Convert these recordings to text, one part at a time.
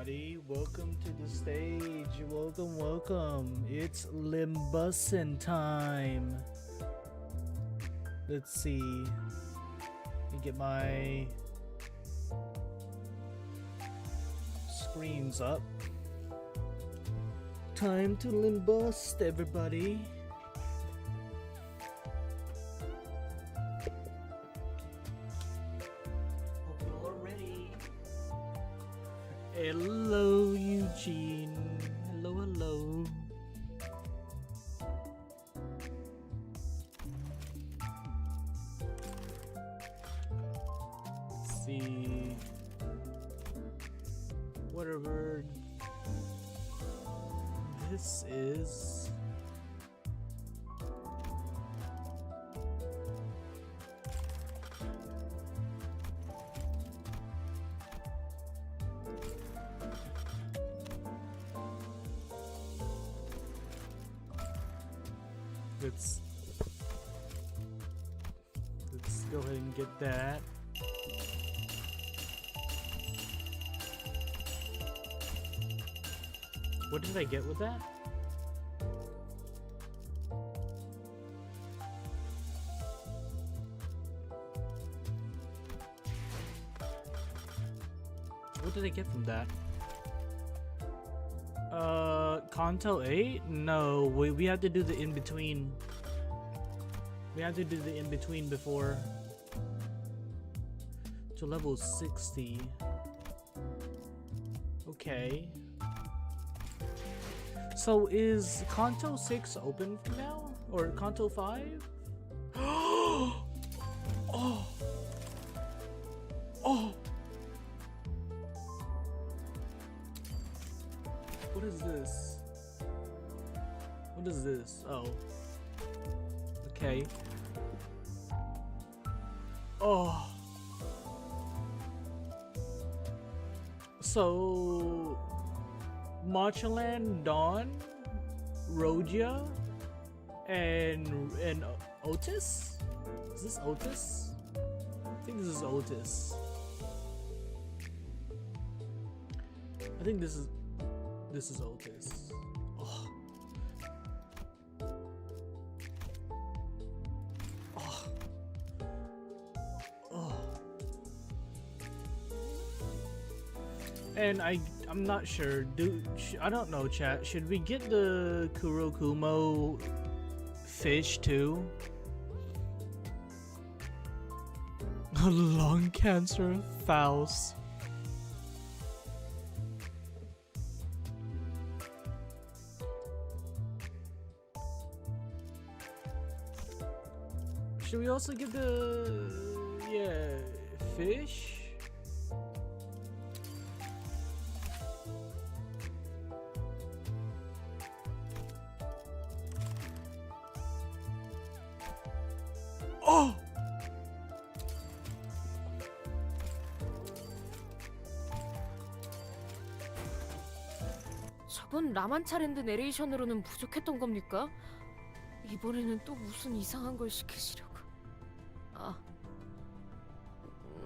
everybody. Welcome to the stage. Welcome. It's Limbussin time. Let's see. Let me get my screens up. Time to limbust, everybody. Hello, Eugene. Hello. Let's see. Whatever this is. Let's go ahead and get that. What did I get with that? What did I get from that? Canto 8? No, we have to do the in-between. We have to do the in-between before to level 60. Okay. So is Canto 6 open for now? Or Canto 5? Oh! What is this? What is this? Oh. Okay. Oh. So Marchaland, Dawn, Rogia, and Otis? Is this Otis? I think this is Otis. I think this is Otis. Oh. Oh. Oh. And I'm not sure. I don't know, chat. Should we get the Kurokumo fish too? Lung cancer, Faust. Should we also get the fish? Oh! 저번 라만차랜드 내레이션으로는 부족했던 겁니까? 이번에는 또 무슨 이상한 걸 시키시려고.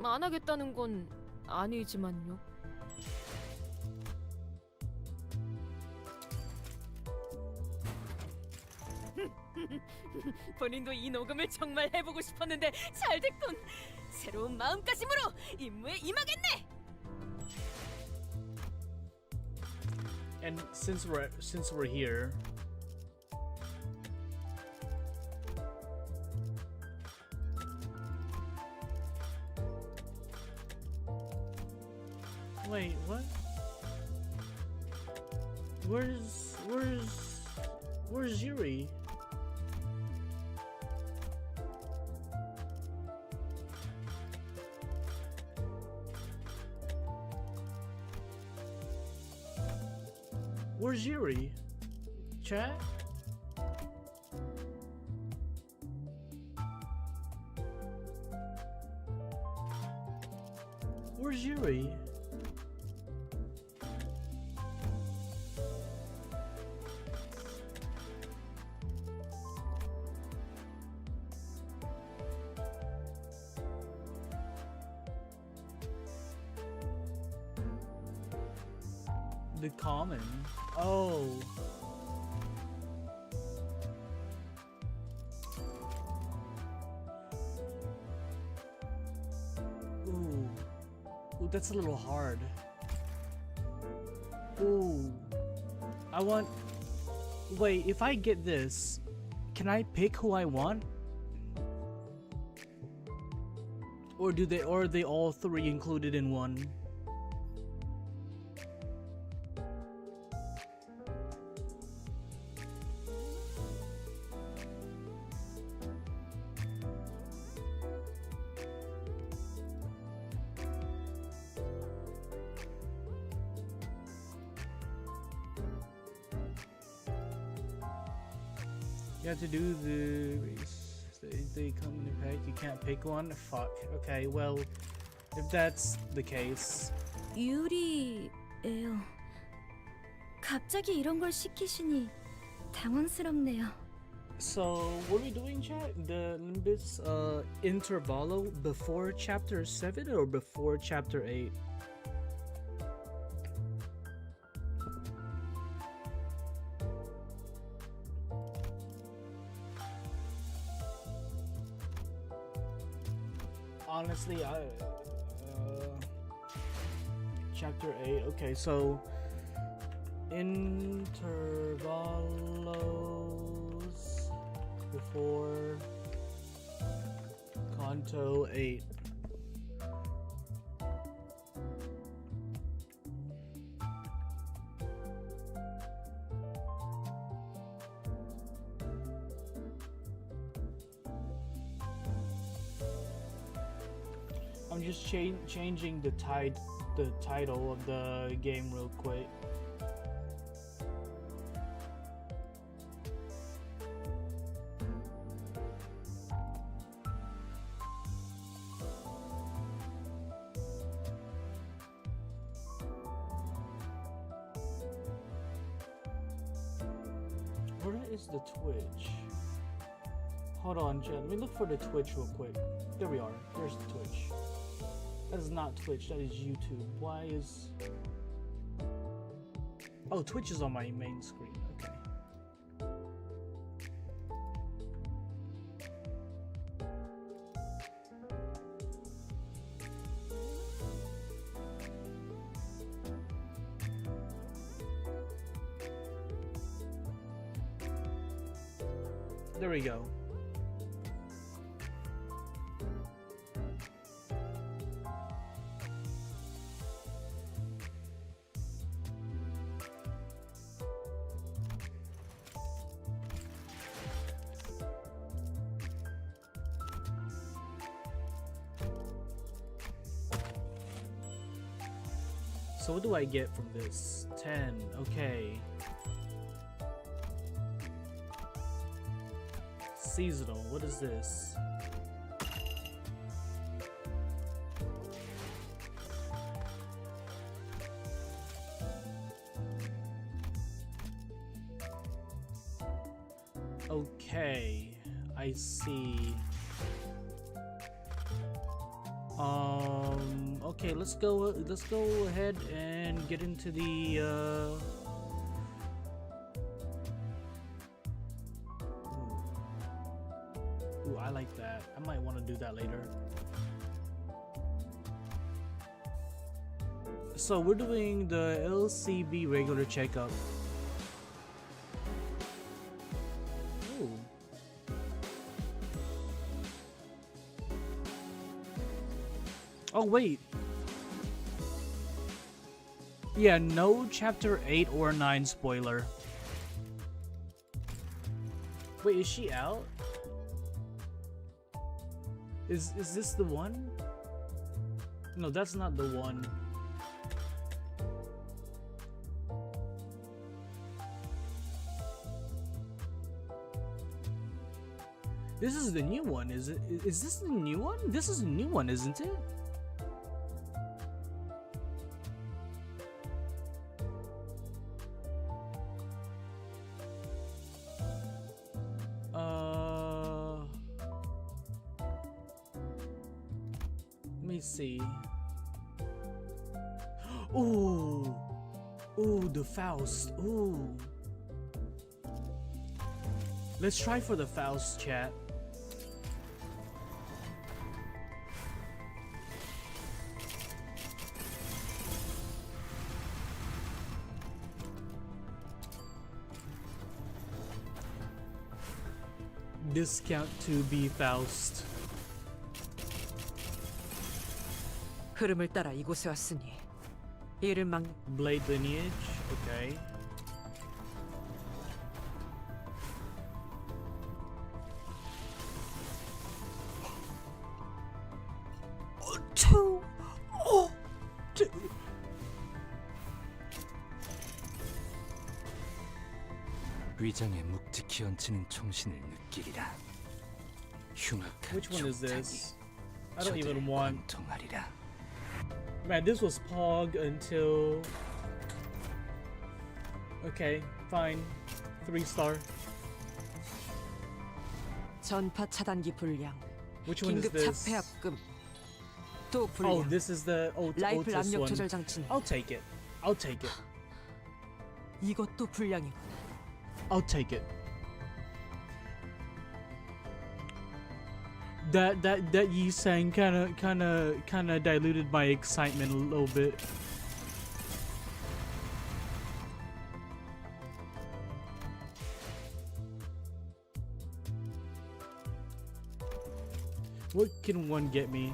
안 하겠다는 건 아니지만요. 본인도 이 녹음을 정말 해보고 싶었는데 잘 됐군. 새로운 마음가짐으로 임무에 임하겠네. And since we're here, wait, what? Where's Yuri? Where's Yuri? Chat? Where's Yuri? The common. Oh. Ooh. Ooh, that's a little hard. Ooh. I want... Wait, if I get this, can I pick who I want? Or are they all three included in one? You have to do the race. They come in a pack. You can't pick one. Fuck. Okay, well, if that's the case. 유리예요. 갑자기 이런 걸 시키시니 당황스럽네요. So, what are we doing, chat? The Limbus Intervallo before chapter 7 or before chapter 8? Honestly, chapter 8. Okay, so Intervalloes before Canto 8. I'm just changing the title of the game real quick. Where is the Twitch? Hold on, Jen. Let me look for the Twitch real quick. There we are. There's the Twitch. That is not Twitch, that is YouTube. Why is... Oh, Twitch is on my main screen. Okay. There we go. So what do I get from this? 10, okay. Seasonal, what is this? Okay, I see. Okay, let's go ahead and get into the Ooh, I like that. I might want to do that later. So we're doing the LCB regular checkup. Ooh. Oh wait. Yeah, no chapter 8 or 9 spoiler. Wait, is she out? Is this the one? No, that's not the one. This is the new one, is it? Is this the new one? This is a new one, isn't it? Let me see. Ooh. Ooh, the Faust. Ooh. Let's try for the Faust, chat. Discount to be Faust. 흐름을 따라 이곳에 왔으니 이를 막 Blade lineage. Okay. Two. Oh, two. 위장에 묵직히 얹히는 총신을 느끼리라. 흉악한 Which one is 족장이 this? I don't 저들을 even want. 관통하리라. Man, this was Pog until. Okay, fine. 3-star. 전파 차단기 불량, Which one is 긴급 this? 차폐 합금, 또 Oh, 불량, this is the 라이플 Otis 압력 one. 조절 장치는 I'll take it. I'll take it. 이것도 불량이군. I'll take it. That Yi sang kinda diluted my excitement a little bit. What can one get me?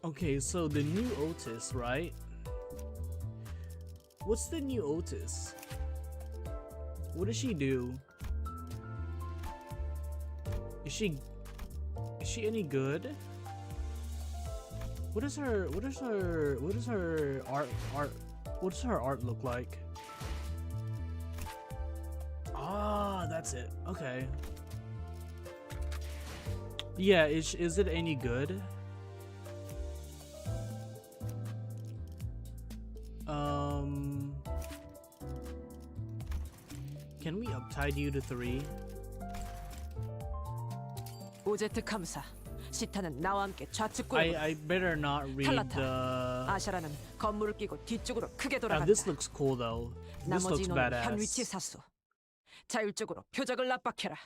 Okay, so the new Otis, right? What's the new Otis? What does she do? Is she any good? What does her art look like? Ah, that's it. Okay. Yeah, is it any good? Can we uptide you to 3? 오제트 감사, 시타는 나와 함께 좌측 구역으로. I better not read 탈라타, the. 아샤라는 건물을 끼고 뒤쪽으로 크게 Now, 돌아간다. this looks cool though. This 나머지 looks 인원은 현 위치 badass. 사수. 자율적으로 표적을 압박해라.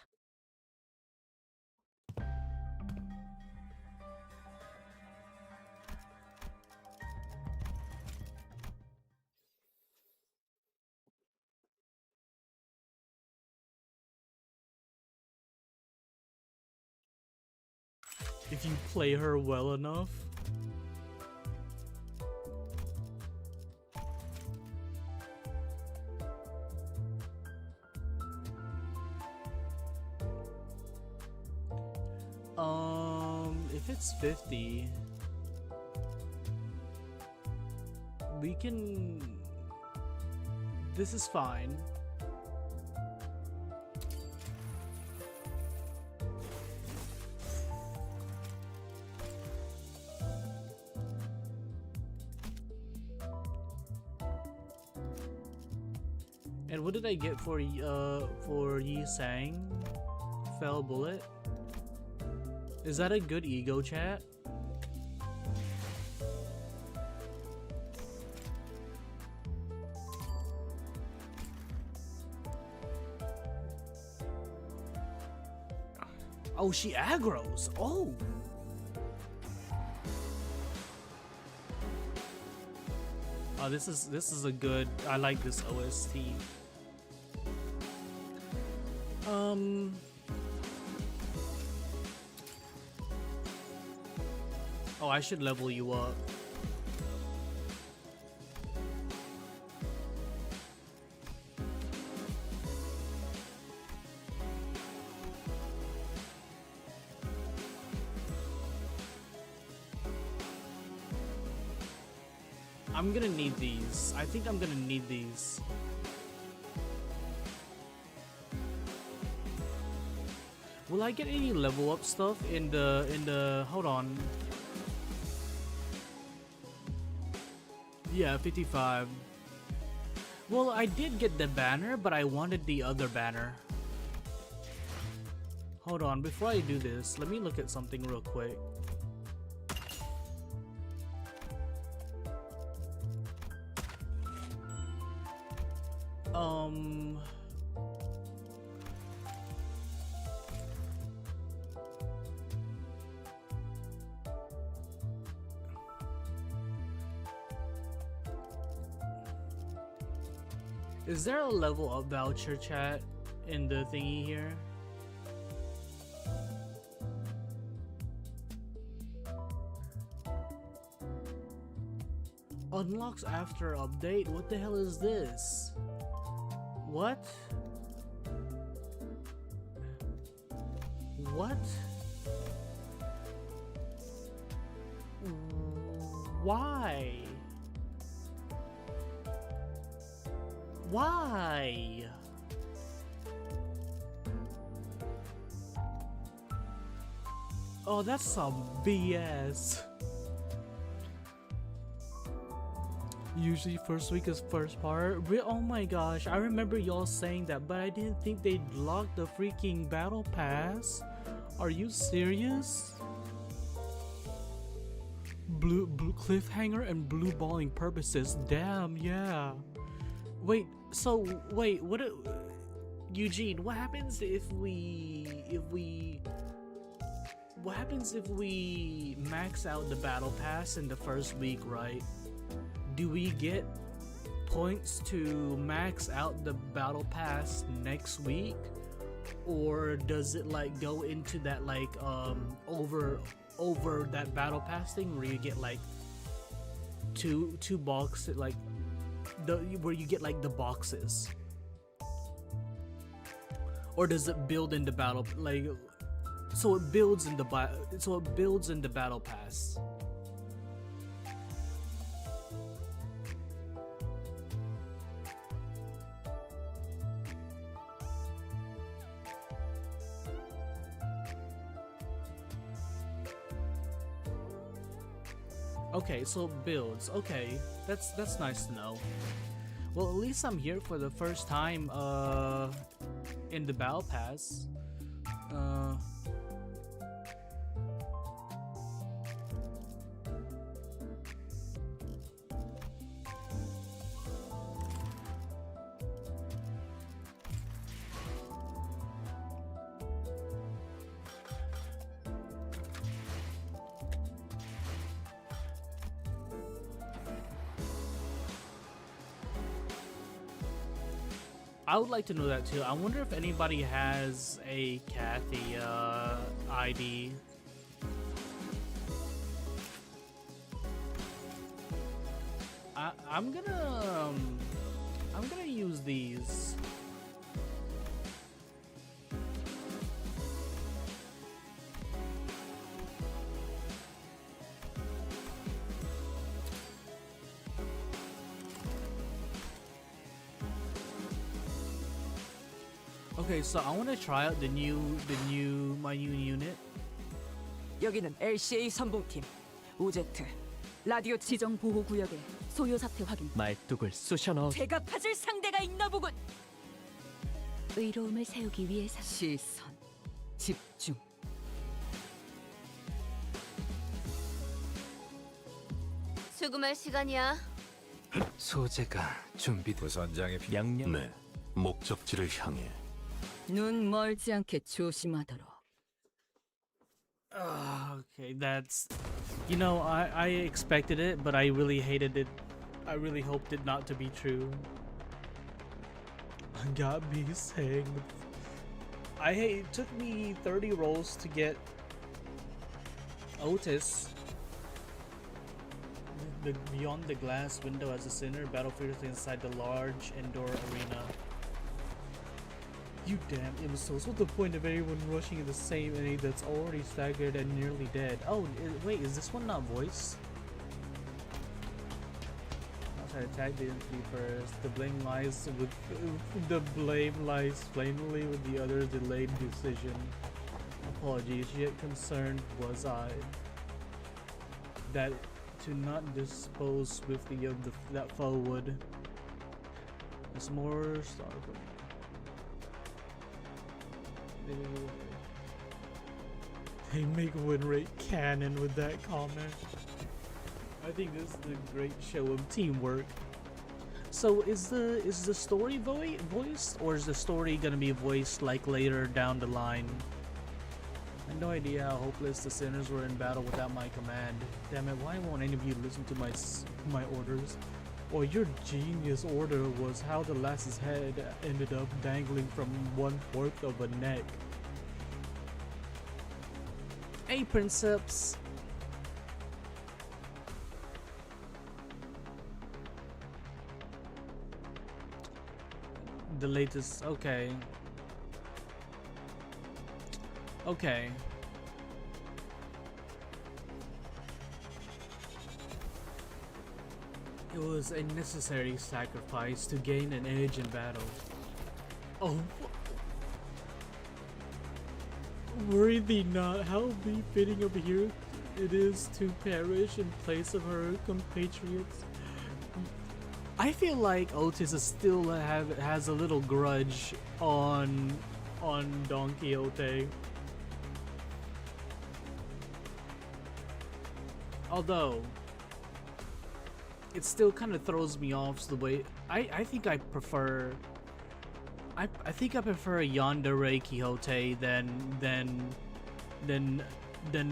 If you play her well enough. If it's 50, we can. This is fine. And what did I get for Yi Sang? Fell bullet. Is that a good ego, chat? Oh, she aggroes. Oh. Oh, this is a good. I like this OST. Oh, I should level you up. I'm gonna need these. I think I'm gonna need these. Will I get any level up stuff in the hold on. Yeah, 55. Well, I did get the banner, but I wanted the other banner. Hold on, before I do this, let me look at something real quick. Is there a level up voucher chat in the thingy here? Unlocks after update? What the hell is this? What? What? Why? Why? Oh, that's some BS. Usually first week is first part. Oh my gosh, I remember y'all saying that, but I didn't think they'd lock the freaking battle pass. Are you serious? Blue cliffhanger and blue balling purposes. Damn, yeah. Wait, so wait, what Eugene, what happens if we max out the battle pass in the first week, right? Do we get points to max out the battle pass next week, or does it like go into that like over that battle pass thing where you get like two boxes, like where you get like the boxes, or does it build in the battle, like so it builds in the battle pass? Okay, so it builds. Okay, that's nice to know. Well, at least I'm here for the first time in the battle pass. I would like to know that too. I wonder if anybody has a Kathy ID. I'm gonna use these. Okay, so I want to try out my new unit. 여기는 LCA 선봉팀 오제트 라디오 지정 보호 구역에 소요 사태 확인. 말뚝을 쑤셔 넣어. 제가 파질 상대가 있나 보군. 의로움을 세우기 위해서. 시선 집중. 수금할 시간이야. 소재가 준비. 부선장의 양념. 네, 목적지를 향해. 눈 멀지 않게 조심하도록. Okay, that's, you know, I expected it, but I really hated it. I really hoped it not to be true. Got me saying, it took me 30 rolls to get Otis. The beyond the glass window as a sinner, battlefield inside the large indoor arena. You damn imbeciles, what's the point of anyone rushing in the same enemy that's already staggered and nearly dead? Oh, wait, is this one not voice? I'll try to attack the enemy first. The blame lies plainly with the other delayed decision. Apologies, yet concerned was I that to not dispose swiftly of that foe would. There's more starving. They make win rate canon with that comment. I think this is a great show of teamwork. So is the story voiced, or is the story gonna be voiced like later down the line? I had no idea how hopeless the sinners were in battle without my command. Damn it! Why won't any of you listen to my orders? Or your genius order was how the lass's head ended up dangling from 1/4 of a neck. Hey, Princeps. The latest, okay. Okay. It was a necessary sacrifice to gain an edge in battle. Oh. Worry thee not, how befitting of a hero it is to perish in place of her compatriots. I feel like Otis is still has a little grudge on Don Quixote. Although it still kind of throws me off the way I think I prefer I think I prefer a yandere Quixote than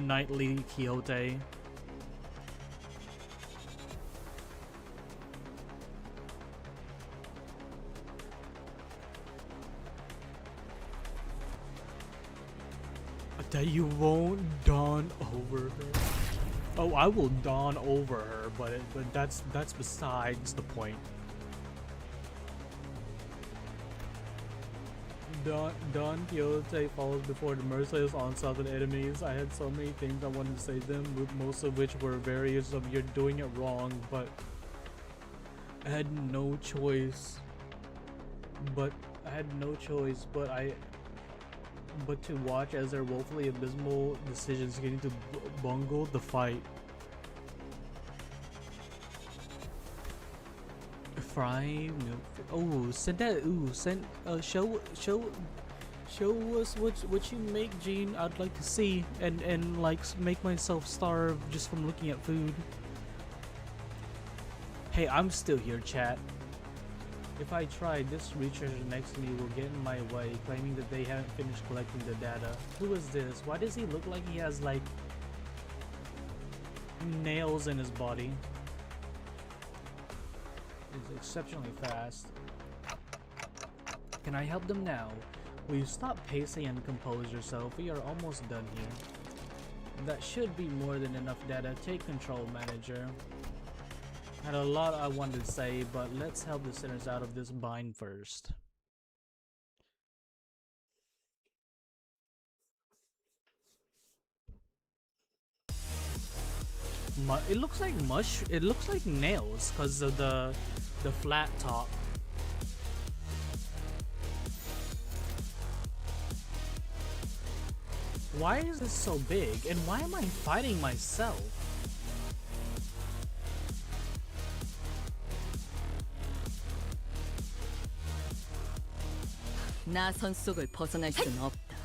knightly Quixote. That you won't dawn over her. Oh, I will dawn over her, but that's besides the point. Don Quixote falls before the merciless onslaught of enemies. I had so many things I wanted to say to them, most of which were various of you're doing it wrong, but I had no choice. But to watch as their woefully abysmal decisions getting to bungle the fight. Fry milk. Oh, send that. Ooh, send. Show us what you make, Gene. I'd like to see and like make myself starve just from looking at food. Hey, I'm still here, chat. If I try, this researcher next to me will get in my way, claiming that they haven't finished collecting the data. Who is this? Why does he look like he has, like, nails in his body? He's exceptionally fast. Can I help them now? Will you stop pacing and compose yourself? We are almost done here. That should be more than enough data. Take control, manager. Had a lot I wanted to say, but let's help the sinners out of this bind first. It looks like it looks like nails because of the flat top. Why is this so big? And why am I fighting myself? 나선 속을 벗어날 수는 없다.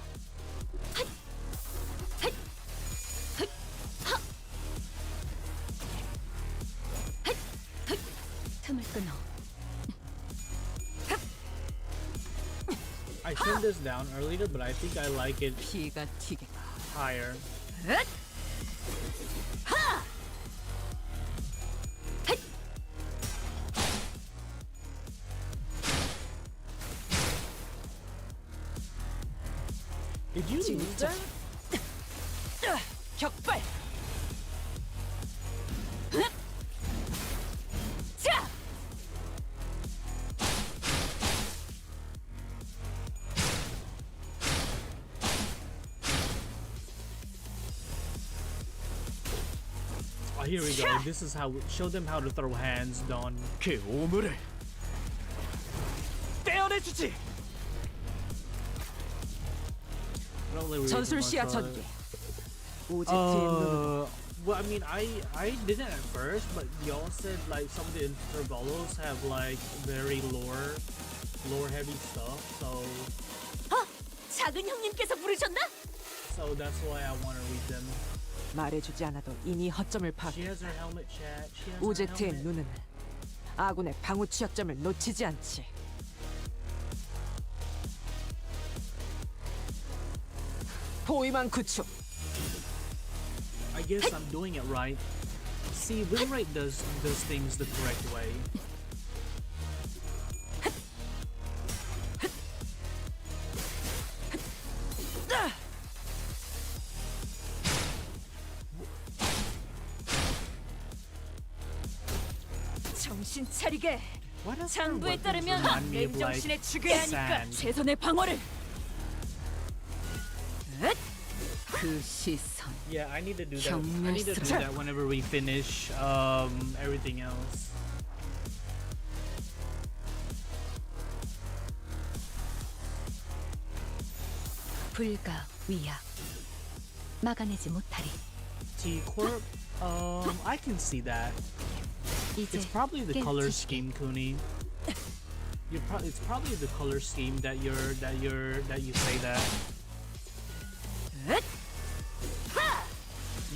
틈을 끊어. I turned this down earlier, but I think I like it 피가 튀게. higher. Did you lose that? 격발. Oh, here we go. This is how. Show them how to throw hands, Don. 그 오물을 떼어내주지. 전술 시야 전개. Well, I mean, I didn't at first, but y'all said like some of the Intervalloes have like very lore heavy stuff. So 작은 형님께서 부르셨나? so that's why I want to read them. 말해주지 않아도 이미 허점을 She 파악. has her helmet, chat. She has her 우제트의 helmet. 눈은 아군의 방어 취약점을 놓치지 않지. 포위망 구축. I guess I'm doing it right. See, win rate does things the correct way. 정신 차리게. Why does her 장부에 weapons 따르면 remind me of like 맨정신에 죽여야 하니까 sand? 최선의 방어를. 그 시선. Yeah, I need to do that. I need to do that whenever we finish everything else. 불가 위야. 막아내지 못하리. T Corp. I can see that. 이제 It's probably the color 깨우치시게. scheme, Cooney. It's probably the color scheme that you say that.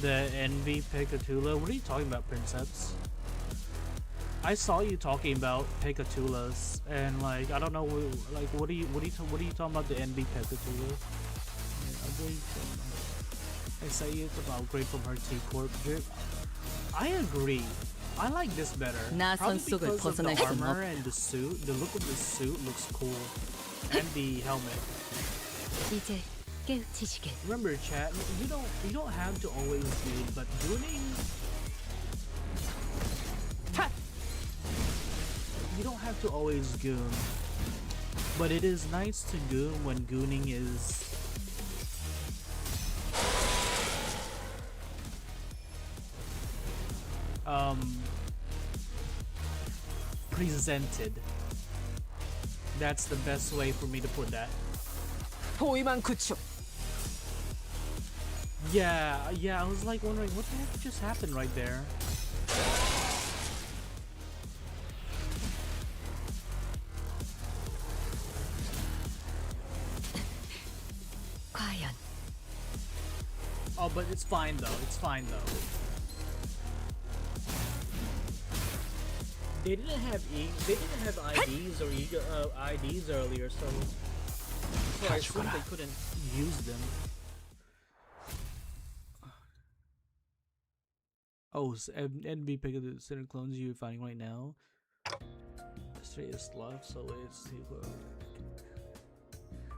The Envy Picatula. What are you talking about, Princeps? I saw you talking about Picatulas, and like I don't know, like what are you talking about the Envy Picatula? I say it's an upgrade from her T Corp. I agree. I like this better. 나 Probably 손속을 because of 벗어날 the 수는 armor and the suit. The look of the suit looks cool, and the helmet. 이제 깨우치시게. Remember, chat. You don't have to always do, but gooning. You don't have to always goon, but it is nice to goon when gooning is presented. That's the best way for me to put that. 포위망 구축. Yeah, I was like wondering what the heck just happened right there. 과연 Oh, but it's fine though. It's fine though. They didn't have IDs or IDs earlier, so I assumed they couldn't use them. Oh, NB pick of the center clones you're finding right now. Straight is left, so it's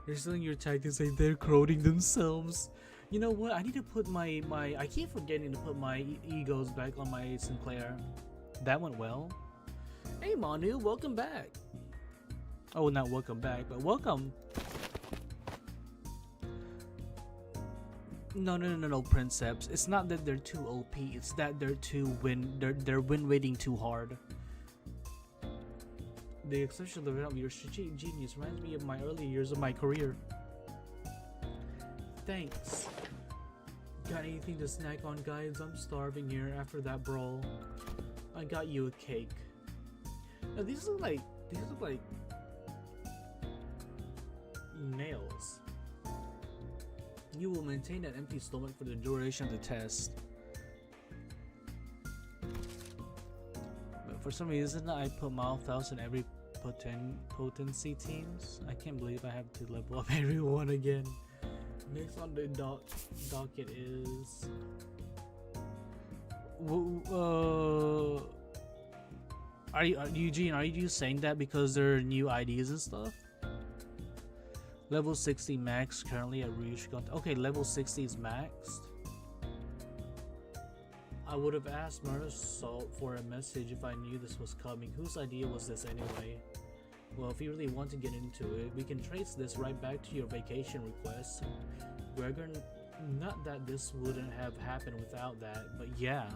they're stealing your tactics like they're cloning themselves. You know what? I need to put my I keep forgetting to put my egos back on my Sinclair. That went well. Hey Manu, welcome back. Oh, not welcome back, but welcome. No, Princeps. It's not that they're too OP. It's that they're win rating too hard. The exception of your strategic genius reminds me of my early years of my career. Thanks. Got anything to snack on, guys? I'm starving here after that brawl. I got you a cake. Now these look like nails. You will maintain an empty stomach for the duration of the test. But for some reason, I put Malthus in every potency teams. I can't believe I have to level up everyone again. Next on the docket is... Eugene, are you saying that because there are new IDs and stuff? Level 60 max currently at Rouge. Okay, level 60 is maxed. I would have asked Marisol for a message if I knew this was coming. Whose idea was this anyway? Well, if you really want to get into it, we can trace this right back to your vacation request. Gregor, not that this wouldn't have happened without that, but yeah.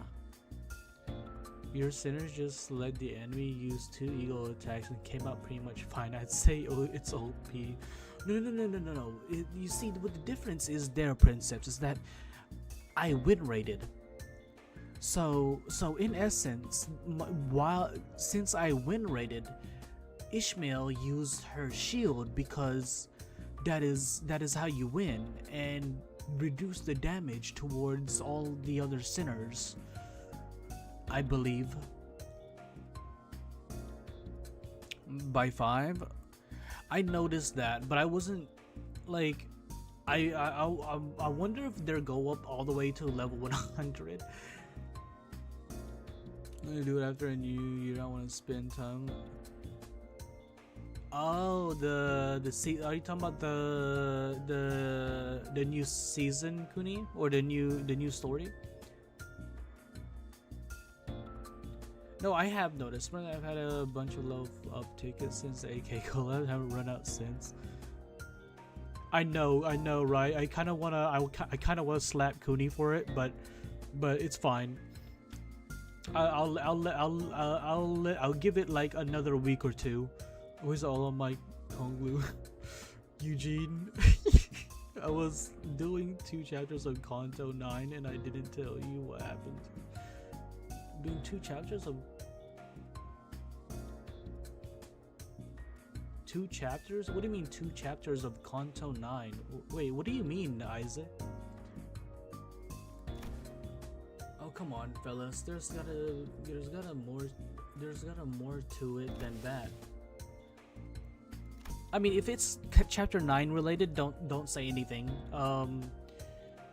Your sinners just let the enemy use 2 ego attacks and came out pretty much fine. I'd say it's OP. No. You see, what the difference is there, Princeps, is that I win rated. So in essence, since I win rated, Ishmael used her shield because that is how you win, and reduce the damage towards all the other sinners, I believe. By 5, I noticed that, but I wasn't like, I wonder if they'll go up all the way to level 100. I'm gonna do it after a you don't want to spend time. Oh, the are you talking about the new season, Kuni, or the new story? No, I have noticed. But I've had a bunch of low up tickets since the AK collab. Haven't run out since. I know, right? I kind of wanna slap Kuni for it, but it's fine. I'll give it like another week or two. Where's all of my Konglu? Eugene. I was doing 2 chapters of Canto 9 and I didn't tell you what happened. Doing 2 chapters of 2 chapters? What do you mean 2 chapters of Canto 9? Wait, what do you mean, Isaac? Oh, come on, fellas. There's gotta more to it than that. I mean, if it's chapter 9 related, don't say anything.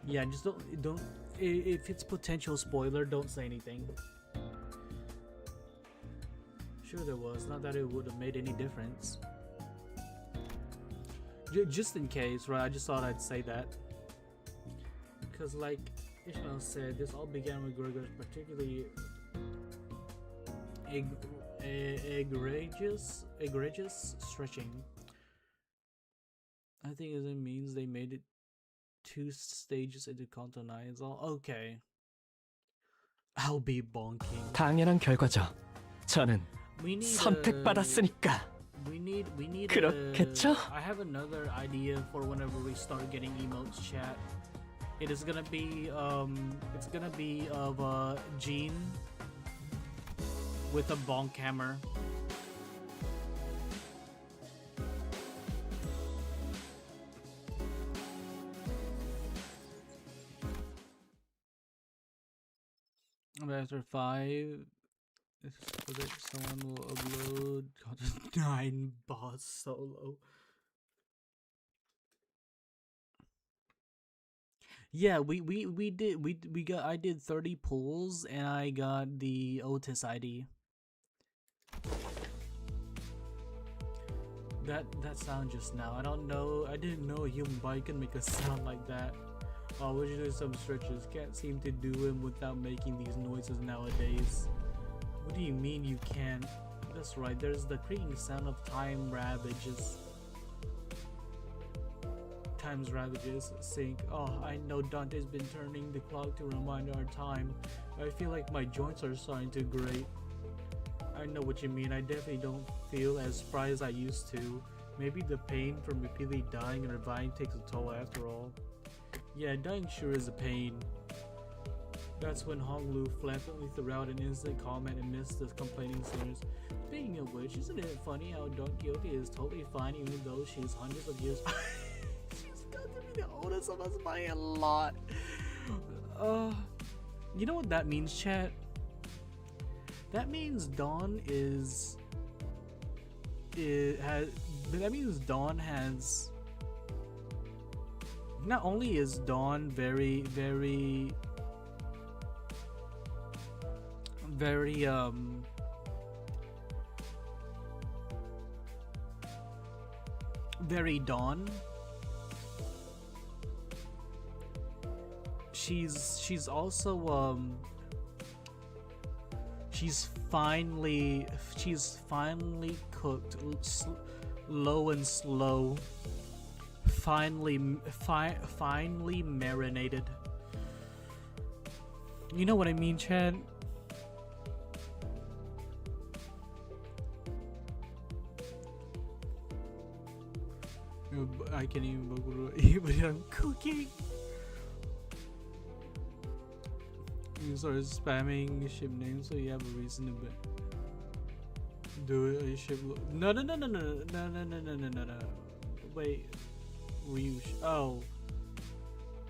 Yeah, just don't. If it's potential spoiler, don't say anything. Sure, there was. Not that it would have made any difference. Just in case, right? I just thought I'd say that. Because, like Ishmael said, this all began with Gregor's particularly egregious stretching. I think it means they made it 2 stages into Canto 9. It's all okay. I'll be bonking. 당연한 결과죠. 저는 We need 선택받았으니까. we need 그렇겠죠? I have another idea for whenever we start getting emotes, chat. It is gonna be it's gonna be of Jean with a bonk hammer. After 5, so that someone will upload content 9 boss solo. Yeah, we got, I did 30 pulls and I got the Otis ID. That sound just now. I don't know. I didn't know a human body can make a sound like that. Oh, we're just doing some stretches. Can't seem to do them without making these noises nowadays. What do you mean you can't? That's right, there's the creaking sound of time ravages. Time's ravages sync. Oh, I know Dante's been turning the clock to remind our time. I feel like my joints are starting to grate. I know what you mean. I definitely don't feel as spry as I used to. Maybe the pain from repeatedly dying and reviving takes a toll after all. Yeah, dying sure is a pain. That's when Honglu flippantly threw out an instant comment and missed the complaining sinners. Speaking of which, isn't it funny how Don Quixote is totally fine even though she's hundreds of years she's got to be the oldest of us by a lot. You know what that means, chat? That means Dawn that means Dawn has, not only is Dawn very Dawn, she's also she's finely cooked, low and slow, finely marinated. You know what I mean, Chad? I can't even, but I'm cooking. You start spamming ship names so you have a reason to do it. A ship. No. Wait. Oh.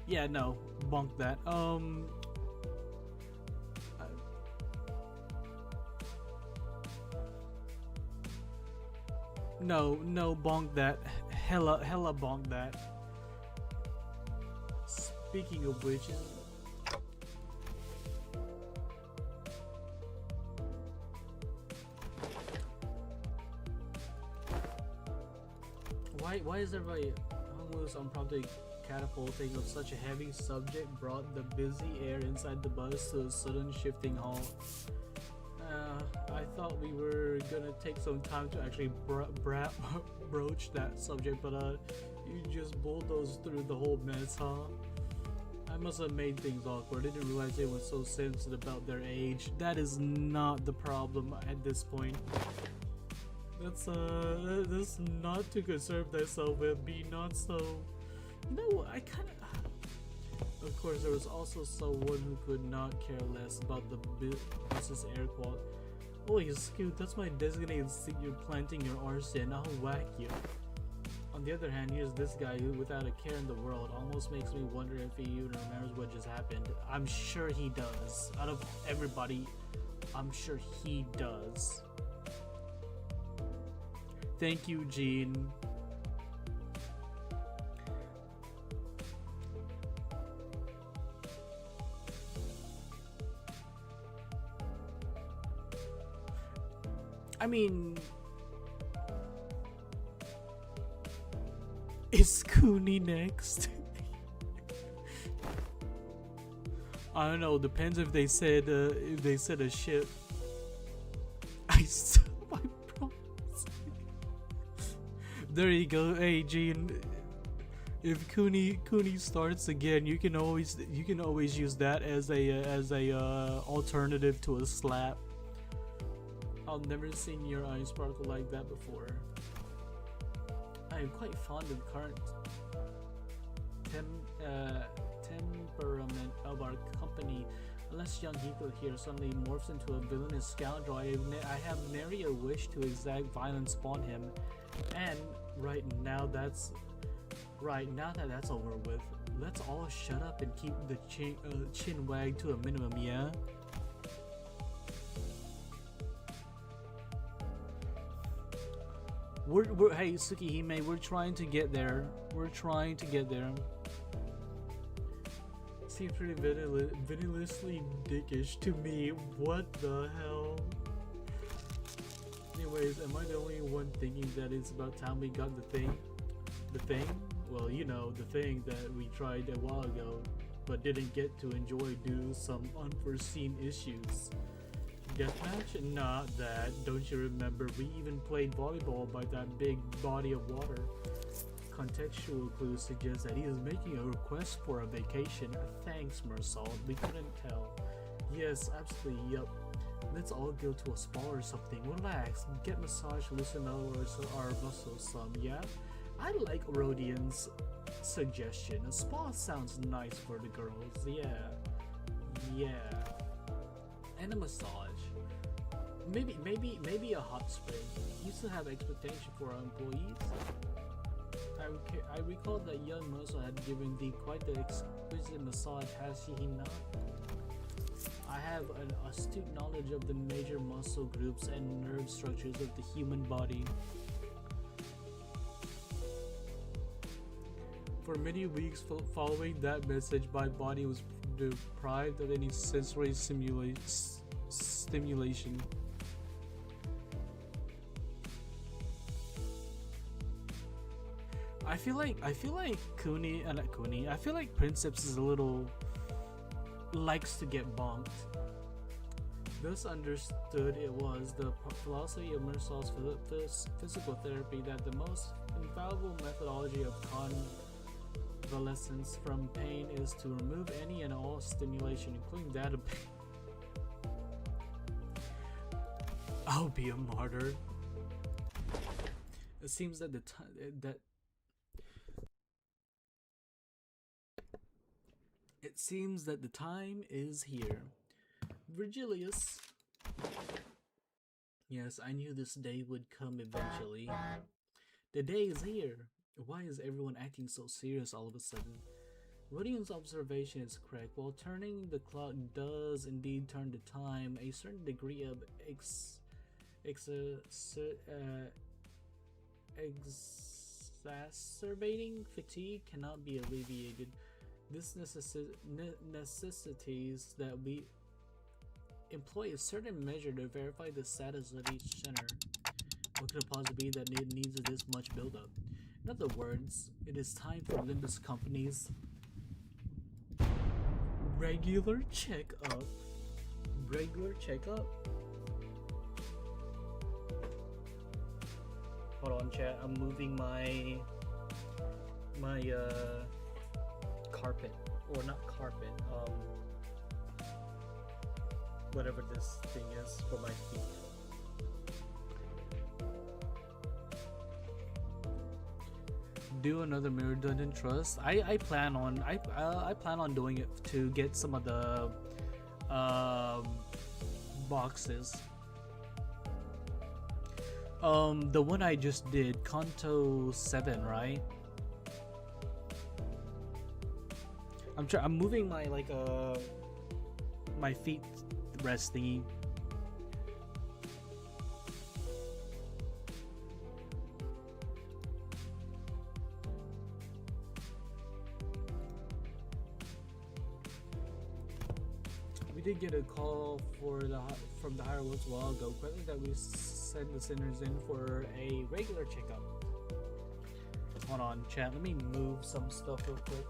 Yeah, no, bonk that. No, bonk that. Hella bonk that. Speaking of which, why is everybody almost impromptu catapulting of such a heavy subject brought the busy air inside the bus to a sudden shifting halt? I thought we were gonna take some time to actually broach that subject, but you just bulldozed through the whole mess, huh? I must have made things awkward. I didn't realize they were so sensitive about their age. That is not the problem at this point. That's not to concern thyself with. Be not so. You know, I kind of. Of course, there was also someone who could not care less about the bus's air quality. Oh, you Scoot, that's my designated seat you're planting your arse in. I'll whack you. On the other hand, here's this guy who, without a care in the world, almost makes me wonder if he even remembers what just happened. I'm sure he does. Out of everybody, I'm sure he does. Thank you, Gene. I mean, is Cooney next? I don't know. Depends if they said a ship. I still my promise. There you go. Hey, Gene. If Cooney starts again, you can always use that as a alternative to a slap. I've never seen your eyes sparkle like that before. I am quite fond of the current temperament of our company. Unless young Heathcliff here suddenly morphs into a villainous scoundrel, I have nary a wish to exact violence upon him. And right now that that's over with, let's all shut up and keep the chin wag to a minimum, yeah? Hey Tsukihime, we're trying to get there. Seems pretty venomously dickish to me. What the hell? Anyways, am I the only one thinking that it's about time we got the thing? The thing? Well, you know, the thing that we tried a while ago, but didn't get to enjoy due to some unforeseen issues. Deathmatch? Not that. Don't you remember? We even played volleyball by that big body of water. Contextual clues suggest that he is making a request for a vacation. Thanks, Mersal. We couldn't tell. Yes, absolutely. Yup. Let's all go to a spa or something. Relax. Get massage, loosen our muscles some. Yeah. I like Rodian's suggestion. A spa sounds nice for the girls. Yeah. And a massage. Maybe a hot spring. Used to have expectation for our employees. I recall that young Mercer had given thee quite the exquisite massage, has he not? I have an astute knowledge of the major muscle groups and nerve structures of the human body. For many weeks following that message, my body was deprived of any sensory stimulation. I feel like Cooney, not Cooney. I feel like Princeps is a little likes to get bonked. Thus understood, it was the philosophy of Mersal's physical therapy that the most infallible methodology of convalescence from pain is to remove any and all stimulation, including that of pain. I'll be a martyr. It seems that the time is here. Virgilius. Yes, I knew this day would come eventually. The day is here. Why is everyone acting so serious all of a sudden? Rodian's observation is correct. While turning the clock does indeed turn the time, a certain degree of exacerbating fatigue cannot be alleviated. This necessitates that we employ a certain measure to verify the status of each center. What could it possibly be that it needs this much buildup? In other words, it is time for Limbus Company's regular checkup. Regular checkup? Hold on, chat. I'm moving my carpet, or not carpet. Whatever this thing is for my feet. Do another Mirror Dungeon Trust. I plan on doing it to get some of the boxes. The one I just did, Canto 7, right? I'm moving my my feet rest thingy. We did get a call from the higher ones a while ago, granted that we send the sinners in for a regular checkup. Hold on, chat. Let me move some stuff real quick.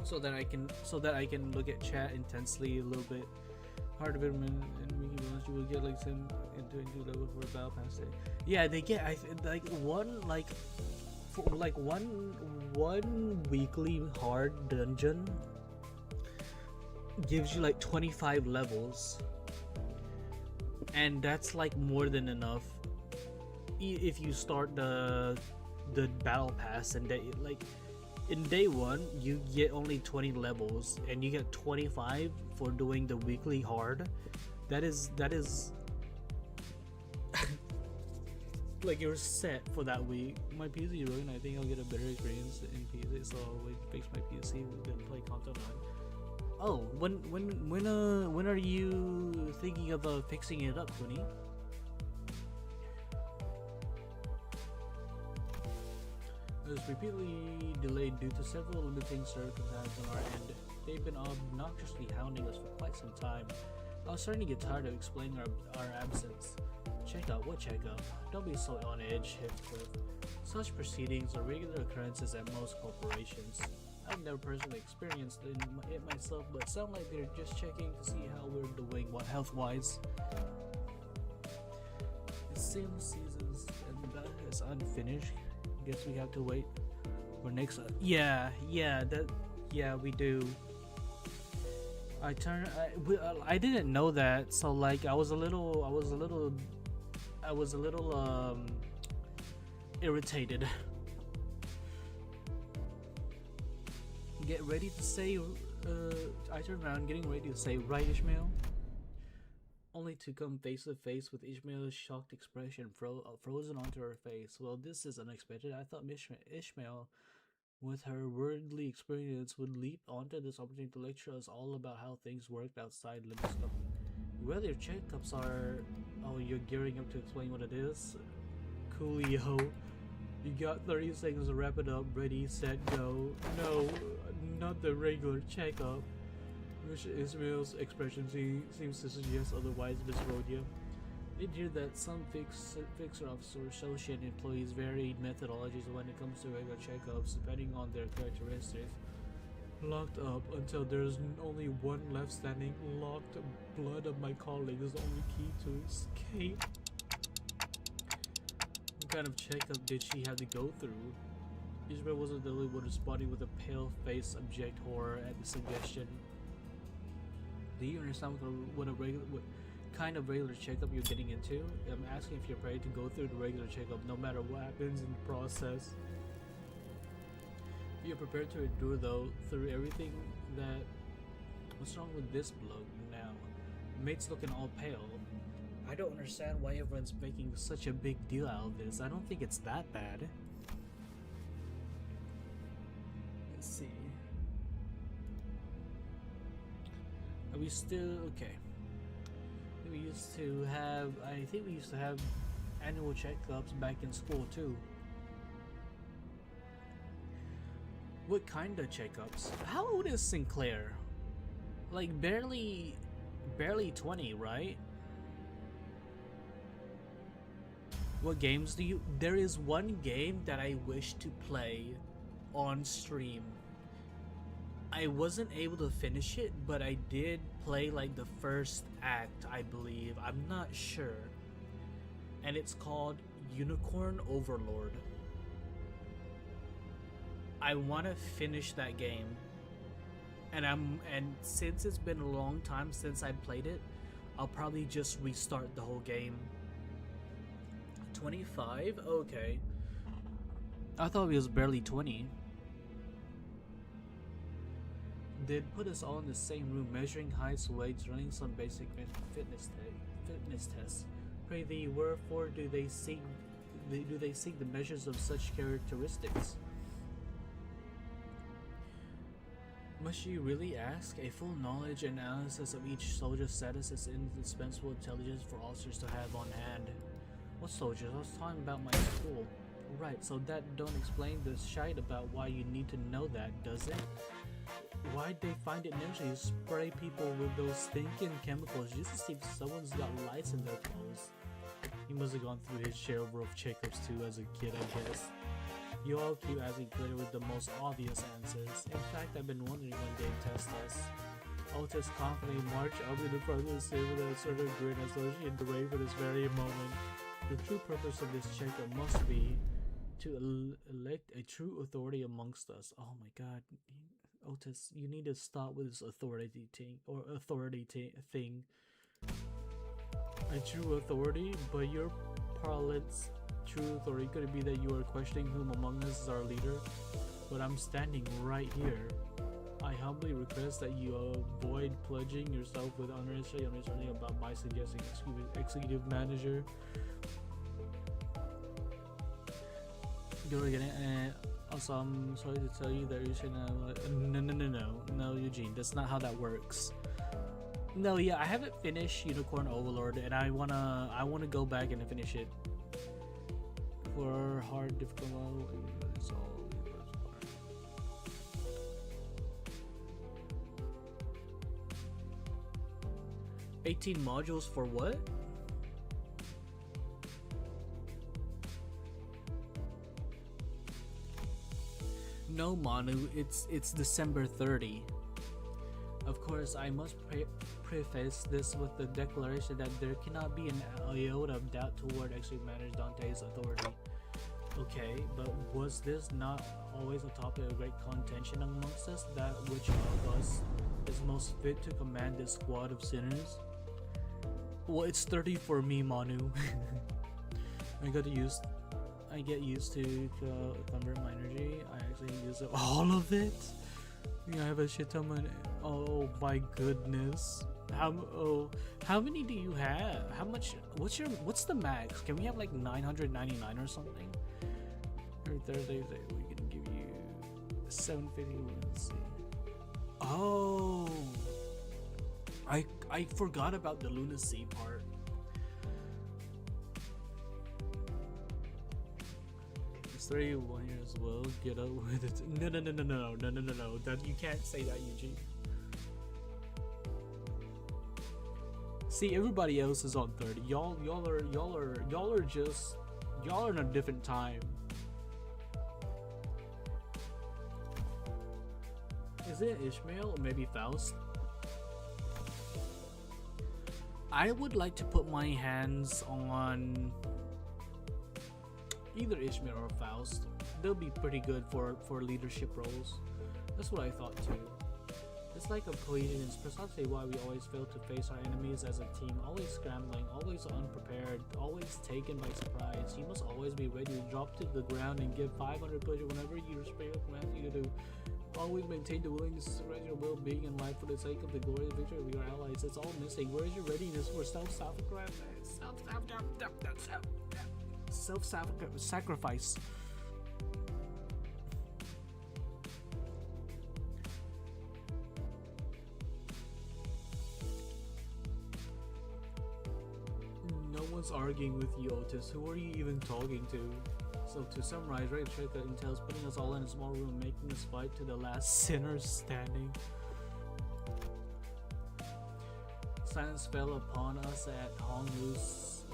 So that I can look at chat intensely a little bit. Part of it, and we can you will get like some into level for battle pass day. Yeah, they get one weekly hard dungeon gives you like 25 levels, and that's like more than enough if you start the battle pass, and in day one you get only 20 levels and you get 25 for doing the weekly hard. That is like you're set for that week. My PC ruined. I think I'll get a better experience in PC, so I'll fix my PC and then play Canto 9. Oh, when are you thinking of fixing it up, Quinny? It was repeatedly delayed due to several limiting circumstances on our end. They've been obnoxiously hounding us for quite some time. I was starting to get tired of explaining our absence. Checkup? What checkup? Don't be so on edge, Heathcliff. Such proceedings are regular occurrences at most corporations. I've never personally experienced it myself, but sound like they're just checking to see how we're doing, health-wise. It seems seasons and that is unfinished. Guess we have to wait for next. Yeah, we do. I didn't know that, so like I was a little irritated. Get ready to say. I turned around, getting ready to say, "Right, Ishmael?" Only to come face to face with Ishmael's shocked expression frozen onto her face. Well, this is unexpected. I thought Ishmael, with her worldly experience, would leap onto this opportunity to lecture us all about how things worked outside Limbus Company. Well, your checkups are... Oh, you're gearing up to explain what it is? Coolio. You got 30 seconds to wrap it up. Ready, set, go. No, not the regular checkup. Ishmael's expression seems to suggest otherwise, Miss Rodia. Did hear that some fixer officer associate employees varied methodologies when it comes to regular checkups, depending on their characteristics. Locked up until there's only one left standing. Locked blood of my colleague is the only key to escape. What kind of checkup did she have to go through? Ishmael wasn't the only one responding with a pale face, abject horror at the suggestion. Do you understand what kind of regular checkup you're getting into? I'm asking if you're ready to go through the regular checkup, no matter what happens in the process. You're prepared to endure, though, through everything that What's wrong with this bloke now? Mate's looking all pale. I don't understand why everyone's making such a big deal out of this. I don't think it's that bad. Let's see. Are we still okay? We used to have, I think we used to have annual checkups back in school too. What kind of checkups? How old is Sinclair? Like barely 20, right? What games do you... There is one game that I wish to play on stream. I wasn't able to finish it, but I did play like the first act, I believe. I'm not sure. And it's called Unicorn Overlord. I want to finish that game. And since it's been a long time since I played it, I'll probably just restart the whole game. 25? Okay. I thought he was barely 20. They'd put us all in the same room, measuring heights, weights, running some basic fitness tests. Pray thee, wherefore do they seek the measures of such characteristics? Must you really ask? A full knowledge and analysis of each soldier's status is indispensable intelligence for officers to have on hand. What soldiers? I was talking about my school. Right, so that don't explain the shite about why you need to know that, does it? Why'd they find it necessary to spray people with those stinking chemicals just to see if someone's got lice in their clothes? He must have gone through his share of rough checkups too as a kid, I guess. You all keep asking Glitter with the most obvious answers. In fact, I've been wondering when they test us. Otis confidently marched up to the front of the city with a sort of grin as though she had to wait for this very moment. The true purpose of this checkup must be to elect a true authority amongst us. Oh my god. Otis, you need to stop with this authority thing. A true authority? By your parlance, true authority, could it be that you are questioning whom among us is our leader? But I'm standing right here. I humbly request that you avoid pledging yourself with unnecessary understanding about my suggesting executive manager. You're getting also, I'm sorry to tell you that you should no, Eugene, that's not how that works. No, yeah, I haven't finished Unicorn Overlord, and I wanna go back and finish it. For hard, difficult level, it's all 18 modules for what? No, Manu, it's December 30. Of course, I must preface this with the declaration that there cannot be an iota of doubt toward Executive Manager Dante's authority. Okay, but was this not always a topic of great contention amongst us, that which of us is most fit to command this squad of sinners? Well, it's 30 for me, Manu. I get used to convert my energy. I actually use it, all of it. Yeah, I have a shit ton of, oh my goodness. How many do you have? How much? What's the max? Can we have like 999 or something? Every Thursday we can give you 750. Let's see. Oh, I forgot about the lunacy part. It's 31 years as well. Get up with it. No. That you can't say that, Eugene. See, everybody else is on 30. Y'all are in a different time. Is it Ishmael or maybe Faust? I would like to put my hands on either Ishmael or Faust. They'll be pretty good for leadership roles. That's what I thought too. It's like a coincidence, precisely why we always fail to face our enemies as a team, always scrambling, always unprepared, always taken by surprise. You must always be ready to drop to the ground and give 500 push whenever your spirit commands you to. always maintain the willingness to sacrifice your well-being and life for the sake of the glorious victory of your allies. It's all missing. Where is your readiness for self-sacrifice? No one's arguing with you, Otis. Who are you even talking to? So to summarize, Ray check that entails putting us all in a small room, making us fight to the last sinner standing. Silence fell upon us at Honglu's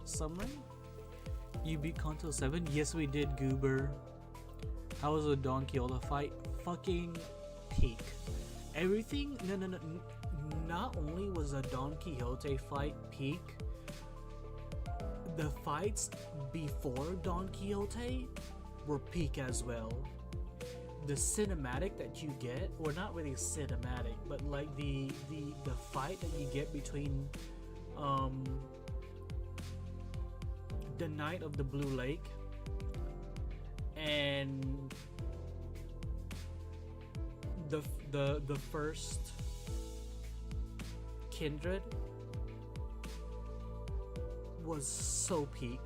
submarine. You beat Canto 7? Yes, we did, Goober. How was the Don Quixote fight? Fucking peak. Everything. No. Not only was a Don Quixote fight peak, the fights before Don Quixote were peak as well. The cinematic that you get, or not really cinematic, but like the fight that you get between the Knight of the Blue Lake and the first Kindred was so peak.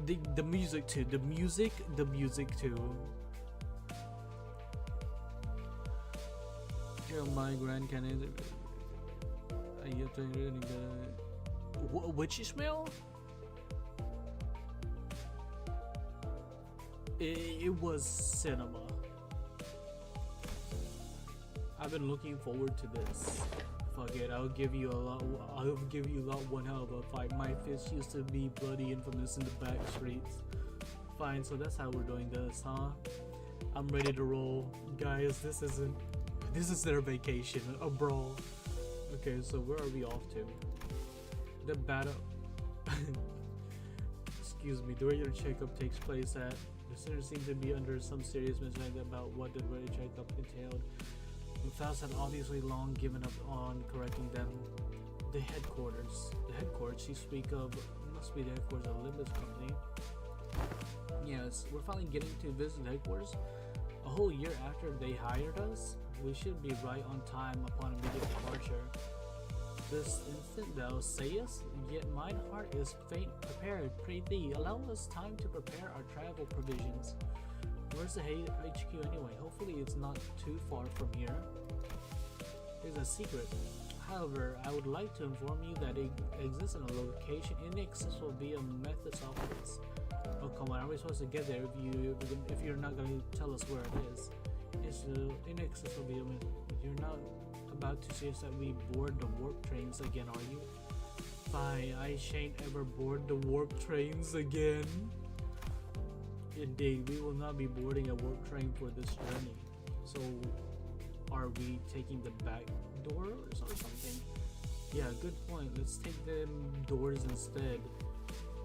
The music too. The music too. My Grand Canyon. Which Ishmael? It was cinema. I've been looking forward to this. Fuck it, I'll give you lot one hell of a fight. My fist used to be bloody infamous in the back streets. Fine, so that's how we're doing this, huh? I'm ready to roll. Guys, this is their vacation, a brawl. Okay, so where are we off to? The battle. Excuse me, the regular checkup takes place at. The sinners seem to be under some serious misunderstanding about what the regular checkup entailed. Faust had obviously long given up on correcting them. The headquarters you speak of must be the headquarters of Limbus Company. Yes, we're finally getting to visit the headquarters. A whole year after they hired us, we should be right on time upon immediate departure. This instant thou sayest, yet mine heart is faint prepared. Pray thee, allow us time to prepare our travel provisions. Where's the HQ anyway? Hopefully it's not too far from here. It's a secret. However, I would like to inform you that it exists in a location inaccessible via methods office. Oh come on, are we supposed to get there if you're not going to tell us where it is? It's inaccessible via methods. You're not about to suggest that we board the warp trains again, are you? Fine, I shan't ever board the warp trains again. Indeed, we will not be boarding a warp train for this journey. So, are we taking the back doors or something? Yeah, good point. Let's take the doors instead.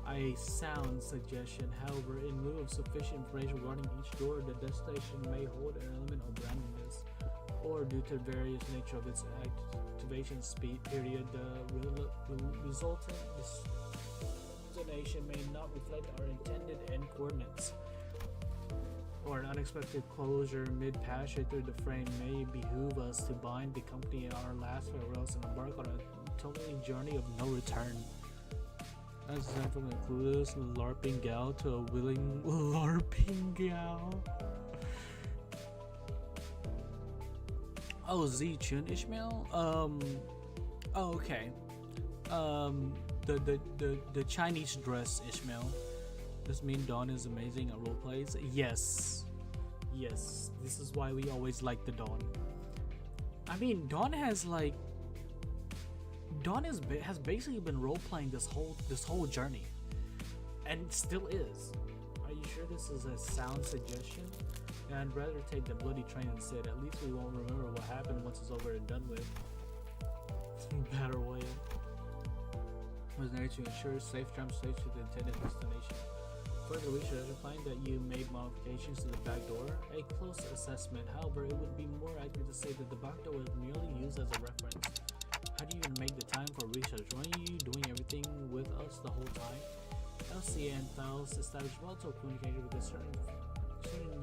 A sound suggestion. However, in lieu of sufficient information regarding each door, the destination may hold an element of randomness, or due to the various nature of its activation speed period, the resultant destination may not reflect our intended end coordinates. Or an unexpected closure mid-passage through the frame may behoove us to bind the company in our last farewells and embark on a totally journey of no return. As sent from a clueless LARPing gal to a willing LARPing gal. Oh, Z Chun Ishmael? Oh, okay. The Chinese dress Ishmael. Does mean Dawn is amazing at role plays? Yes. Yes. This is why we always like the Dawn. I mean, Dawn has basically been role playing this whole journey, and still is. Are you sure this is a sound suggestion? Yeah, I'd rather take the bloody train instead. At least we won't remember what happened once it's over and done with. Better way. Was there to ensure safe transportation to the intended destination. Further research find that you made modifications to the back door. A close assessment, however, it would be more accurate to say that the back door was merely used as a reference. How do you even make the time for research? Weren't you doing everything with us the whole time? LC and Faust established multiple communication with a certain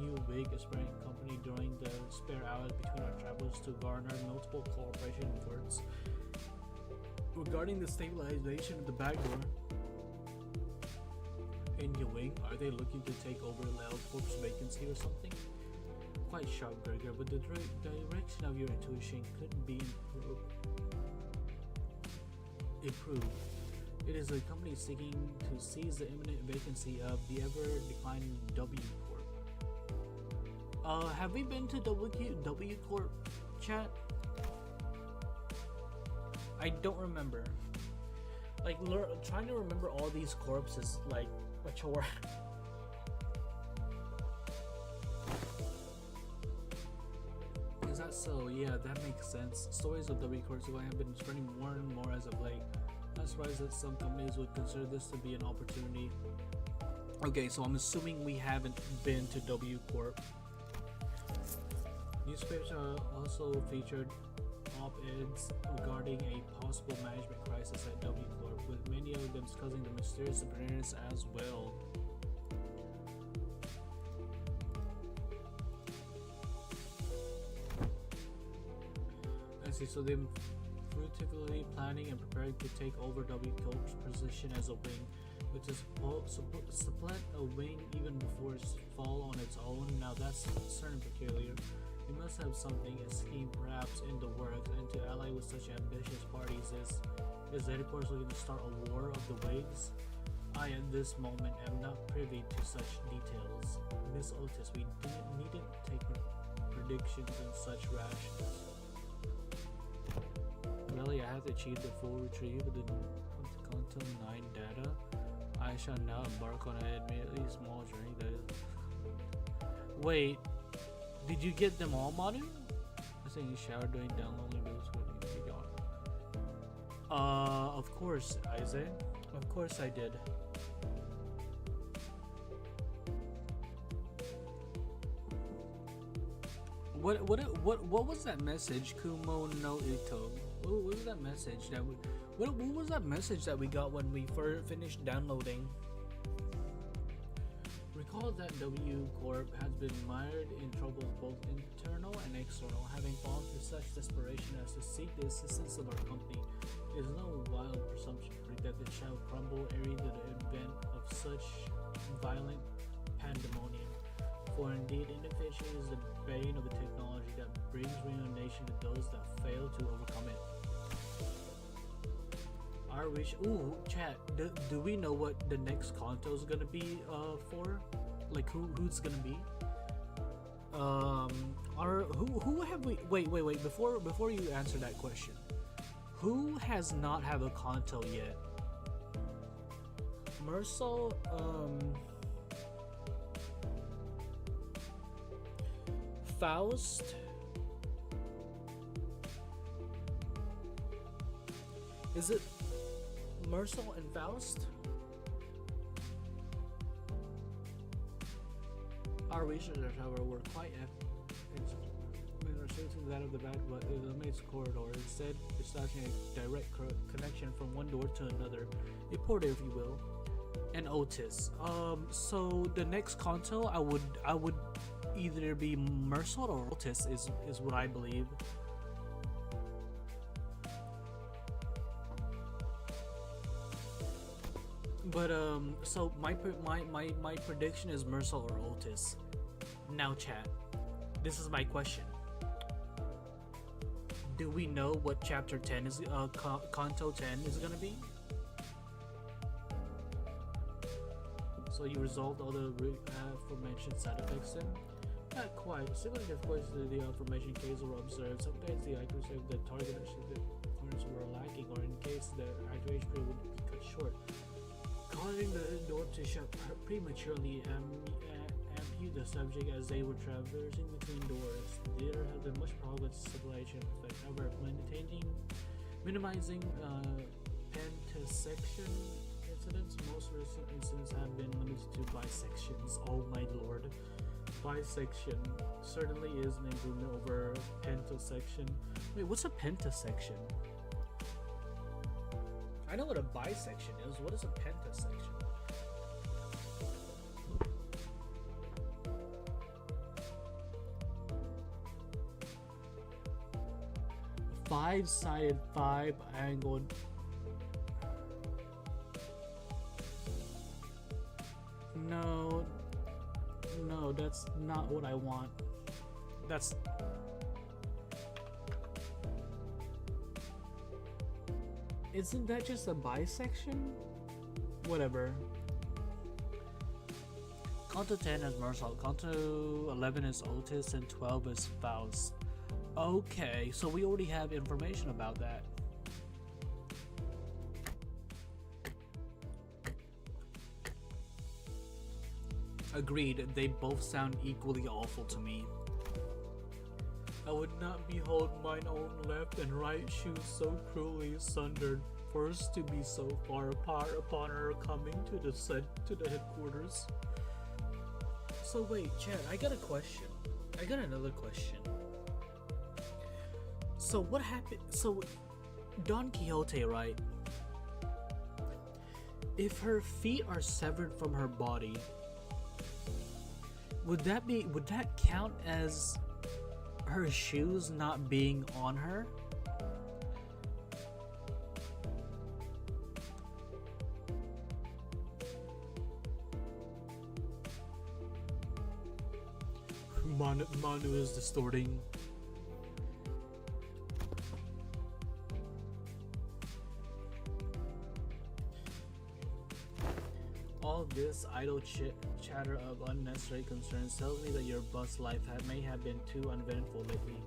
new big aspiring company during the spare hours between our travels to garner multiple cooperation efforts regarding the stabilization of the backdoor. In Ewing, are they looking to take over Corp's vacancy or something? Quite shocked, Gregor, but the direction of your intuition couldn't be improved. It is a company seeking to seize the imminent vacancy of the ever-declining W Corp. Have we been to W Corp, chat? I don't remember. Like, trying to remember all these corps is like a chore. Is that so? Yeah, that makes sense. Stories of W Corps have been spreading more and more as of late. Not surprised that some companies would consider this to be an opportunity. Okay, so I'm assuming we haven't been to W Corp. Newspapers also featured op-eds regarding a possible management crisis at W Corp, with many of them discussing the mysterious disappearance as well. I see, so they're fruitively planning and preparing to take over W Corp's position as a wing, which is supplant a wing even before its fall on its own. Now that's certain peculiar. You must have something, a scheme perhaps in the works, and to ally with such ambitious parties is the headquarters looking to start a war of the wigs? I at this moment am not privy to such details. Miss Otis, we needn't take predictions in such rashness. Really, I have achieved the full retrieve of the Canto 9 data. I shall now embark on an admittedly small journey that is... Wait. Did you get them all, Manu? I think you showered doing downloading those when you got. Of course, Isaac. Of course I did. What was that message? Kumo no Ito. What was that message that we? What was that message that we got when we finished downloading? Recall that W Corp has been mired in troubles both internal and external, having fallen to such desperation as to seek the assistance of our company. It is no wild presumption to predict that it shall crumble ere the event of such violent pandemonium. For indeed, inefficiency is the bane of a technology that brings ruination to those that fail to overcome it. Our wish. Ooh, chat. Do we know what the next Canto is gonna be for? Like who's gonna be? Who have we? Wait. Before you answer that question, who has not have a Canto yet? Mercel. Faust. Is it Mercel and Faust? Our researchers, however, were quite to that of the bad, but it eliminates corridor. Instead, establishing a direct connection from one door to another, a portal, if you will. And Otis. So the next Canto, I would either be Mercel or Otis is what I believe. But so my prediction is Mercel or Otis. Now, chat. This is my question. Do we know what Chapter 10 is? Canto 10 is gonna be? So you resolved all the aforementioned side effects then? Not quite. Similar difficulties to the aforementioned case were observed. Sometimes the accuracy of the target components were lacking, or in case the activation period would be cut short, causing the door to shut prematurely and ampute the subject as they were traversing between doors. There has been much progress in stabilization effect. However, minimizing pentasection incidents, most recent incidents have been limited to bisections. Oh my lord. Bisection certainly is an improvement over pentasection. Wait, what's a pentasection? I know what a bisection is. What is a pentasection? Five-sided, five-angled. No, no, that's not what I want. That's... Isn't that just a bisection? Whatever. Canto 10 is Marshall, Canto 11 is Otis, and 12 is Faust. Okay, so we already have information about that. Agreed, they both sound equally awful to me. I would not behold mine own left and right shoes so cruelly sundered, first to be so far apart upon her coming to the headquarters. So wait, Chad, I got a question. I got another question. So what happened? So Don Quixote, right? If her feet are severed from her body, would that count as her shoes not being on her? Manu is distorting. All this idle chatter of unnecessary concerns tells me that your bus life may have been too uneventful lately.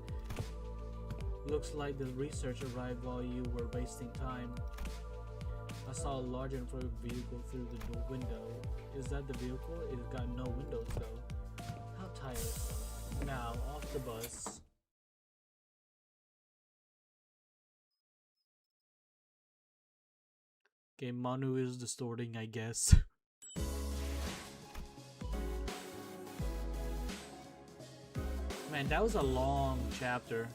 Looks like the research arrived while you were wasting time. I saw a large and infrared vehicle through the window. Is that the vehicle? It's got no windows though. How tired. Now, off the bus. Okay, Manu is distorting, I guess. Man, that was a long chapter.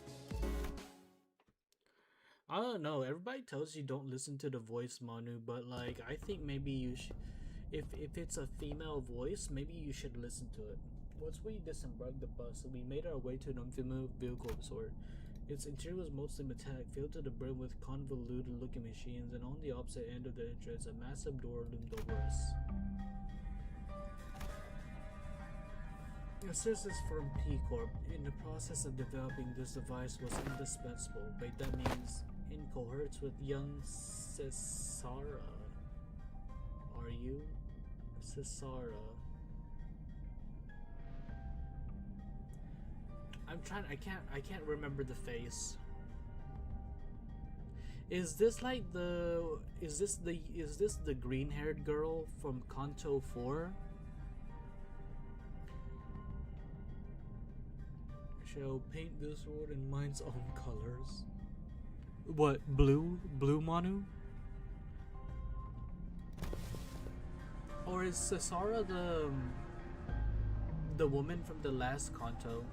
I don't know, everybody tells you don't listen to the voice, Manu, but like, I think maybe you should, if it's a female voice, maybe you should listen to it. Once we disembarked the bus, we made our way to an unfamiliar vehicle of sort. Its interior was mostly metallic, filled to the brim with convoluted-looking machines, and on the opposite end of the entrance, a massive door loomed over us. Assistance from P-Corp. In the process of developing this device was indispensable. Wait, that means in cohorts with young Cesara. Are you? Cesara. I can't remember the face. Is this like the is this the green-haired girl from Canto 4? Shall paint this world in mine's own colors. What, blue? Blue, Manu? Or is Cesara the woman from the last Canto?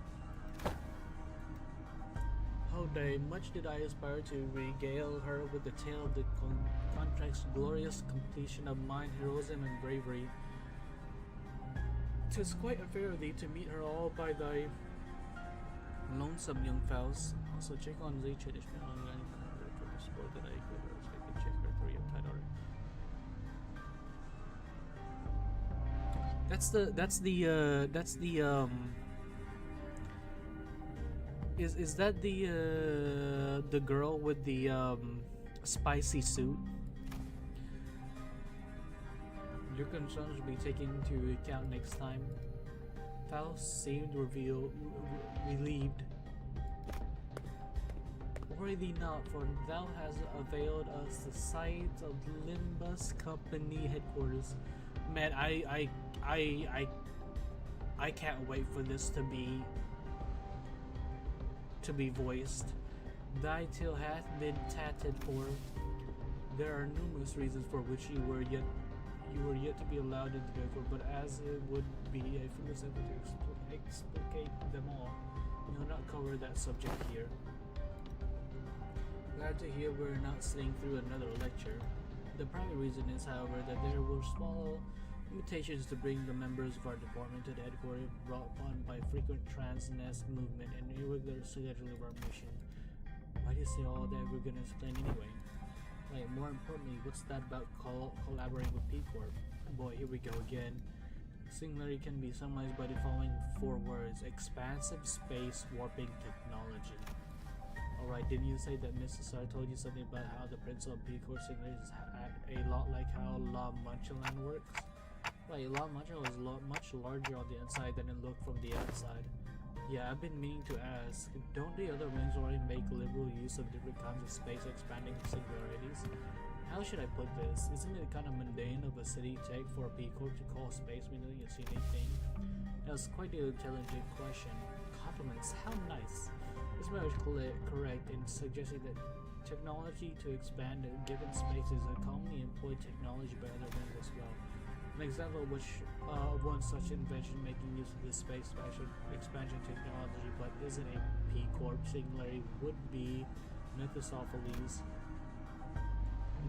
Oh day, much did I aspire to regale her with the tale of the contract's glorious completion of mine heroism and bravery. 'Tis quite unfair of thee to meet her all by thy lonesome young Faust. Also check on the traditional online sport that I could, or so I can check her 3 of title. Is that the girl with the spicy suit? Your concerns will be taken into account next time. Faust seemed relieved. Worry thee not, for thou hast availed us the sight of Limbus Company headquarters. Man, I can't wait for this to be voiced. Thy tale hath been tatted for. There are numerous reasons for which you were yet to be allowed into the vehicle, but as it would be a foolish effort to explicate them all, we will not cover that subject here. Glad to hear we're not sitting through another lecture. The primary reason is, however, that there were small limitations to bring the members of our department to the headquarters, brought on by frequent trans-nest movement and irregular scheduling of our mission. Why do you say all that we're gonna explain anyway? Like, more importantly, what's that about collaborating with P-Corp? Boy, here we go again. Singularity can be summarized by the following 4 words: expansive space warping technology. Alright, didn't you say that Mrs. Sar told you something about how the principle of P-Corp singularity is a lot like how La Manchaland works? Right, La Manchaland was much larger on the inside than it looked from the outside. Yeah, I've been meaning to ask, don't the other wings already make liberal use of different kinds of space expanding singularities? How should I put this? Isn't it kind of mundane of a city tech for a P-Corp to call space meaning a scenic thing? That was quite an intelligent question. Compliments, how nice. This man was correct in suggesting that technology to expand a given space is a commonly employed technology by other wings as well. An example of one such invention making use of this space expansion technology but isn't a P-Corp singularity would be Mythosophiles.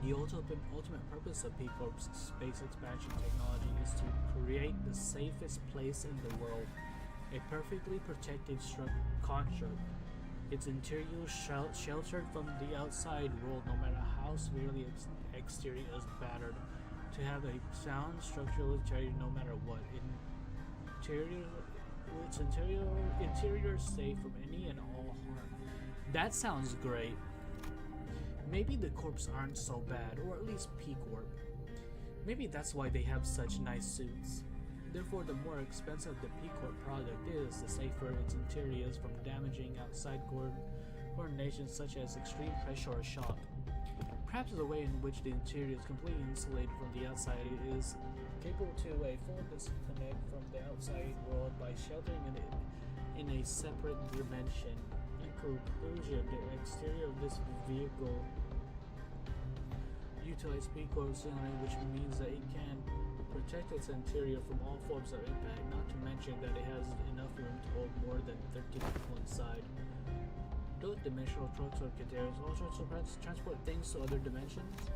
The ultimate purpose of P-Corp's space expansion technology is to create the safest place in the world, a perfectly protected construct. Its interior sheltered from the outside world no matter how severely its exterior is battered, to have a sound structural integrity no matter what. Its interior safe from any and all harm. That sounds great. Maybe the corps aren't so bad, or at least P-Corp. Maybe that's why they have such nice suits. Therefore, the more expensive the P-Corp product is, the safer its interior is from damaging outside coordination such as extreme pressure or shock. Perhaps the way in which the interior is completely insulated from the outside is capable to a full disconnect from the outside world by sheltering it in a separate dimension. In conclusion, the exterior of this vehicle utilizes P-Corp signaling, which means that it can protect its interior from all forms of impact, not to mention that it has enough room to hold more than 13 people inside. Those dimensional trucks or containers also transport things to other dimensions?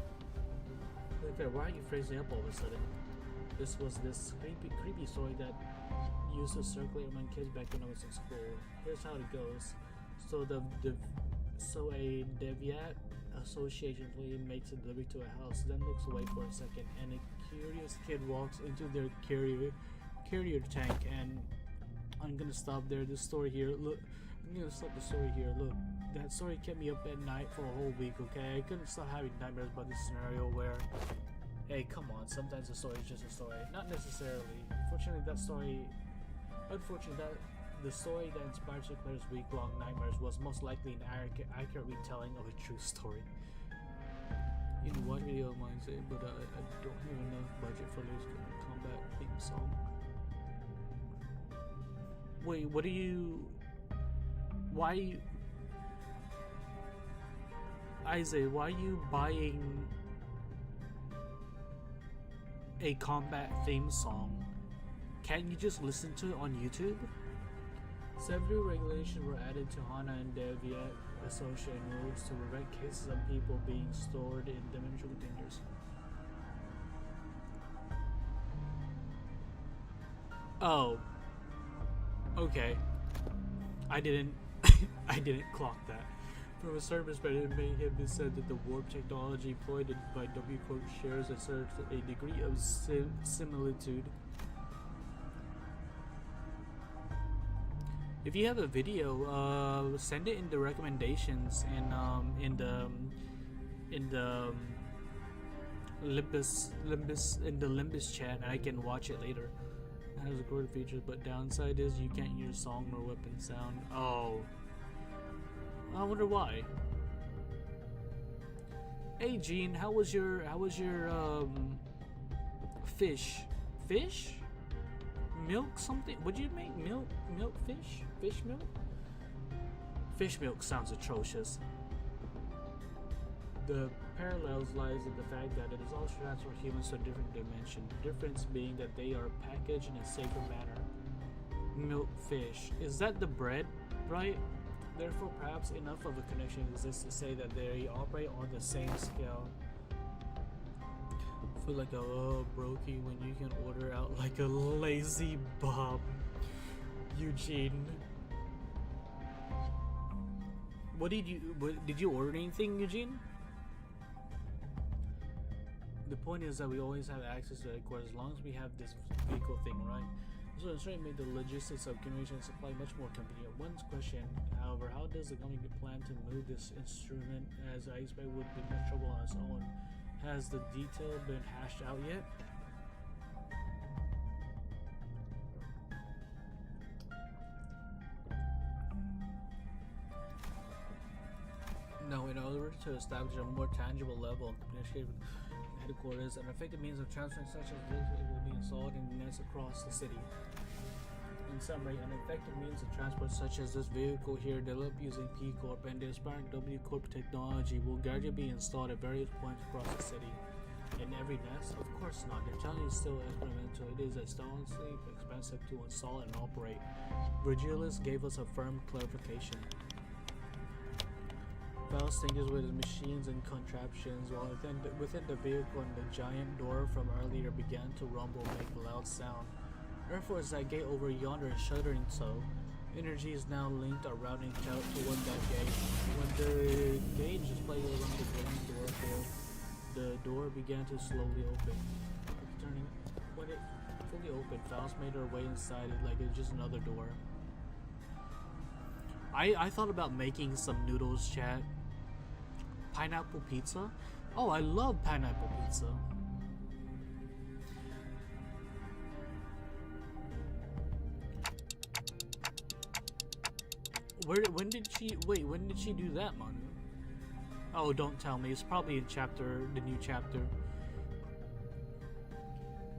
Okay, why are you phrasing up all of a sudden? This was this creepy story that used to circulate among kids back when I was in school. Here's how it goes. So a Deviat association employee makes a delivery to a house, then looks away for a second, and a curious kid walks into their carrier tank. And I'm gonna stop there. This story here, look. I'm gonna stop the story here. Look, that story kept me up at night for a whole week. Okay, I couldn't stop having nightmares about this scenario where, hey, come on. Sometimes a story is just a story. Not necessarily. Unfortunately, the story that inspired Sinclair's week-long nightmares was most likely an accurate retelling of a true story. You know what video of mine say, but I don't have enough budget for this combat theme song. Wait, what are you? Why, Isaiah? Why are you buying a combat theme song? Can't you just listen to it on YouTube? Several regulations were added to HANA and Deviat associated rules to prevent cases of people being stored in dimensional containers. Oh. Okay. I didn't clock that. From a certain perspective, it may have been said that the warp technology employed by W Corp shares a degree of similitude. If you have a video, send it in the recommendations and in the Limbus chat, and I can watch it later. It has recorded features, but downside is you can't hear song nor weapon sound. Oh, I wonder why. Hey Gene, how was your fish? Fish? Milk something? Would you make milk fish? Fish milk? Fish milk sounds atrocious. The parallels lies in the fact that it is also transferred humans to a different dimension. The difference being that they are packaged in a safer manner. Milk fish. Is that the bread, right? Therefore, perhaps enough of a connection exists to say that they operate on the same scale. feel like a brokey when you can order out like a lazy bum. Eugene. What did you order anything, Eugene? The point is that we always have access to headquarters as long as we have this vehicle thing, right? So it's really made the logistics of communication and supply much more convenient. One question, however, how does the company plan to move this instrument, as I expect would be much trouble on its own? Has the detail been hashed out yet? No, in order to establish a more tangible level of communication with headquarters, an effective means of transferring such as this will be installed in nets across the city. In summary, an effective means of transport such as this vehicle here, developed using P Corp and the aspiring W Corp technology, will gradually be installed at various points across the city. In every nest? Of course not. The challenge is still experimental. It is astonishingly expensive to install and operate. Virgilius gave us a firm clarification. Faust tinkers with his machines and contraptions, while within the vehicle and the giant door from earlier began to rumble and make a loud sound. Therefore, is that gate over yonder is shuddering so. Energy is now linked or routing out toward that gate. When the gauge displayed around the glowing door field, the door began to slowly open. When it fully opened, Faust made her way inside it like it's just another door. I thought about making some noodles, chat. Pineapple pizza? Oh, I love pineapple pizza. When did she do that, Manu? Oh, don't tell me. It's probably in the new chapter.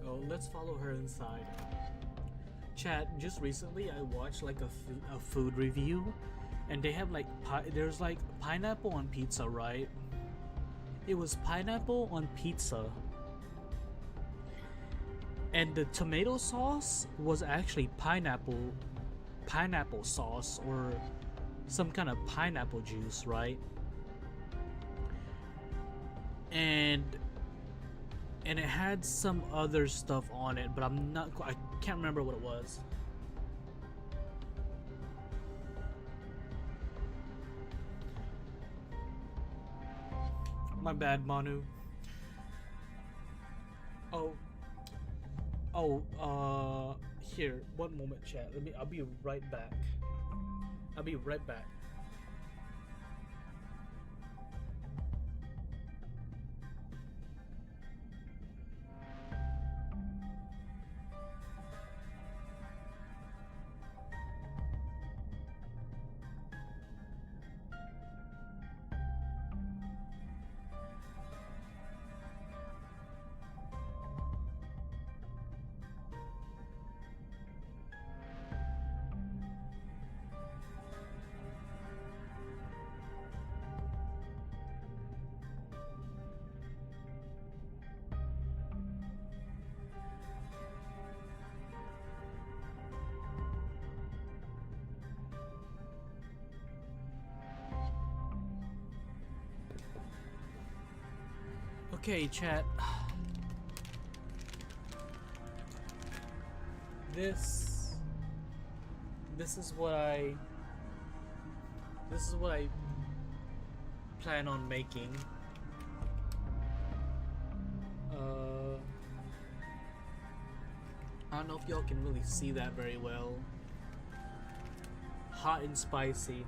Oh, let's follow her inside. Chat, just recently I watched like a food review, and they have like there's like pineapple on pizza, right? It was pineapple on pizza, and the tomato sauce was actually pineapple sauce or some kind of pineapple juice, right? And it had some other stuff on it, but I can't remember what it was. My bad, Manu. Here, one moment, chat. I'll be right back. I'll be right back. Okay, chat. This is what I plan on making. I don't know if y'all can really see that very well. Hot and spicy.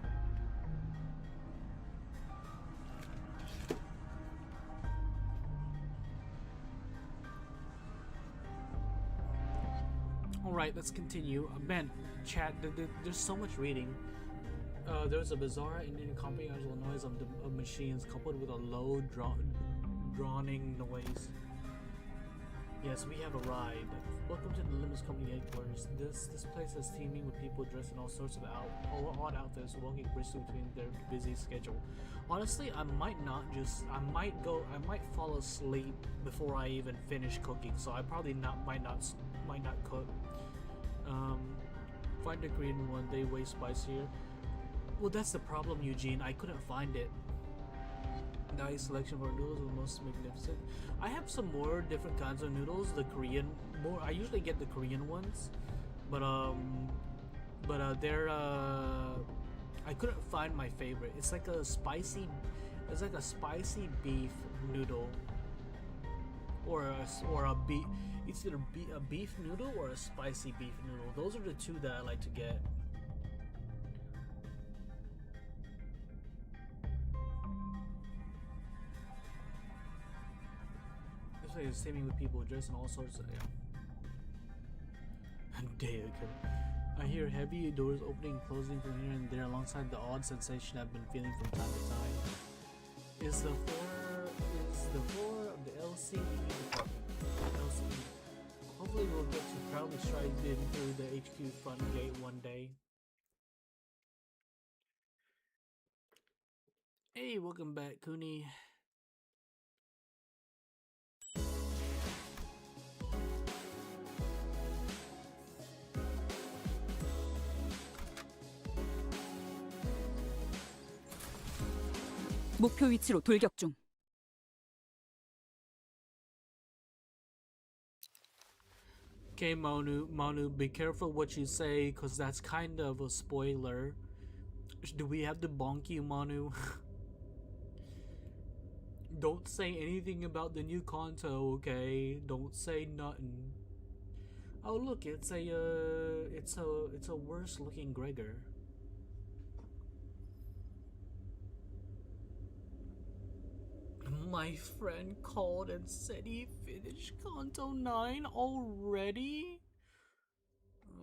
Alright, let's continue. Man, chat, there's so much reading. There's a bizarre Indian comprehensible noise of machines coupled with a low droning noise. Yes, we have arrived. Welcome to the Limbus Company headquarters. This place is teeming with people dressed in all sorts of odd outfits, walking briskly between their busy schedule. Honestly, I might might fall asleep before I even finish cooking, so I probably might not cook. Find the green one, they way spicier. Well, that's the problem, Eugene. I couldn't find it. Nice selection for noodles, the most magnificent. I have some more different kinds of noodles. The Korean, I usually get the Korean ones, but they're I couldn't find my favorite. It's like a spicy beef noodle, or a beef. It's either a beef noodle or a spicy beef noodle. Those are the two that I like to get. It's same with people dressed in all sorts of Day ago. I hear heavy doors opening and closing from here and there alongside the odd sensation I've been feeling from time to time. Is the floor of the LCE department. LCE. Hopefully we'll get to proudly stride in through the HQ front gate one day. Hey, welcome back, Kuni. 목표 위치로 돌격 중. Okay, Manu, be careful what you say, cause that's kind of a spoiler. Do we have to bonk you, Manu? Don't say anything about the new Canto, okay? Don't say nothing. Oh look, it's a worse looking Gregor. My friend called and said he finished Canto 9 already?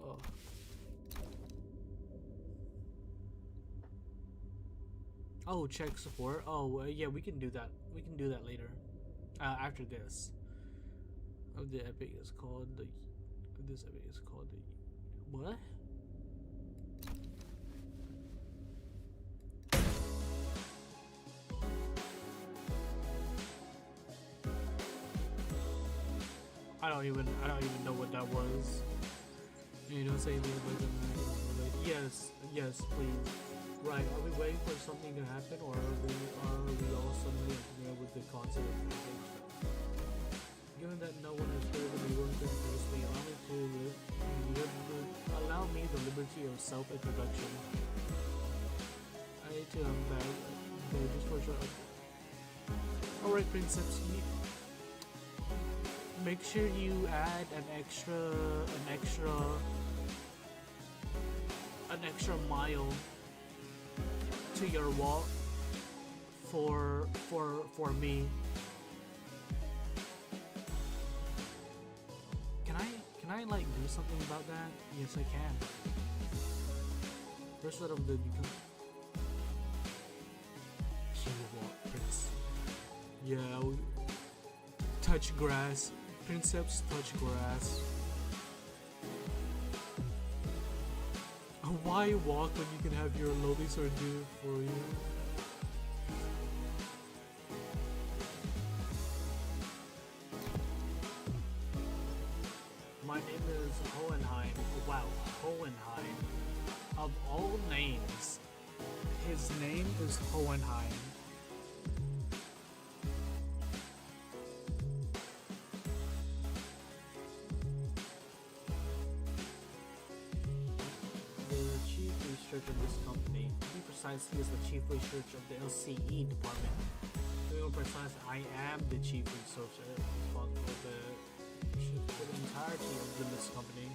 Oh. Oh, check support. Oh, yeah, we can do that. We can do that later. After this. Oh, the epic is called the... This epic is called the... What? I don't even know what that was. You don't say anything about the yes, please. Right, are we waiting for something to happen, or are we all suddenly familiar with the concept of engagement? Given that no one is clear to be willing to introduce me, allow me the liberty of self-introduction. I need to back just for sure. Alright, Princeps, make sure you add an extra mile to your walk for me. Can I like do something about that? Yes, I can. First let of the walk, Prince. Yeah, touch grass. Princeps touch grass. Why walk when you can have your lowly sword do it for you? My name is Hohenheim. Wow, Hohenheim. Of all names, his name is Hohenheim. Of this company. To be precise, he is the chief researcher of the LCE department. To be more precise, I am the chief researcher responsible for the entirety of the Limbus Company.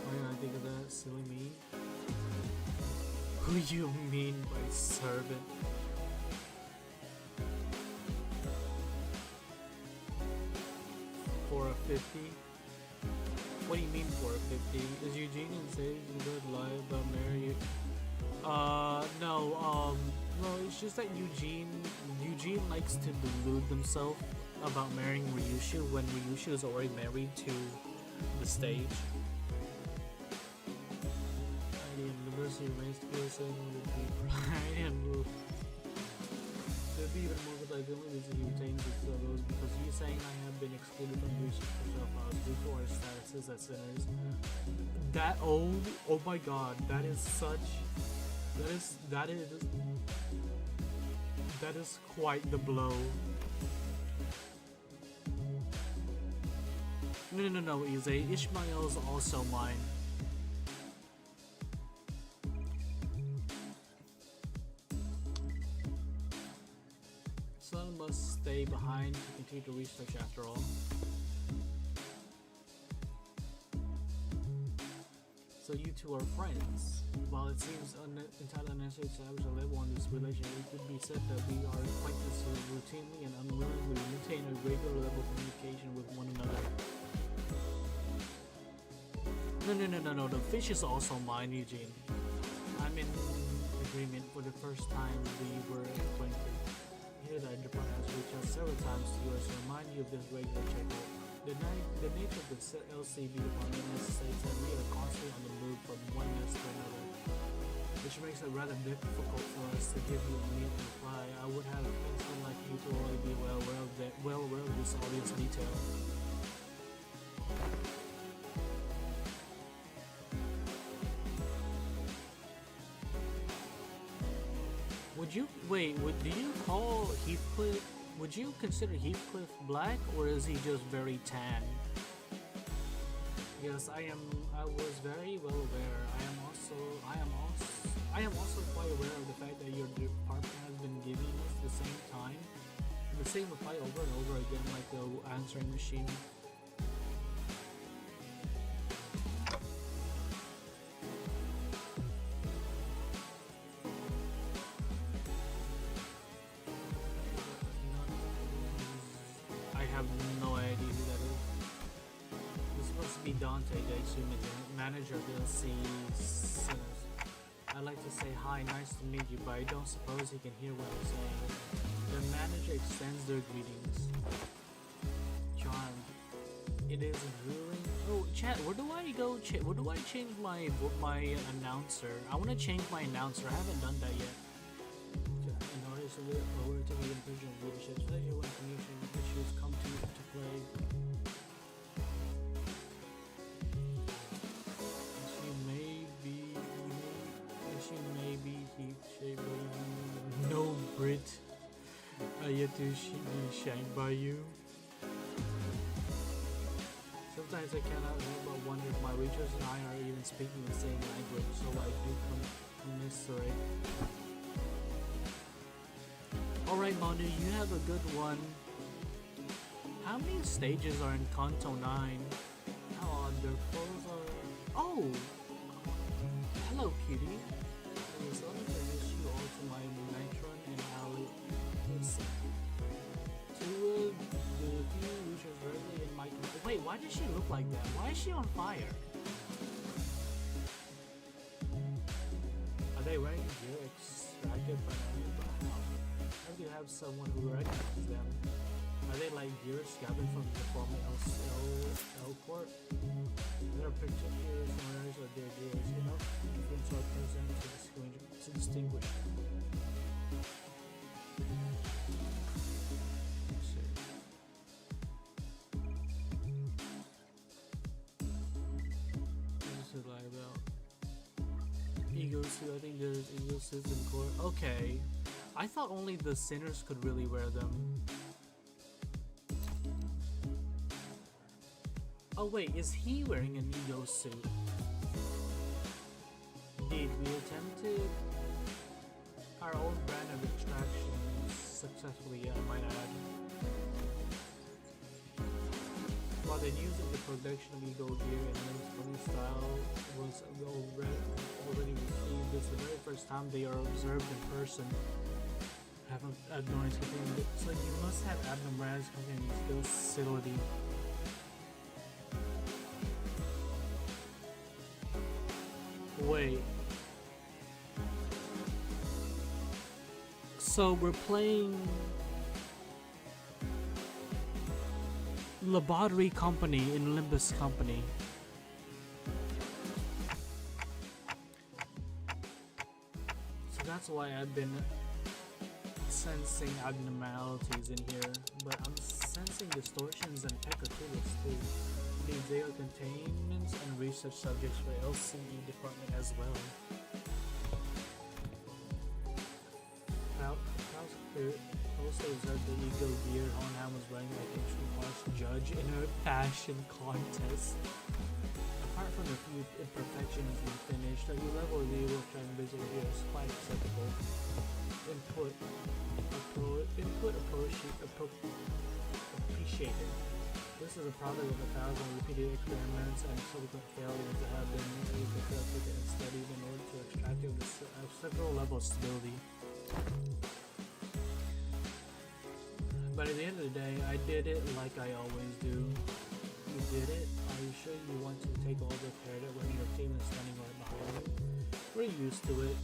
Why did I think of that? Silly me. Who you mean by servant? For a 50? What do you mean for a 50? Is Eugene and Sage lie about Mary? No, it's just that Eugene likes to delude himself about marrying Ryushu when Ryushu is already married to the stage. The university remains to be the same with the pride and will be even more with identity as he retains his Intervalloes because you saying I have been excluded from research profiles due to our statuses as sinners. That oh my god, that is quite the blow. No, Ize. Ishmael's also mine. Son must stay behind to continue to research after all. So you two are friends. While it seems entirely unnecessary to establish a level on this relationship, it could be said that we are acquaintances who routinely and unwillingly maintain a regular level of communication with one another. No, the fish is also mine, Eugene. I'm in agreement. For the first time we were acquainted. Here the Enterprise has reached out several times to you to remind you of this regular checkup. The nature of the LCB department necessitates that we are constantly on the move from one nest to another, which makes it rather difficult for us to give you a neat reply. I would have someone like you to already be well aware of this obvious detail. Do you call Heathcliff? Would you consider Heathcliff black, or is he just very tan? Yes, I was very well aware. I am also quite aware of the fact that your department has been giving us the same reply over and over again, like the answering machine. Manager of the Sinners. I'd like to say hi, nice to meet you, but I don't suppose he can hear what I'm saying. The manager extends their greetings. John, it is grueling. Oh, chat, where do I go? Where do I change my announcer? I want to change my announcer. I haven't done that yet. In order to take a vision of leadership, especially when communication issues come to play. No Brit, I yet to be shined by you. Sometimes I cannot help but wonder if my readers and I are even speaking the same language, so I do commiserate. Alright, Manu, you have a good one. How many stages are in Canto 9? How odd, their clothes are... Oh! Hello, cutie. So let me introduce you all to my matron and Limbussin. Two of the few users directly in my... Wait, why does she look like that? Why is she on fire? Are they wearing gear extracted by how? How do you have someone who recognizes them? Are they like gear scavenged from the former L Court? There are particular similarities of their gears, you know? Different are present to distinguish them. This is like about ego suit. I think there's ego suits in court. Okay. I thought only the sinners could really wear them. Oh wait, is he wearing an ego suit? Indeed, we attempted our own brand of extraction successfully, I might add. While the news of the production of ego gear and Limbussin style was already received, this is the very first time they are observed in person. Haven't abnormalities company, so you must have abnormalities company in this facility. Wait. So we're playing Limbussin Company in Limbus Company. So that's why I've been sensing abnormalities in here, but I'm distortions and pecatoris too. These they are containments and research subjects for LCE department as well. Also observed the ego gear Honham was wearing like a harsh judge in a fashion contest. Apart from a few imperfections we finished, the level of the work and visual here is quite acceptable. Input appreciated. This is a product of 1,000 repeated experiments and subsequent failures that have been repeated and studied in order to extract several levels of stability. But at the end of the day, I did it like I always do. You did it. Are you sure you want to take all the credit when your team is standing right behind you? We're used to it.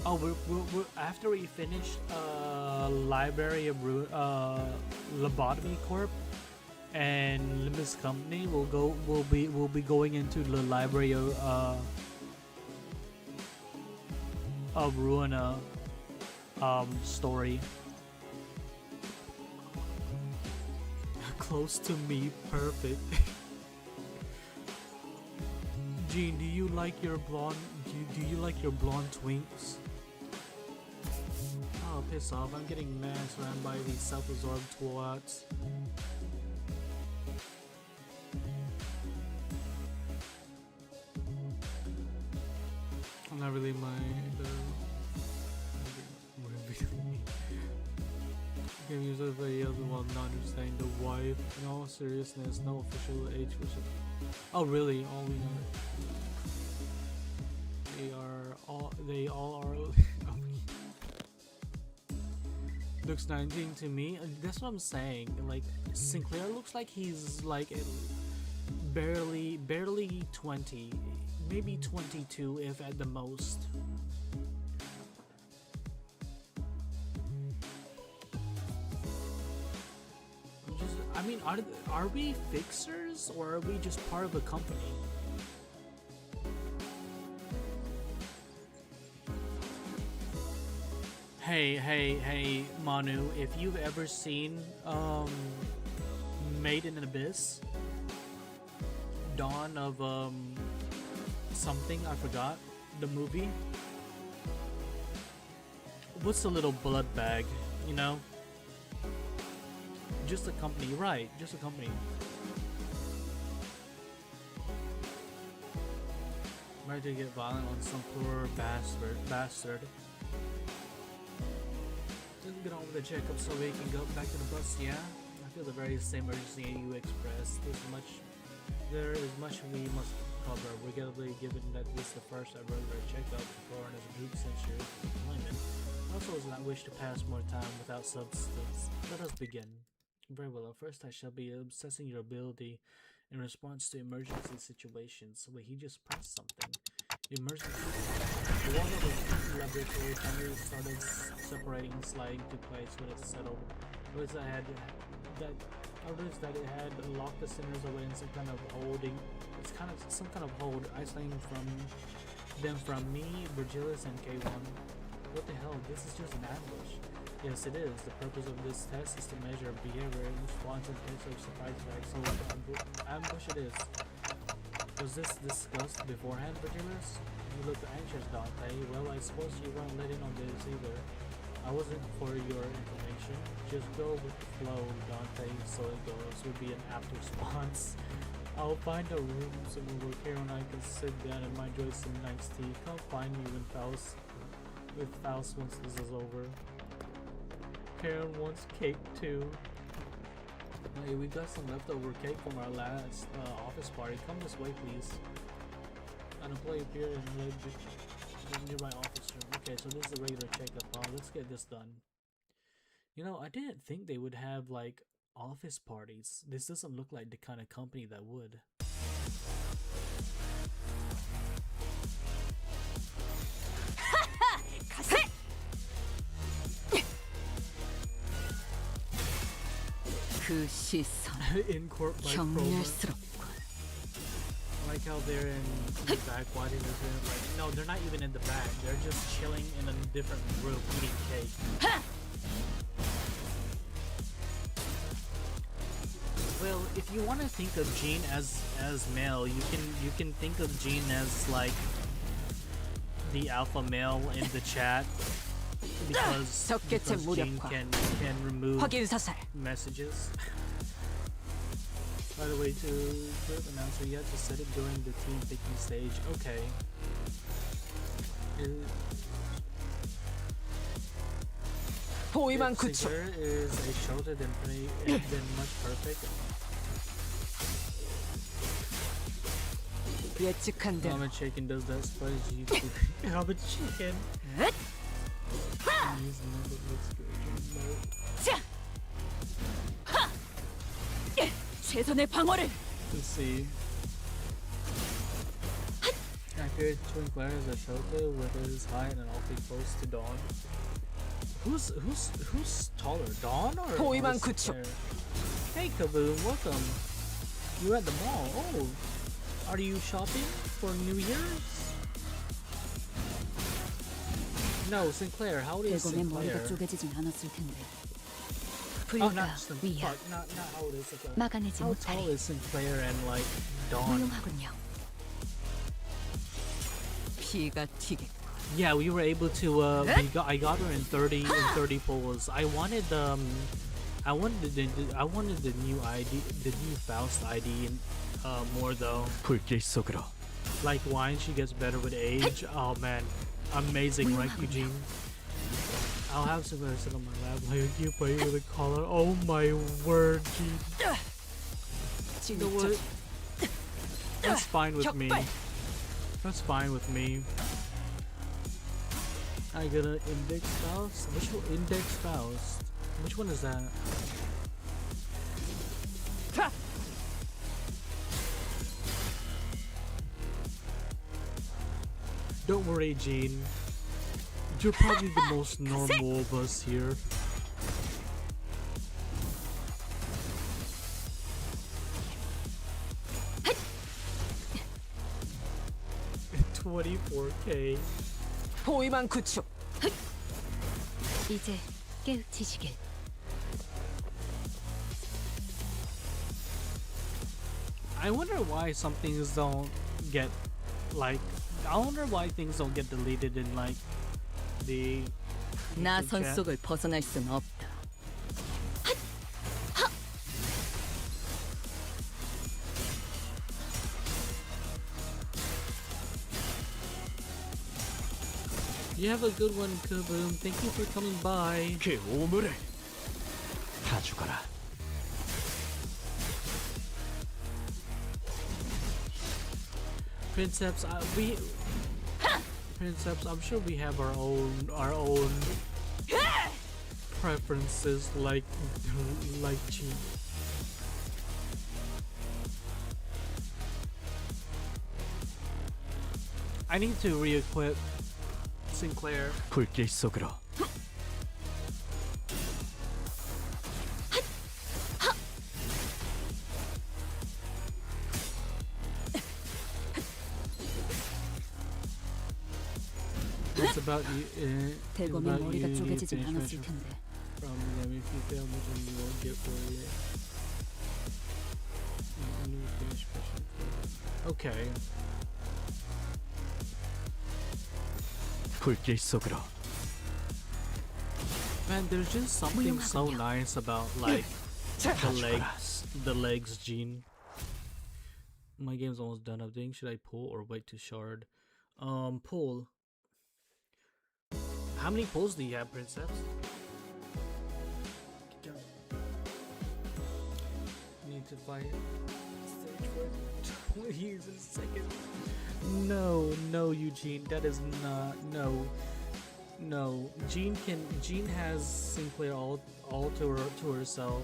Oh, we're after we finish Library of Lobotomy Corp and Limbus Company, we'll be going into the Library of Ruina story. Close to me, perfect. Gene, do you like your blonde? Do you like your blonde twinks? Oh, piss off! I'm getting mad surrounded by these self-absorbed twats. I'm not really Game user videos while not understanding the wife. In all seriousness, no official age was. Oh really? All we know. They all are. Looks 19 to me. That's what I'm saying. Like Sinclair looks like he's like barely 20, maybe 22 if at the most. I mean, are we fixers or are we just part of a company? Hey, Manu, if you've ever seen Made in an Abyss, Dawn of something, I forgot, the movie. What's the little blood bag, you know? Just a company, right, just a company. Ready to get violent on some poor bastard. Let's get on with the checkup so we can go back to the bus, yeah? I feel the very same urgency you expressed. There is much we must cover, regrettably given that this is the first ever regular checkup for as a group since your employment. I also does not wish to pass more time without substance. Let us begin. Very well, first I shall be assessing your ability in response to emergency situations. Wait, he just pressed something. Emergency. One of the laboratory cameras started separating and sliding to place when it settled. I noticed that it had locked the sinners away in some kind of holding. It's kind of some kind of hold, isolating them from me, Virgilis, and K1. What the hell? This is just an ambush. Yes, it is. The purpose of this test is to measure behavior in response in case of surprise attacks. So, ambush it is. Was this discussed beforehand, Virgilis? You look anxious, Dante. Well, I suppose you weren't let in on this either. I wasn't for your information. Just go with the flow, Dante. So it goes would be an apt response. I'll find a room somewhere where Karen and I can sit down and enjoy some nice tea. Come find me with Faust once this is over. Karen wants cake too. Hey, we got some leftover cake from our last office party. Come this way, please. An employee appeared in nearby office room. Okay, so this is a regular checkup. Let's get this done. You know, I didn't think they would have like office parties. This doesn't look like the kind of company that would. 그 시선 in court like Chroma. 경멸스럽군. Like how they're in the back watching this and like no, they're not even in the back. They're just chilling in a different room eating cake. Well, if you want to think of Jean as male, you can think of Jean as like the alpha male in the chat because Jean can remove 확인 사살. messages. By the way, to clip announcer, you have to set it during the team picking stage. Okay. 포위만 구축. Singer is a shorter than much perfect. 예측한 대로. How much chicken does that spicy? How much chicken? He's never looks good. 자, 하, 최선의 방어를. Let's see. Accurate twin player is a shorter with his height and awfully close to Dawn. Who's taller, Dawn or 포위만 Sinclair? 구축. Hey Kaboom, welcome. You're at the mall. Oh, are you shopping for New Year's? No, Sinclair. How old is 대검의 머리가 Sinclair? 쪼개지진 않았을 텐데. Oh, 불과 not Sinclair. 위야. Not how old is Sinclair. 막아내지 How tall 못하리. is Sinclair and like Dawn? 무용하군요. 피가 튀게. Yeah, we were able to. I got her in 30 polls. I wanted the new ID, the new Faust ID, more though. 불길 속으로 Like wine, she gets better with age. Oh man, amazing, right, Eugene? I'll have Sinclair sit on my lap like you play with a collar. Oh my word, Gene. You know what? That's fine with me. That's fine with me. I got an index Faust. Which one? Index Faust. Which one is that? Don't worry, Jean. You're probably the most normal of us here. $24K. 포위만 구축. 이제 깨우치시길. I wonder why some things don't get like. I wonder why things don't get deleted in like the. 나선 chat. 속을 벗어날 순 없다. You have a good one, Kaboom. Thank you for coming by. 그 오물을 다 죽어라. Princeps, Princeps, I'm sure we have our own preferences like G. I need to re-equip Sinclair. 불길 속으로 It's about you. It's 대검의 about 머리가 you. You 쪼개지진 finish 않았을 mission 텐데. from them. If you fail mission, you won't get worried. You finish mission. Okay. 불길 속으로 Man, there's just something so nice about like 다 죽어라. the legs gene. My game's almost done updating. Should I pull or wait to shard? Pull. How many pulls do you have, Princess? Get down. You need to fight stage for 20 years in a second. No, no, Eugene, that is not no. No, Jean has Sinclair all to herself.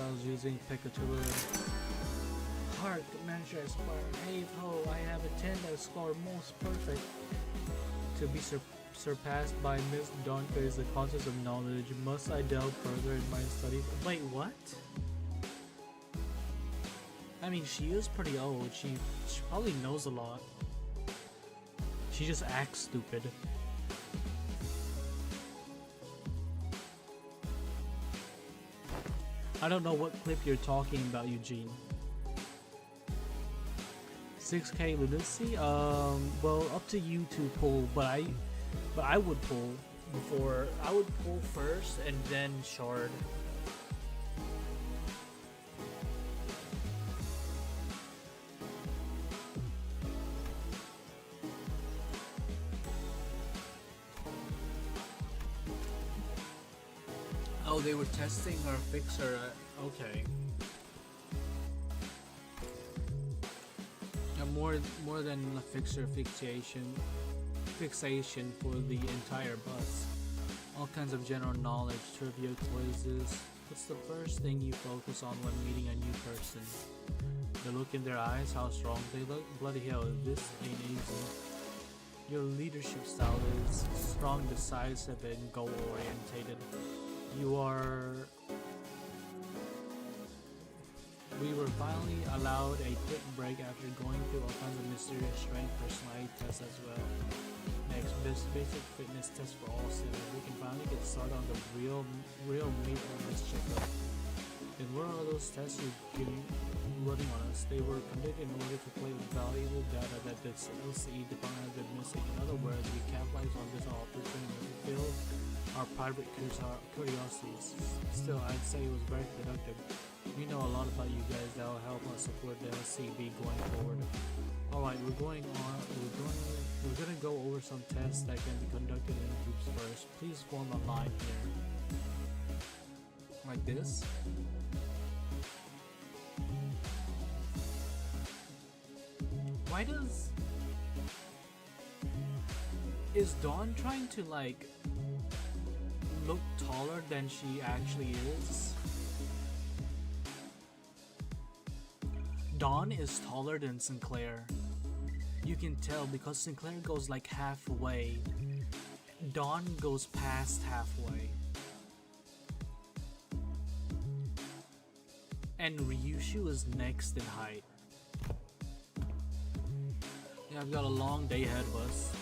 I was using Pikachu. Hark, manager Esquire. Hey ho, I have a 10 that score most perfect. To be surpassed by Miss Donka is the concept of knowledge. Must I delve further in my studies? Wait, what? I mean, she is pretty old. She probably knows a lot. She just acts stupid. I don't know what clip you're talking about, Eugene. 6K lunacy? Well, up to you to pull, but I would pull before. I would pull first and then shard. Oh, they were testing our fixer. Okay. More than a fixer fixation for the entire bus. All kinds of general knowledge, trivia, quizzes. What's the first thing you focus on when meeting a new person? The look in their eyes, how strong they look. Bloody hell, this ain't easy. Your leadership style is strong, decisive, and goal-orientated. We were finally allowed a quick break after going through all kinds of mysterious strength personality tests as well. Next, basic fitness test for all sinners. We can finally get started on the real meat of this checkup. And what are those tests you've been running on us? They were conducted in order to collect valuable data that the LCE department has been missing. In other words, we capitalized on this opportunity to fulfill our private curiosities. Still, I'd say it was very productive. We know a lot about you guys that will help us support the LCB going forward. Alright, we're gonna go over some tests that can be conducted in groups first. Please form a line here. Like this. Why is Dawn trying to like look taller than she actually is? Dawn is taller than Sinclair. You can tell because Sinclair goes like halfway. Dawn goes past halfway. And Ryushu is next in height. Yeah, I've got a long day ahead of us.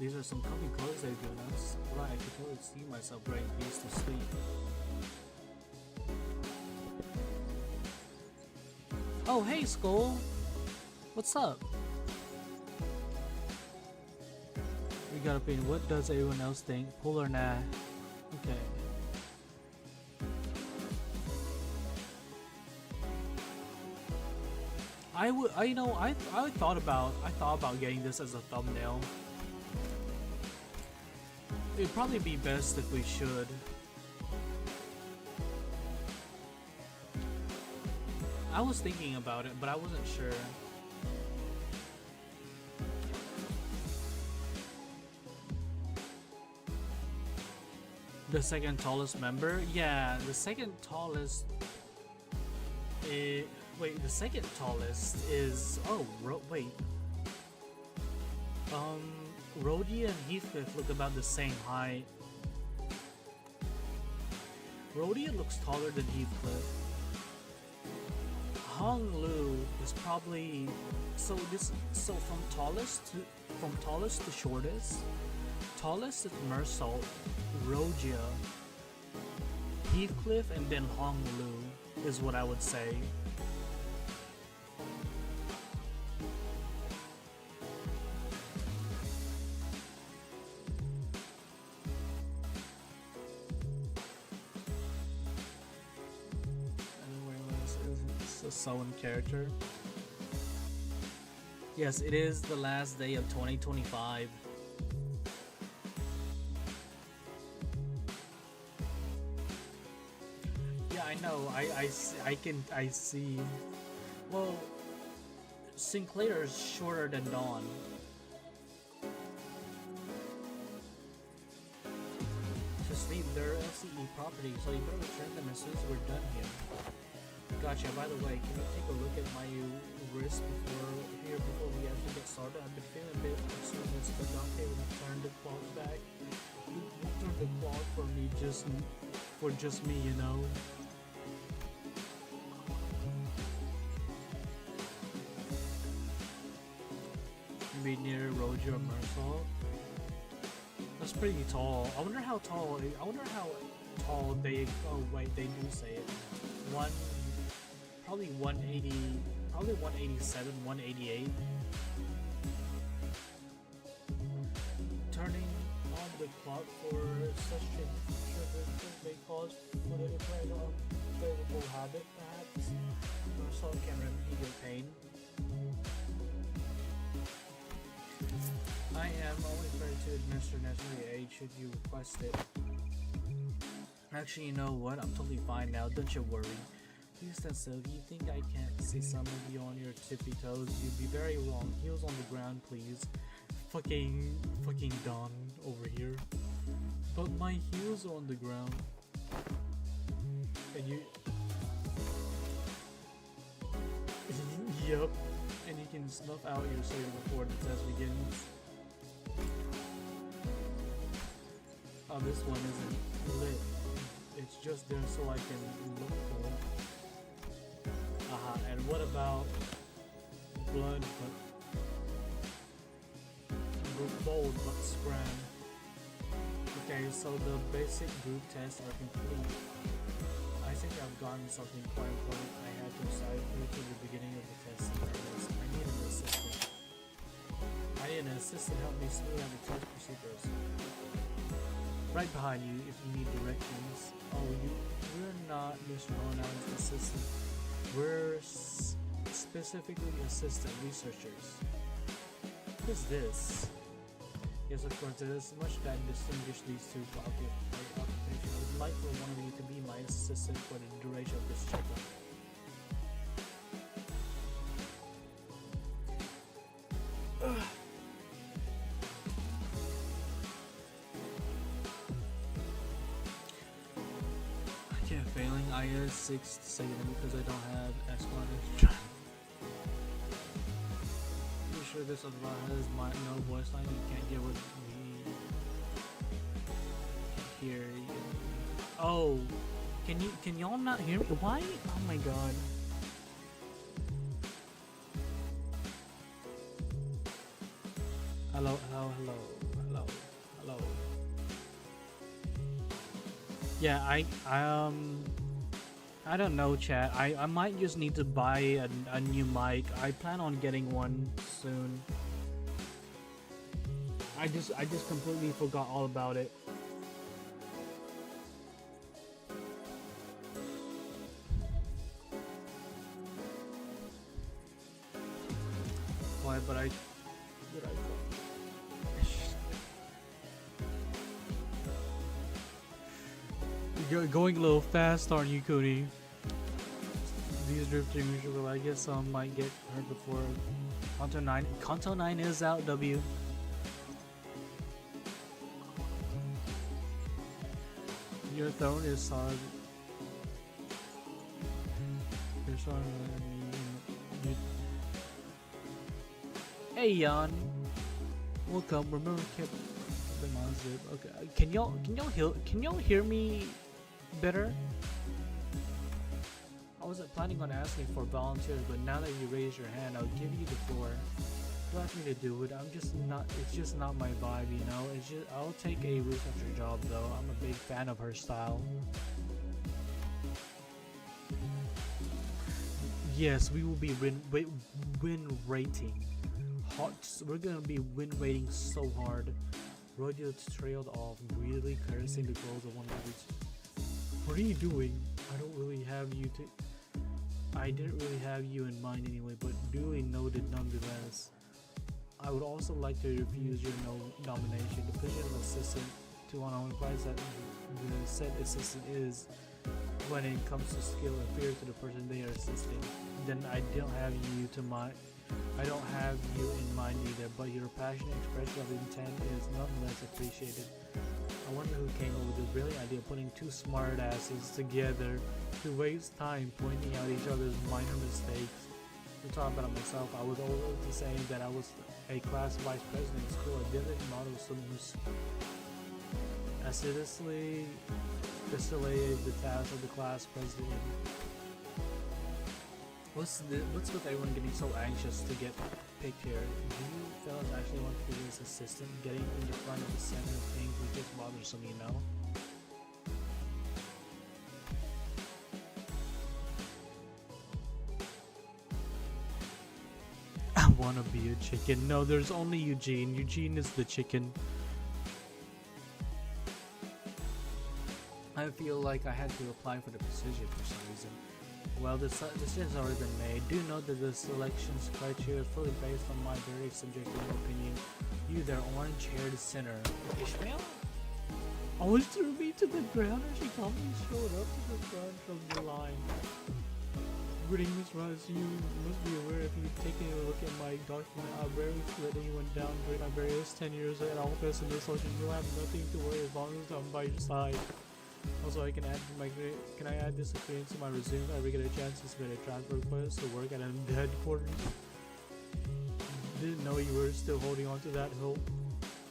These are some comfy clothes they've given us. Right, I can totally see myself wearing these to sleep. Oh, hey, Skull! What's up? We got a pin. What does everyone else think? Pull or nah? Okay. I thought about getting this as a thumbnail. It'd probably be best if we should. I was thinking about it, but I wasn't sure. The second tallest member? Yeah, the second tallest. Wait, the second tallest is. Oh, wait. Rhodia and Heathcliff look about the same height. Rhodia looks taller than Heathcliff. Hong Lu is probably so from tallest to shortest. Tallest is Mersault, Rhodia, Heathcliff, and then Hong Lu is what I would say. Sullen character. Yes, it is the last day of 2025. Yeah, I know. I see. Well, Sinclair is shorter than Dawn. To sleep, they're LCE property, so you better return them as soon as we're done here. Gotcha. By the way, can you take a look at my Chris before we actually get started. I've been feeling a bit nervous, but Dante will turn the clock back. We'll turn the clock for me, just me, you know. Maybe near Roger or Mersault. That's pretty tall. I wonder how tall they. Oh wait, they do say it. Probably 180. Probably 187, 188. Turning on the clock for such a may cause for the unfavorable habit, perhaps. Mersault can remedy your pain. I am only referred to administer necessary aid should you request it. Actually, you know what? I'm totally fine now. Don't you worry. Please stand still. If you think I can't see some of you on your tippy toes, you'd be very wrong. Heels on the ground, please. Fucking Don over here. But my heels are on the ground. And you... Yup. And you can snuff out your cereal before the test begins. Oh, this one isn't lit. It's just there so I can look for it. And what about blood but bold but scram? Okay, so the basic group tests are complete. I think I've gotten something quite important. I had to decide due to the beginning of the test. I need an assistant. I need an assistant to help me smooth out the test procedures. Right behind you if you need directions. Oh, we're not Mr. Ronald's assistant. We're specifically assistant researchers. What is this? Yes, of course, there is much that distinguishes these two occupations. I would like for one of you to be my assistant for the duration of this checkup. Failing IS 6 second because I don't have Esplanade. Pretty sure this other has my no voice line. You can't get with me here. Oh, can y'all not hear me? Why? Oh my god. Hello. Yeah, I don't know, chat. I might just need to buy a new mic. I plan on getting one soon. I just completely forgot all about it. Why? But I You're going a little fast, aren't you, Cody? These drifting usually, I guess some might get hurt before. Canto 9 is out, W. Your throne is solid. You're sorry. Hey, Jan. Welcome. Remember, kept them on zip. Okay. Can y'all hear me better? I wasn't planning on asking for volunteers, but now that you raised your hand, I'll give you the floor. You asked me to do it. It's just not my vibe, you know. I'll take a researcher job though. I'm a big fan of her style. Yes, we will be win rating. We're gonna be win rating so hard. Rodeo trailed off, greedily caressing the clothes of one of each. What are you doing? I didn't really have you in mind anyway, but duly noted nonetheless. I would also like to refuse your nomination. The position of assistant to one implies that the said assistant is, when it comes to skill, inferior to the person they are assisting. Then I don't have you in mind either, but your passionate expression of intent is nonetheless appreciated. I wonder who came up with the brilliant idea of putting two smart asses together to waste time pointing out each other's minor mistakes. talking about myself. I was already saying that I was a class vice president in school. I didn't model students. Assiduously facilitated the task of the class president. What's with everyone getting so anxious to get picked here? Do you fellas actually want to be this assistant? Getting in the front of the center of things is just bothersome, you know? I want to be a chicken. No, there's only Eugene. Eugene is the chicken. I feel like I had to apply for the position for some reason. Well, this has already been made. Do note that the selections criteria is fully based on my very subjective opinion. You, their orange-haired sinner. Ishmael? Always threw me to the ground and she calmly showed up to the front of the line. Greeting, Miss Rice. You must be aware if you've taken a look at my document, I rarely let anyone down during my various tenures at office in this session. You'll have nothing to worry as long as I'm by your side. Also, can I add this experience to my resume? I ever get a chance to submit a transfer request to work at a headquarters? Didn't know you were still holding on to that hope.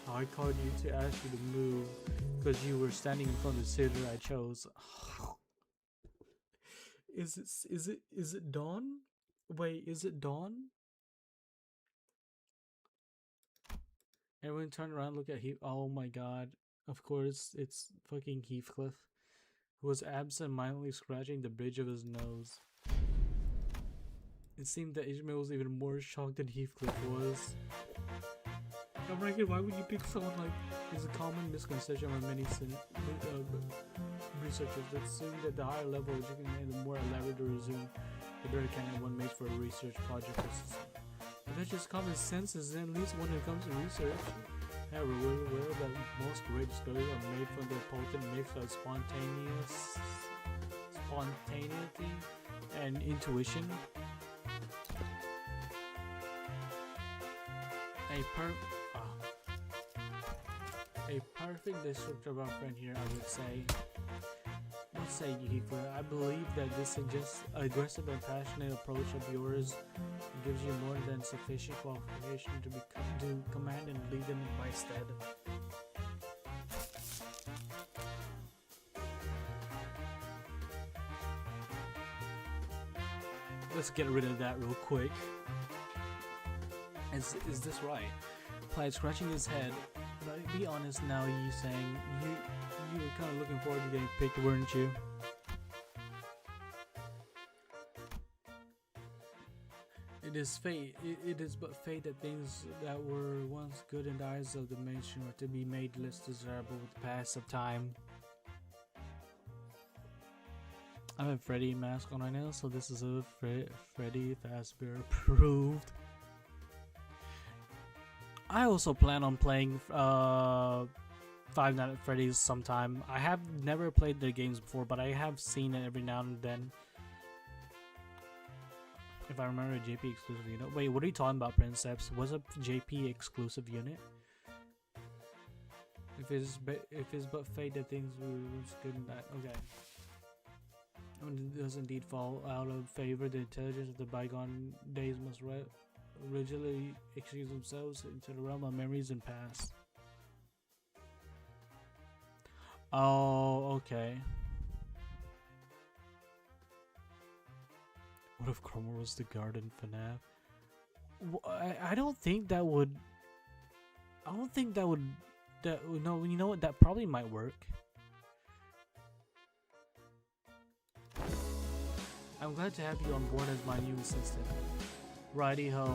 I called you to ask you to move because you were standing in front of the theater I chose. Is it Dawn? Wait, is it Dawn? Everyone turn around, look at Heath. Oh my god. Of course, it's fucking Heathcliff, who was absent-mindedly scratching the bridge of his nose. It seemed that Ishmael was even more shocked than Heathcliff was. I'm like, why would you pick someone like... It's a common misconception with many researchers that assume that the higher level education and the more elaborate the resume, the better candidate one makes for a research project. But that's just common sense, is at least when it comes to research. However, we're aware that most great discoveries are made from the potent mix of spontaneity and intuition. A perfect descriptor of our friend here, I would say. What say you, Heathcliff? I believe that this suggests aggressive and passionate approach of yours gives you more than sufficient qualification to command and lead them in my stead. Let's get rid of that real quick. Is this right? Clyde scratching his head. But be honest now, you saying you were kind of looking forward to getting picked, weren't you? It is fate. It is but fate that things that were once good in the eyes of the mainstream are to be made less desirable with the pass of time. I have a Freddy mask on right now, so this is a Freddy Fazbear approved. I also plan on playing Five Nights at Freddy's sometime. I have never played their games before, but I have seen it every now and then. If I remember, a JP exclusive unit. Wait, what are you talking about, Princeps? Was a JP exclusive unit? If it's but fate that things were good in that. Okay. When it does indeed fall out of favor, the intelligence of the bygone days must rigidly excuse themselves into the realm of memories and past. Oh, okay. What if Chroma was the guard in FNAF? I don't think that would... no, you know what? That probably might work. I'm glad to have you on board as my new assistant. Righty ho,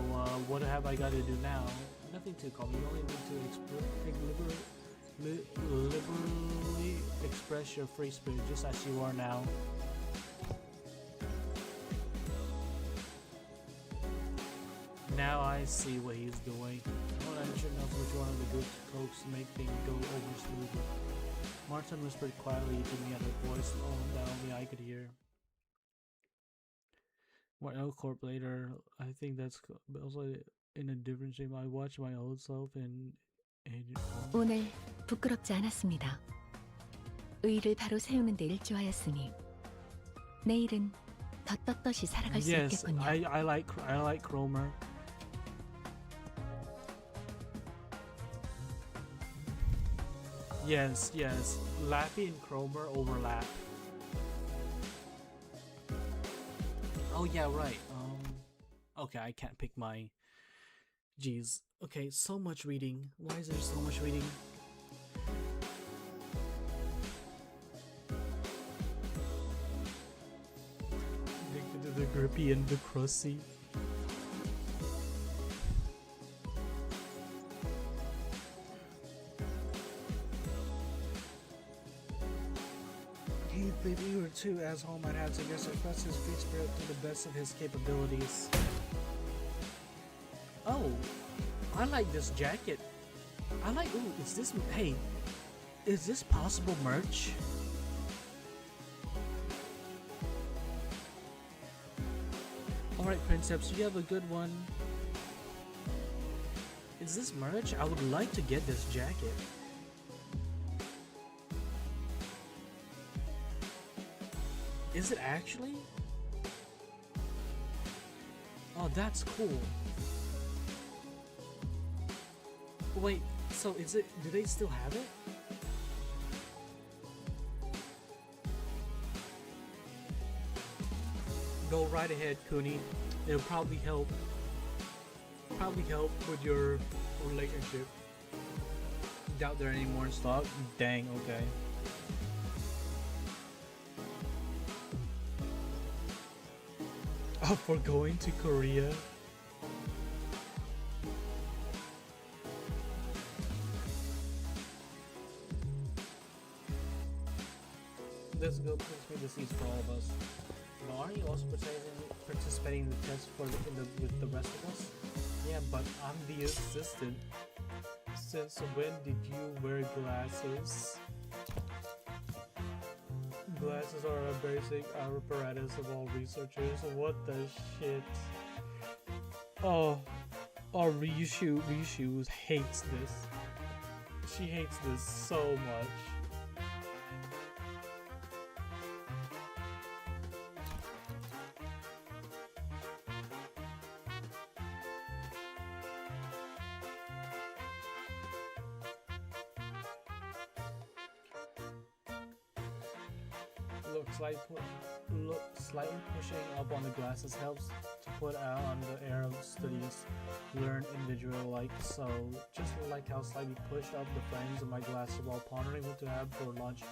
what have I got to do now? Nothing too complicated. You only need to liberally express your free spirit just as you are now. Now I see what he's doing. I'm not sure enough which one of the good folks to make things go over smoothly. Martin whispered quietly to me at a voice that only I could hear. What L Corp later, I think that's also in a different shape. I watched my old self in 오늘 부끄럽지 않았습니다. 의의를 바로 세우는 데 일조하였으니 내일은 더 떳떳이 살아갈 수 Yes, 있겠군요. I like Cromer. Yes, Lappy and Cromer overlap. Oh yeah, right. Okay, I can't pick my. Jeez. Okay, so much reading. Why is there so much reading? The grippy and the crusty. If he were too asshole, might have to guess express his free spirit to the best of his capabilities. Oh, I like this jacket. I like. Ooh, is this? Hey, is this possible merch? Alright, Princeps, you have a good one. Is this merch? I would like to get this jacket. Is it actually? Oh, that's cool. Wait, so is it? Do they still have it? Go right ahead, Kuni. It'll probably help. With your relationship. Doubt there are any more in stock. Dang. Okay. Oh, for going to Korea. Let's go. Please make the seats for all of us. Now, aren't you also participating in the test with the rest of us? Yeah, but I'm the assistant. Since when did you wear glasses? Glasses are a basic apparatus of all researchers. What the shit? Oh, Rishu hates this. She hates this so much. Look, slightly pushing up on the glasses helps to put out on the air of studies. Learn individual like so. Just like how slightly pushed up the frames of my glasses while pondering what to have for lunch.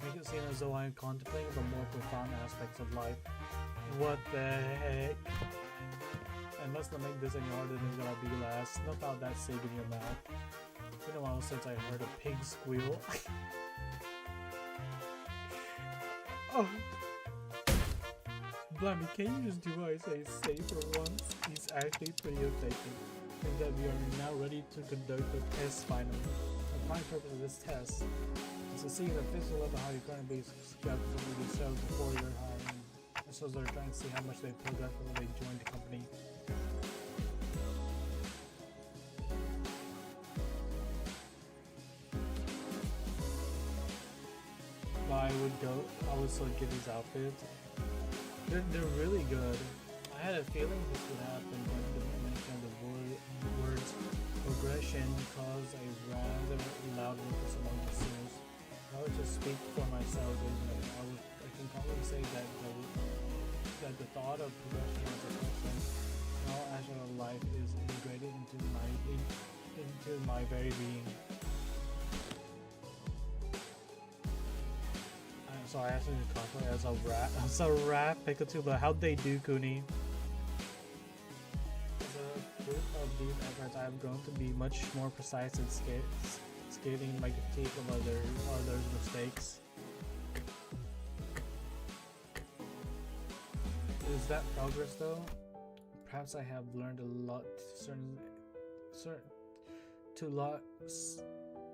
Make it seem as though I am contemplating the more profound aspects of life. What the heck? And let's not make this any harder than it's gonna be last. Snuff out that sig in your mouth. It's been a while since I heard a pig squeal. Oh. Blimey, can you just do what I say for once? He's actually pretty effective. I think that we are now ready to conduct the test finally. The prime purpose of this test is to see the physical level how your current base capitals will be sold before your hiring. So they're trying to see how much they progress when they join the company. I would still get these outfits. They're really good. I had a feeling this would happen when the mention of the words progression caused a rather loud ruckus among the listeners. I would just speak for myself, and I can probably say that the thought of progression as a person in all aspects of life is integrated into my very being. So I asked him to contact as a rap Pikachu, but how'd they do, Kuni? As a fruit of these efforts, I have grown to be much more precise in scaling my critique of others' mistakes. Is that progress though? Perhaps I have learned a lot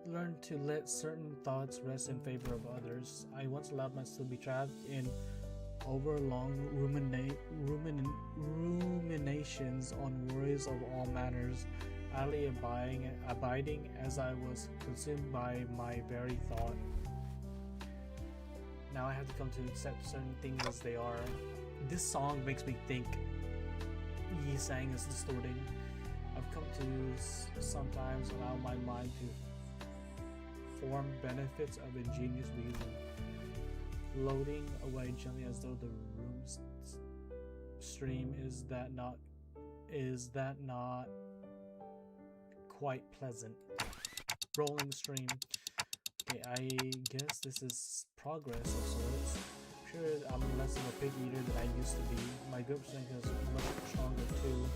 learn to let certain thoughts rest in favor of others. I once allowed myself to be trapped in overlong ruminations on worries of all manners, idly abiding as I was consumed by my very thought. Now I have to come to accept certain things as they are. This song makes me think Yi sang is distorting. I've come to sometimes allow my mind to form benefits of ingenious reason, floating away gently as though the room's stream is that not quite pleasant. Rolling stream. Okay, I guess this is progress of sorts. Sure, I'm less of a pig eater than I used to be. My grip strength is much stronger too.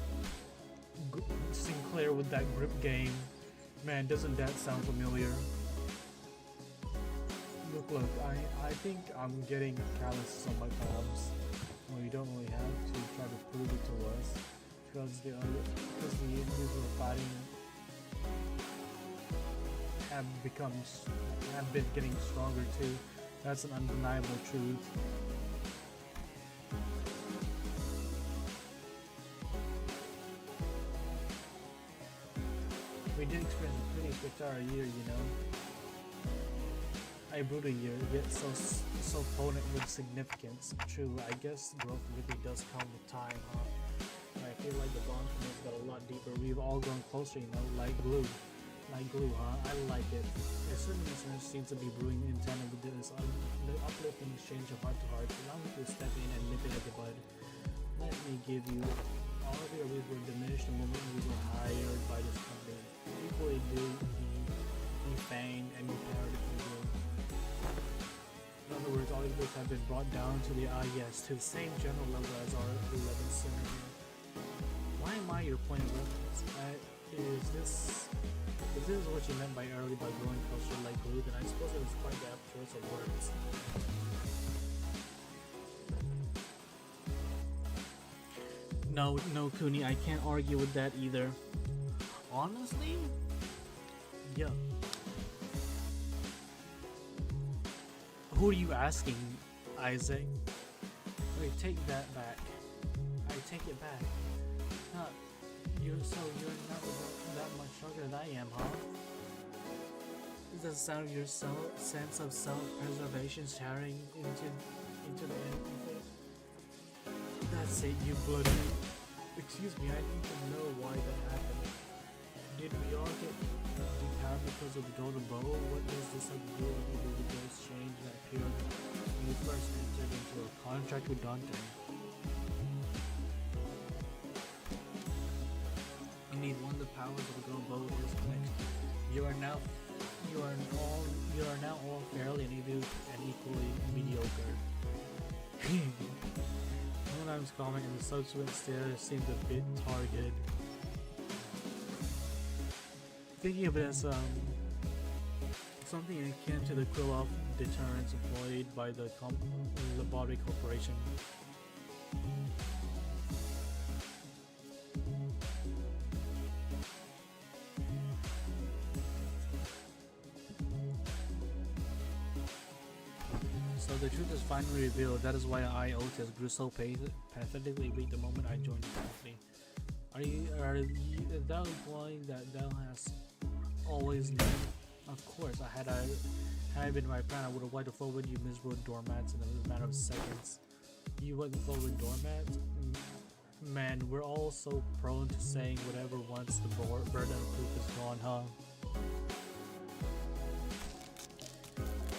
Sinclair with that grip game. Man, doesn't that sound familiar? Look, I think I'm getting calluses on my palms. Well, you don't really have to try to prove it to us. Because the enemies we're fighting have been getting stronger too. That's an undeniable truth. We did experience a pretty spectacular year, you know. A brutal year, yet so potent with significance. True, I guess growth really does come with time, huh? I feel like the bond from us got a lot deeper. We've all grown closer, you know, like glue. Like glue, huh? I like it. A certain listeners seems to be brewing in tandem with this the uplifting exchange of heart to heart. Allow me to step in and nip it at the bud. Let me give you all of your ways were diminished the moment we were hired by this company. Equally do be feigned and you powered if you will. In other words, all these books have been brought down to the to the same general level as our 11th century. Why am I your point of reference? If this is what you meant by early by growing closer like glue, then I suppose it was quite the apt choice of words. No, Cooney, I can't argue with that either. Honestly? Yeah. Who are you asking, Isaac? Wait, take that back. I take it back. You're not that much stronger than I am, huh? Is that the sound of your sense of self-preservation shattering into the end? That's it, you bloody... Excuse me, I need to know why that happened. Did we all get depowered because of the golden bow? What does this have to do with the ghost change that appeared when you first entered into a contract with Dante? You need one of the powers of the golden bow with this connection. You are now all fairly and equally mediocre. Sometimes comment and the subsequent stare seemed a bit targeted. Thinking of it as something akin to the quill-off deterrence employed by the Laboratory Corporation. So the truth is finally revealed. That is why I, Otis, grew so pathetically weak the moment I joined the company. Are you thou implying that thou hast always known? Of course, had I been my plan, I would have wiped the floor with you miserable doormats in a matter of seconds. You wiped the floor with doormats? Man, we're all so prone to saying whatever once the burden of proof is gone, huh?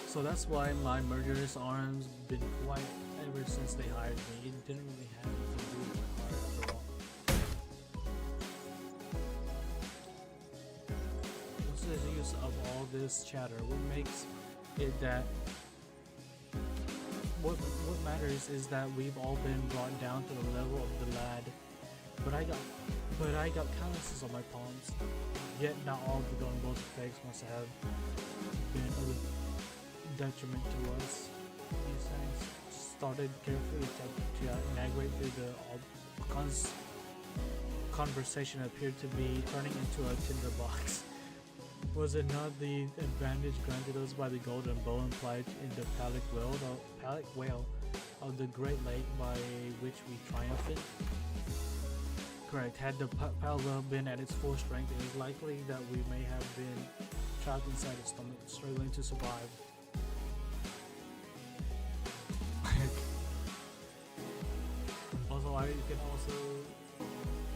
So that's why my murderous arms been quiet ever since they hired me. It didn't really have anything to do with my heart after all. What's the use of all this chatter? What makes it that... What matters is that we've all been brought down to the level of the lad. But I got calluses on my palms. Yet not all of the golden bow's effects must have been of detriment to us. These things started carefully to navigate through the conversation appeared to be turning into a tinderbox. Was it not the advantage granted us by the golden bow implied in the Palic whale of the Great Lake by which we triumphed? Correct. Had the Palic whale been at its full strength, it is likely that we may have been trapped inside its stomach, struggling to survive. But you can also,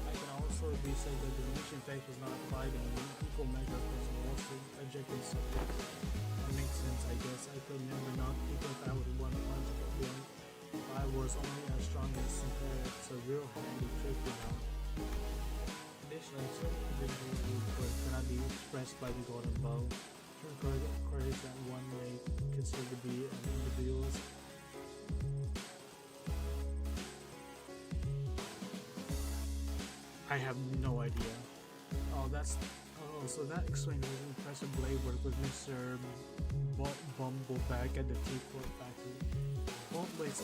I can also be said that the diminishing effect was not applied in the equal measure across most objective subjects. That makes sense, I guess. I could never knock people if I would one punch of one. I was only as strong as Sinclair. It's a real handy trick, you know. Additionally, certain individual cannot be expressed by the golden bow. Courage that one may consider to be an individualist. I have no idea. So that explains his impressive blade work with Mr. Bumbleback at the T-Port factory. Won't waste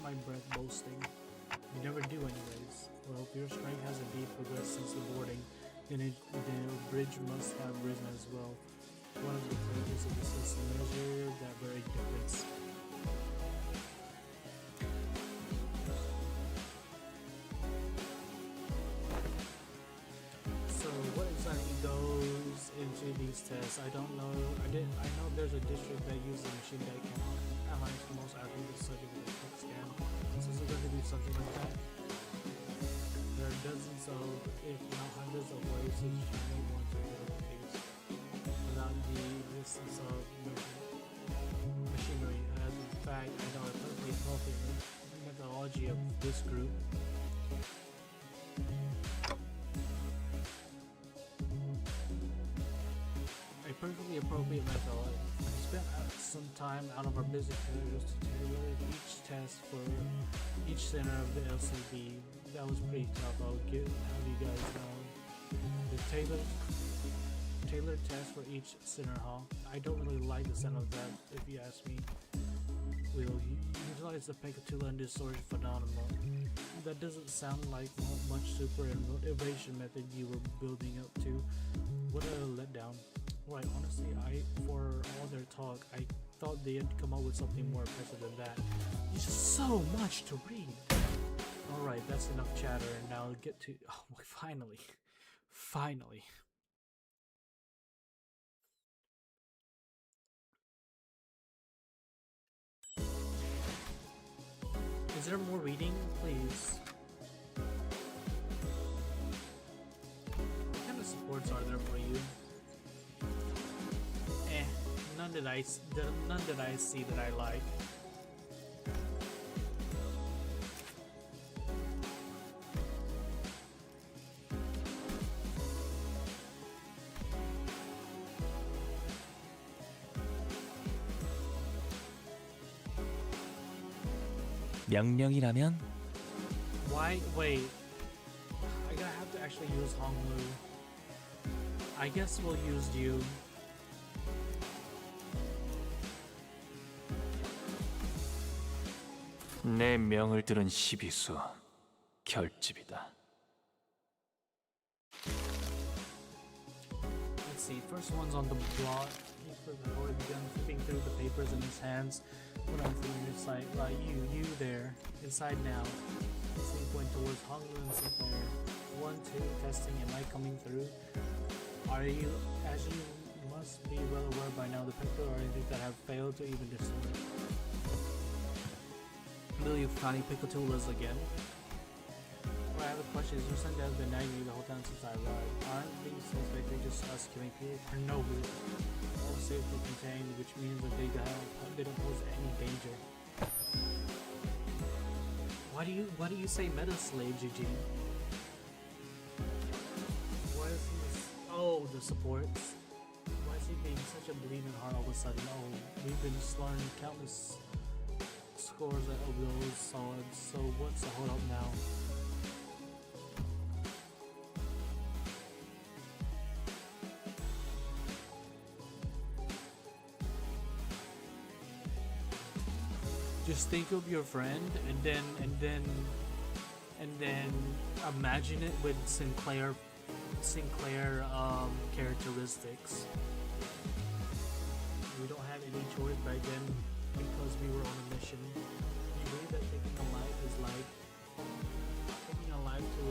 my breath boasting. You never do anyways. Well, if your strength has indeed progressed since the boarding, then the bridge must have risen as well. One of the purposes of the system measure that very difference. So what exactly goes into these tests? I don't know. I know there's a district that uses a machine that can analyze the most accurate study with a quick scan. So is it going to be something like that? There are dozens of, if not hundreds of ways to determine one particular case without the existence of machinery. As in fact, I know a perfectly healthy methodology of this group. A perfectly appropriate methodology. We spent some time out of our busy schedules to tailor each test for each center of the LCD. That was pretty tough. I'll have you guys know. The tailored test for each center hall. I don't really like the sound of that, if you ask me. We'll utilize the Pecatula and distortion phenomenon. That doesn't sound like much super innovation method you were building up to. What a letdown. Right, honestly, for all their talk, I thought they had come up with something more impressive than that. It's just so much to read. Alright, that's enough chatter, and now get to... Oh, finally. Finally. Is there more reading? Please. What kind of supports are there for you? None that I see that I like. 명령이라면 Why? Wait. I gotta have to actually use Honglu. I guess we'll use you. 내 명을 들은 시비수 결집이다. Let's see. First one's on the block. He's already begun flipping through the papers in his hands. What I'm feeling is like, you there, inside now. See, going towards Honglu and Sinclair. 1, 2, testing. Am I coming through? Are you? As you must be well aware by now, the people are anything that have failed to even discern. Will you finding Picatulas again? Well, I have a question. Is your son that has been nagging you the whole time since I arrived? Aren't these things basically just us killing people? Or no, all safely contained, which means that they don't pose any danger. Why do you say meta slave, Eugene? Why is he? Oh, the supports. Why is he being such a bleeding heart all of a sudden? Oh, we've been slaughtering countless scores of those solids, so what's the hold up now? Just think of your friend and then imagine it with Sinclair characteristics. We don't have any choice back then because we were on a mission. You believe that taking a life is like taking a life to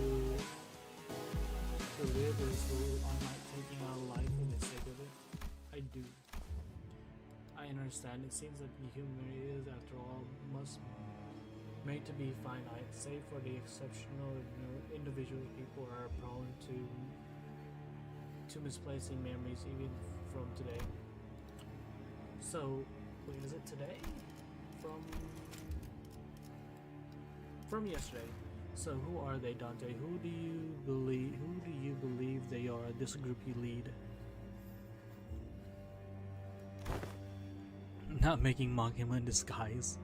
live is unlike taking a life for the sake of it? I do. I understand. It seems that the human is, after all, made to be finite, save for the exceptional individuals. People are prone to misplacing memories even from today. So, wait, is it today? From yesterday. So who are they, Dante? Who do you believe they are? This group you lead. Not making him in disguise.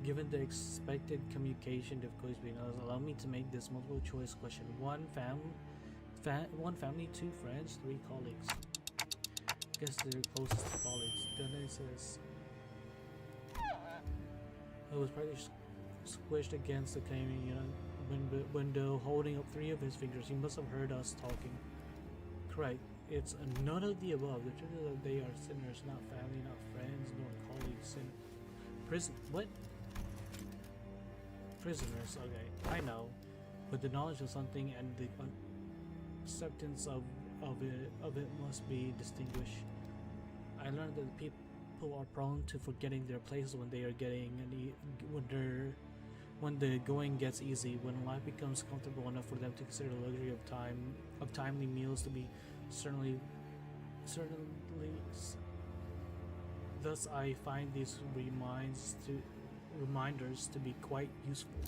Given the expected communication difficulties between us, allow me to make this multiple choice question. One family, 2 friends, 3 colleagues. Guess they're closest to colleagues. Dante says it was probably squished against the claiming window, holding up 3 of his fingers. He must have heard us talking. Correct. It's none of the above. The truth is that they are sinners, not family, not friends, nor colleagues. What? Prisoners. Okay, I know, but the knowledge of something and the acceptance of it must be distinguished. I learned that people are prone to forgetting their places when they are when the going gets easy, when life becomes comfortable enough for them to consider the luxury of timely meals to be certainly. Thus, I find these reminders to be quite useful.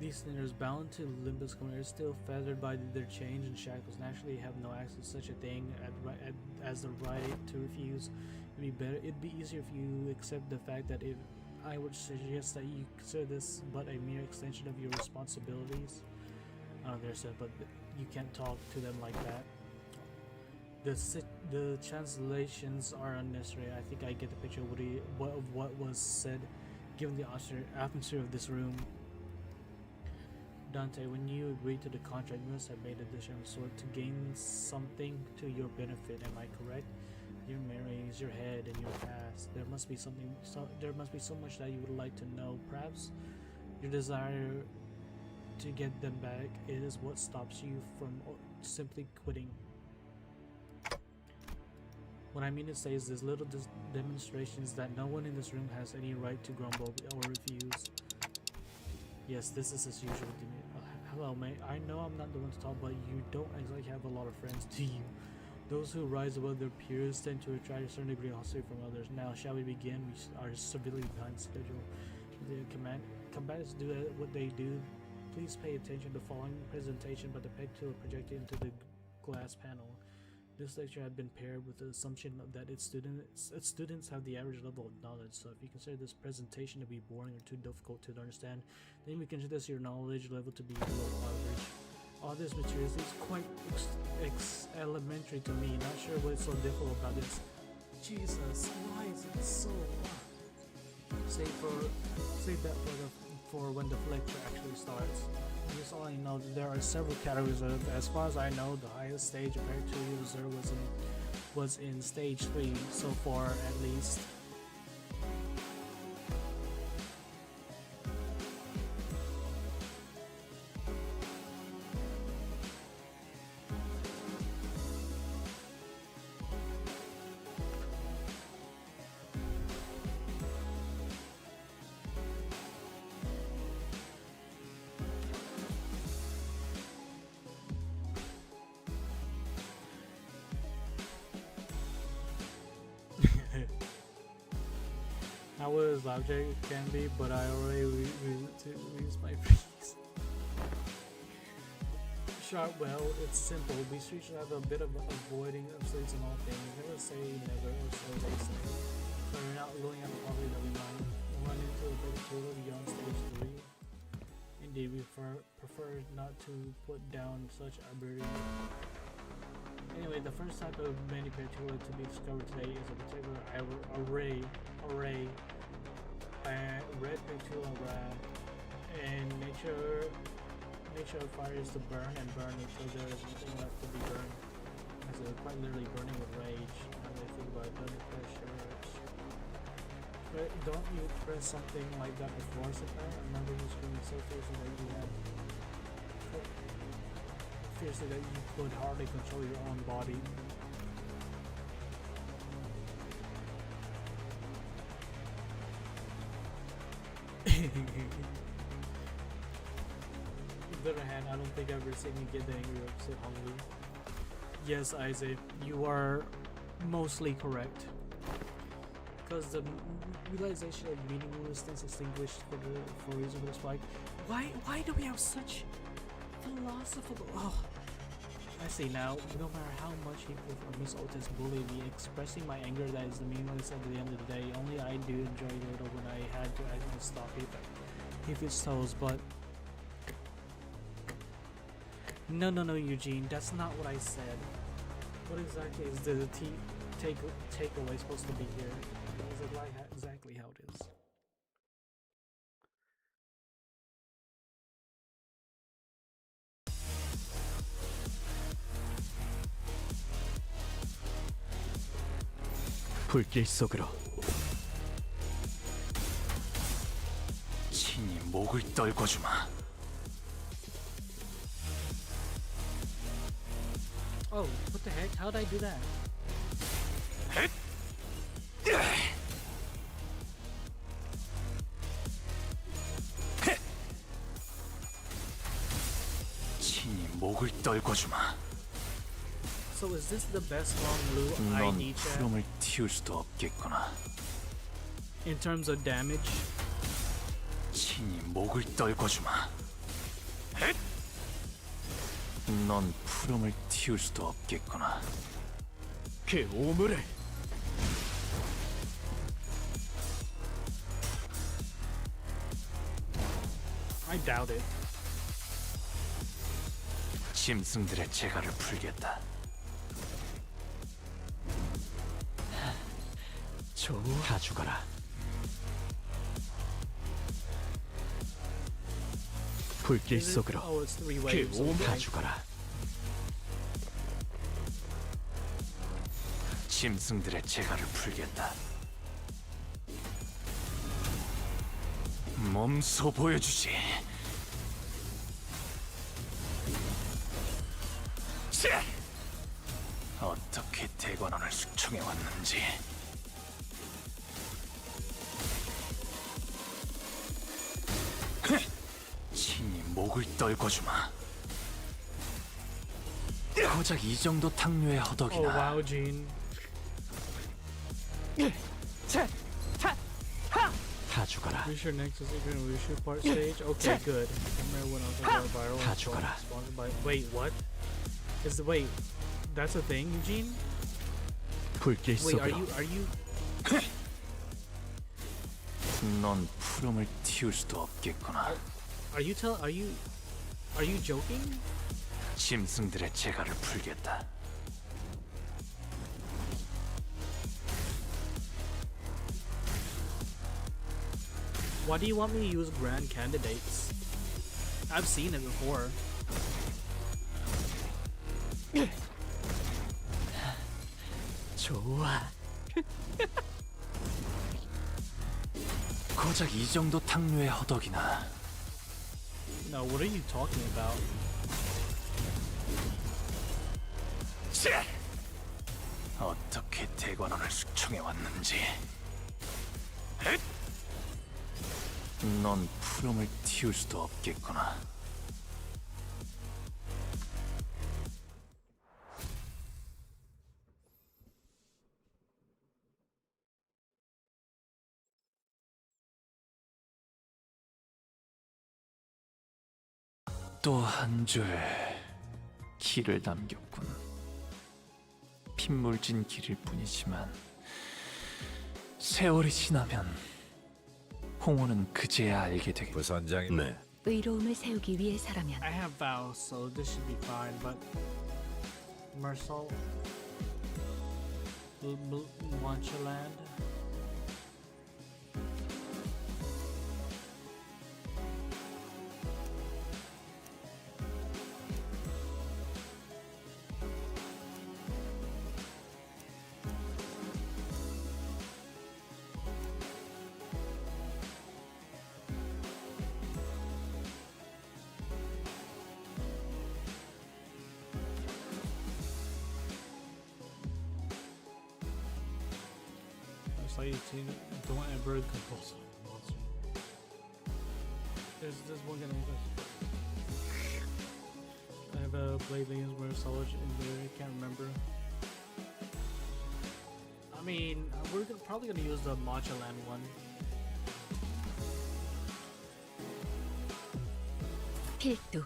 These sinners bound to Limbus CompanY are still feathered by their chains and shackles, naturally have no access to such a thing as the right to refuse. It'd be easier if you accept the fact that if I would suggest that you consider this but a mere extension of your responsibilities. I don't understand, but you can't talk to them like that. The translations are unnecessary. I think I get the picture of what was said, given the atmosphere of this room. Dante, when you agreed to the contract, you must have made a decision of sort to gain something to your benefit. Am I correct? Your memories, your head, and your past. There must be so much that you would like to know. Perhaps your desire to get them back is what stops you from simply quitting. What I mean to say is this little demonstrations that no one in this room has any right to grumble or refuse. Yes, this is as usual. Hello, mate. I know I'm not the one to talk, but you don't exactly have a lot of friends, do you? Those who rise above their peers tend to attract a certain degree of hostility from others. Now, shall we begin? We are severely behind schedule. The combatants do what they do. Please pay attention to the following presentation by the peg tool projected into the glass panel. This lecture had been paired with the assumption that its students have the average level of knowledge, so if you consider this presentation to be boring or too difficult to understand, then we consider your knowledge level to be below average. All this material is quite elementary to me, not sure what's so difficult about this. Jesus, why is it so hard? Save that for when the lecture actually starts. Just all I know, there are several categories of, as far as I know, the highest stage of Paratrooper Reserve was in stage 3 so far, at least. How was object can be, but I already used my freeze. Sharp, well, it's simple. We should have a bit of avoiding of states and all things. Never say never, or so they say. So we're not ruling out the possibility that we might run into a bit of total beyond stage 3. Indeed, we prefer not to put down such arbitrary. Anyway, the first type of manipulator to be discovered today is a particular array red Petula grad. And nature of fire is to burn and burn until there is nothing left to be burned. As it quite literally burning with rage. How do I think about it? Blood pressure. Don't you express something like that before, Sapphire? I remember you screaming so fiercely that you had fiercely that you could hardly control your own body. On the other hand, I don't think I've ever seen you get angry or upset hungry. Yes, Isaac, you are mostly correct. Because the realization of meaninglessness extinguished for reason for the spike. Why do we have such philosophical? Oh, I see now. No matter how much people from Miss Otis bully me, expressing my anger that is the meaningless at the end of the day. Only I do enjoy Yoda when I had to actually stop his toes, but. No, Eugene, that's not what I said. What exactly is the takeaway supposed to be here? Is it like exactly how it is? 불길 속으로 친히 목을 떨궈주마. Oh, what the heck? How'd I do that? 친히 목을 떨궈주마. So is this the best long blue I 넌 need chat? 푸름을 틔울 수도 없겠구나. In terms of damage? 친히 목을 떨궈주마. 넌 푸름을 틔울 수도 없겠구나. 그 오물을 I doubt it. 짐승들의 재갈을 풀겠다. 좋아. 다 죽어라. 불길 Is it? 속으로 Oh, it's 3 그 waves. 오물 다 Okay. 죽어라. 짐승들의 재갈을 풀겠다. 몸소 보여주지. 어떻게 대관원을 숙청해 왔는지. 친히 목을 떨궈주마. 고작 이 정도 탕류의 Oh 허덕이나. wow, Gene. 다 죽어라. Wish your next is even wish your part stage. Okay, good. Remember when I was going viral? 다 죽어라. Sponsored by. Wait, what? Wait? That's a thing, Eugene? 불길 Wait, are 속으로. you? 넌 푸름을 틔울 수도 없겠구나. Are you joking? 짐승들의 재갈을 풀겠다. Why do you want me to use grand candidates? I've seen it before. 좋아. 고작 이 정도 탕류의 허덕이나. No, what are you talking about? 어떻게 대관원을 숙청해 왔는지. 넌 푸름을 틔울 수도 없겠구나. 또 한 줄 길을 남겼군. 핏물진 길일 뿐이지만 세월이 지나면 홍호는 그제야 알게 되겠다. 부선장님. 네. 의로움을 세우기 위해서라면 I have vows, so this should be fine. But Mersal, Wanchaland. Don't ever compulsory monster. There's one gonna be I have a Blade Limbus Solid in there, I can't remember. I mean, probably gonna use the Matcha Land one. 필두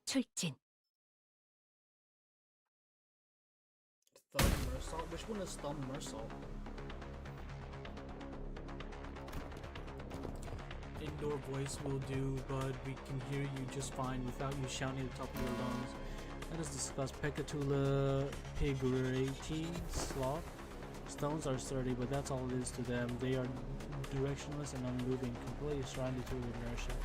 출진 Thumb Mersault? Which one is Thumb Mersault? Indoor voice will do, but we can hear you just fine without you shouting at the top of your lungs. Let us discuss Pecatula Pigurati Sloth. Stones are sturdy, but that's all it is to them. They are directionless and unmoving, completely surrounded to inertia.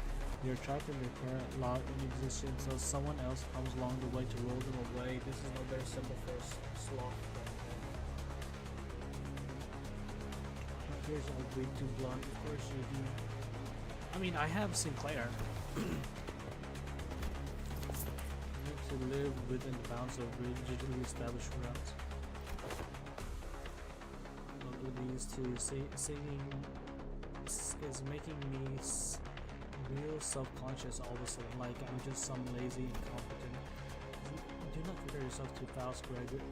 They are trapped in their current lot in existence, so someone else comes along the way to roll them away. This is no very simple for a sloth. Here's a way too blunt. Of course you do. I mean, I have Sinclair. To live within the bounds of rigidly established routes. These two singing is making me real self-conscious all of a sudden, like I'm just some lazy incompetent. Do not compare yourself to Faust, Gregor.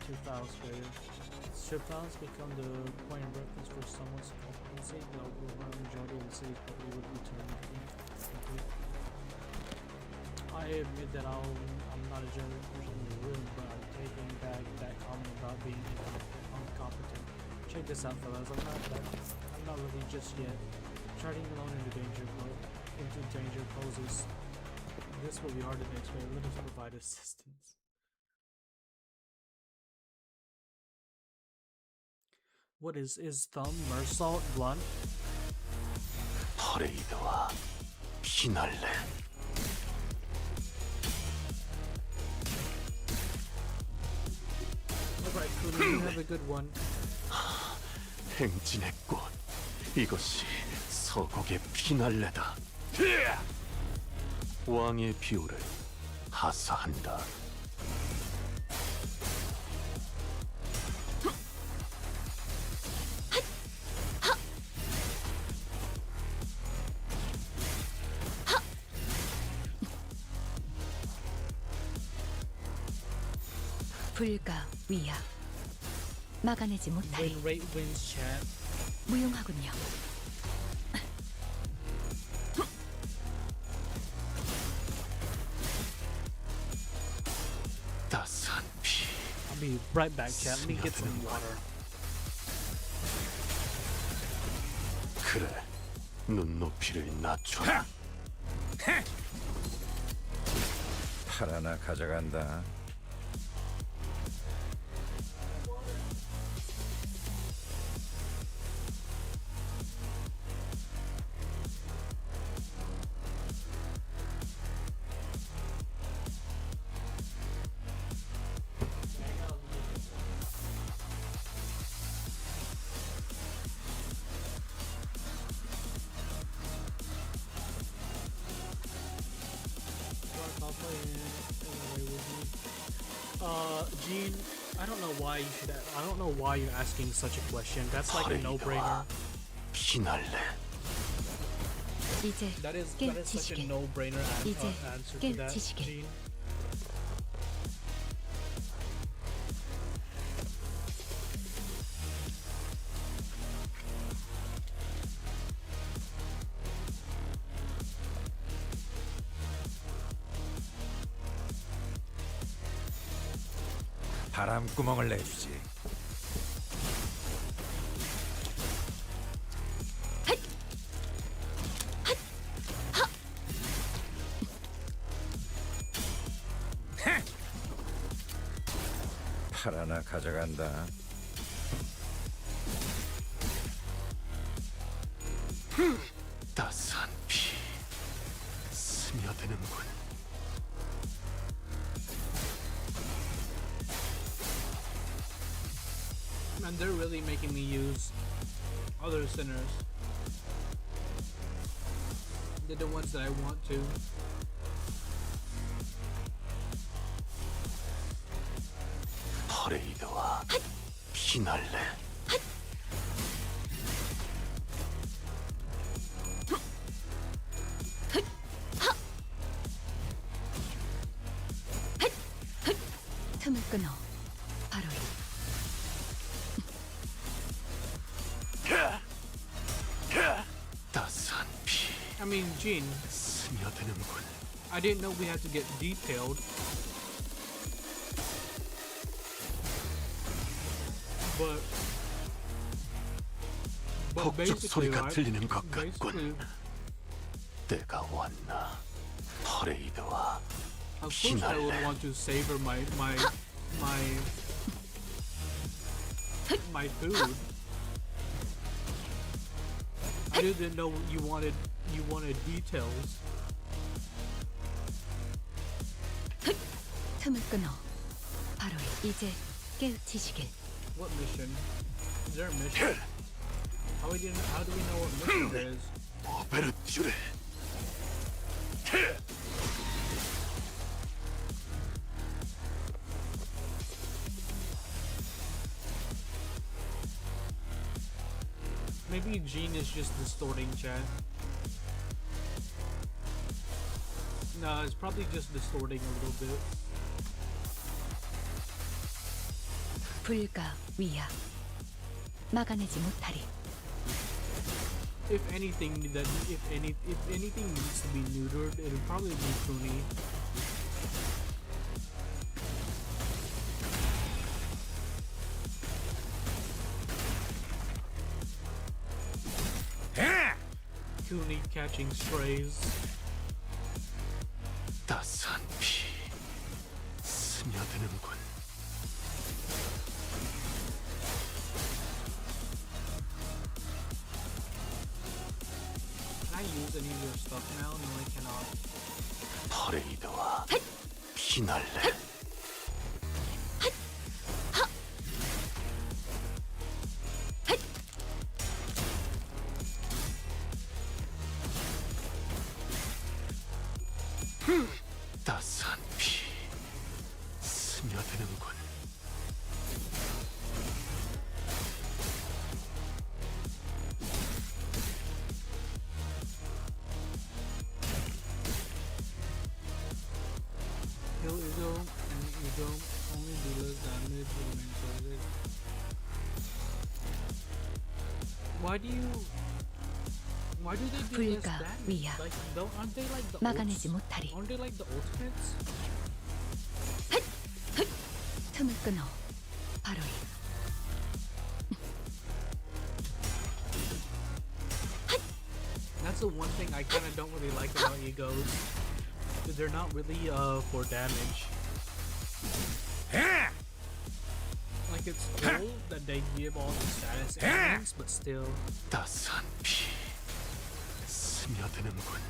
Should Faust become the point of reference for someone's competency, the overwhelming majority of the city's public would be turned complete. I admit that I'm not a general person in the room, but I'm taking back that comment about being incompetent. Check this out, fellas. I'm not really just yet. Charting alone into danger poses. This will be hard to mix, but let us provide assistance. What is Thumb Mersault blunt? 퍼레이드와 피날레. Alright, Kuni, you have a good one. 행진의 꽃. 이것이 서곡의 피날레다. 왕의 비호를 하사한다. 불가 위야 막아내지 못하리 Win rate wins chat. 무용하군요. 따스한 피. I'll be right back, chat. Let me get some water. 그래, 눈높이를 낮춰라. 팔 하나 가져간다. Gene, I don't know why you're asking such a question. That's like a no-brainer. 피날레. 이제 That is such a 깨치시게 no-brainer 이제 answer to that, 깨치시게. Gene. 바람구멍을 내주지. 팔 하나 가져간다. 따스한 피. 스며드는군. Man, they're really making me use other sinners. They're the ones that I want to. 퍼레이드와 피날레. I mean, Gene, 스며드는군. I didn't know we had to get detailed. But 폭죽 basically, 소리가 right? 들리는 것 Basically, 같군. 때가 왔나. 퍼레이드와 of course I would 피날레. want to savor my food. I didn't know you wanted details. 틈을 끊어 바로 이제 깨우치시길. What mission? Is there a mission? How do we know what mission it is? 오베르튜레. Maybe Gene is just distorting chat. No, it's probably just distorting a little bit. 불가 위야 막아내지 못하리. If anything needs to be neutered, it'll probably be Cooney. Cooney catching strays. 따스한 피 스며드는군. Can I use any of your stuff now? No, I cannot. 퍼레이드와 피날레. 따스한 피 스며드는군. Kill Ego and Ego only do less damage to the main target. Why do they do less 불가 damage? 위야 Like, aren't they like the 막아내지 ults? 못하리. Aren't they like the ultimates? 틈을 끊어 바로 That's the one thing I kind of don't really like about Egos. That they're not really for damage. Like it's cool that they give all the status elements, but still. 따스한 피 스며드는군.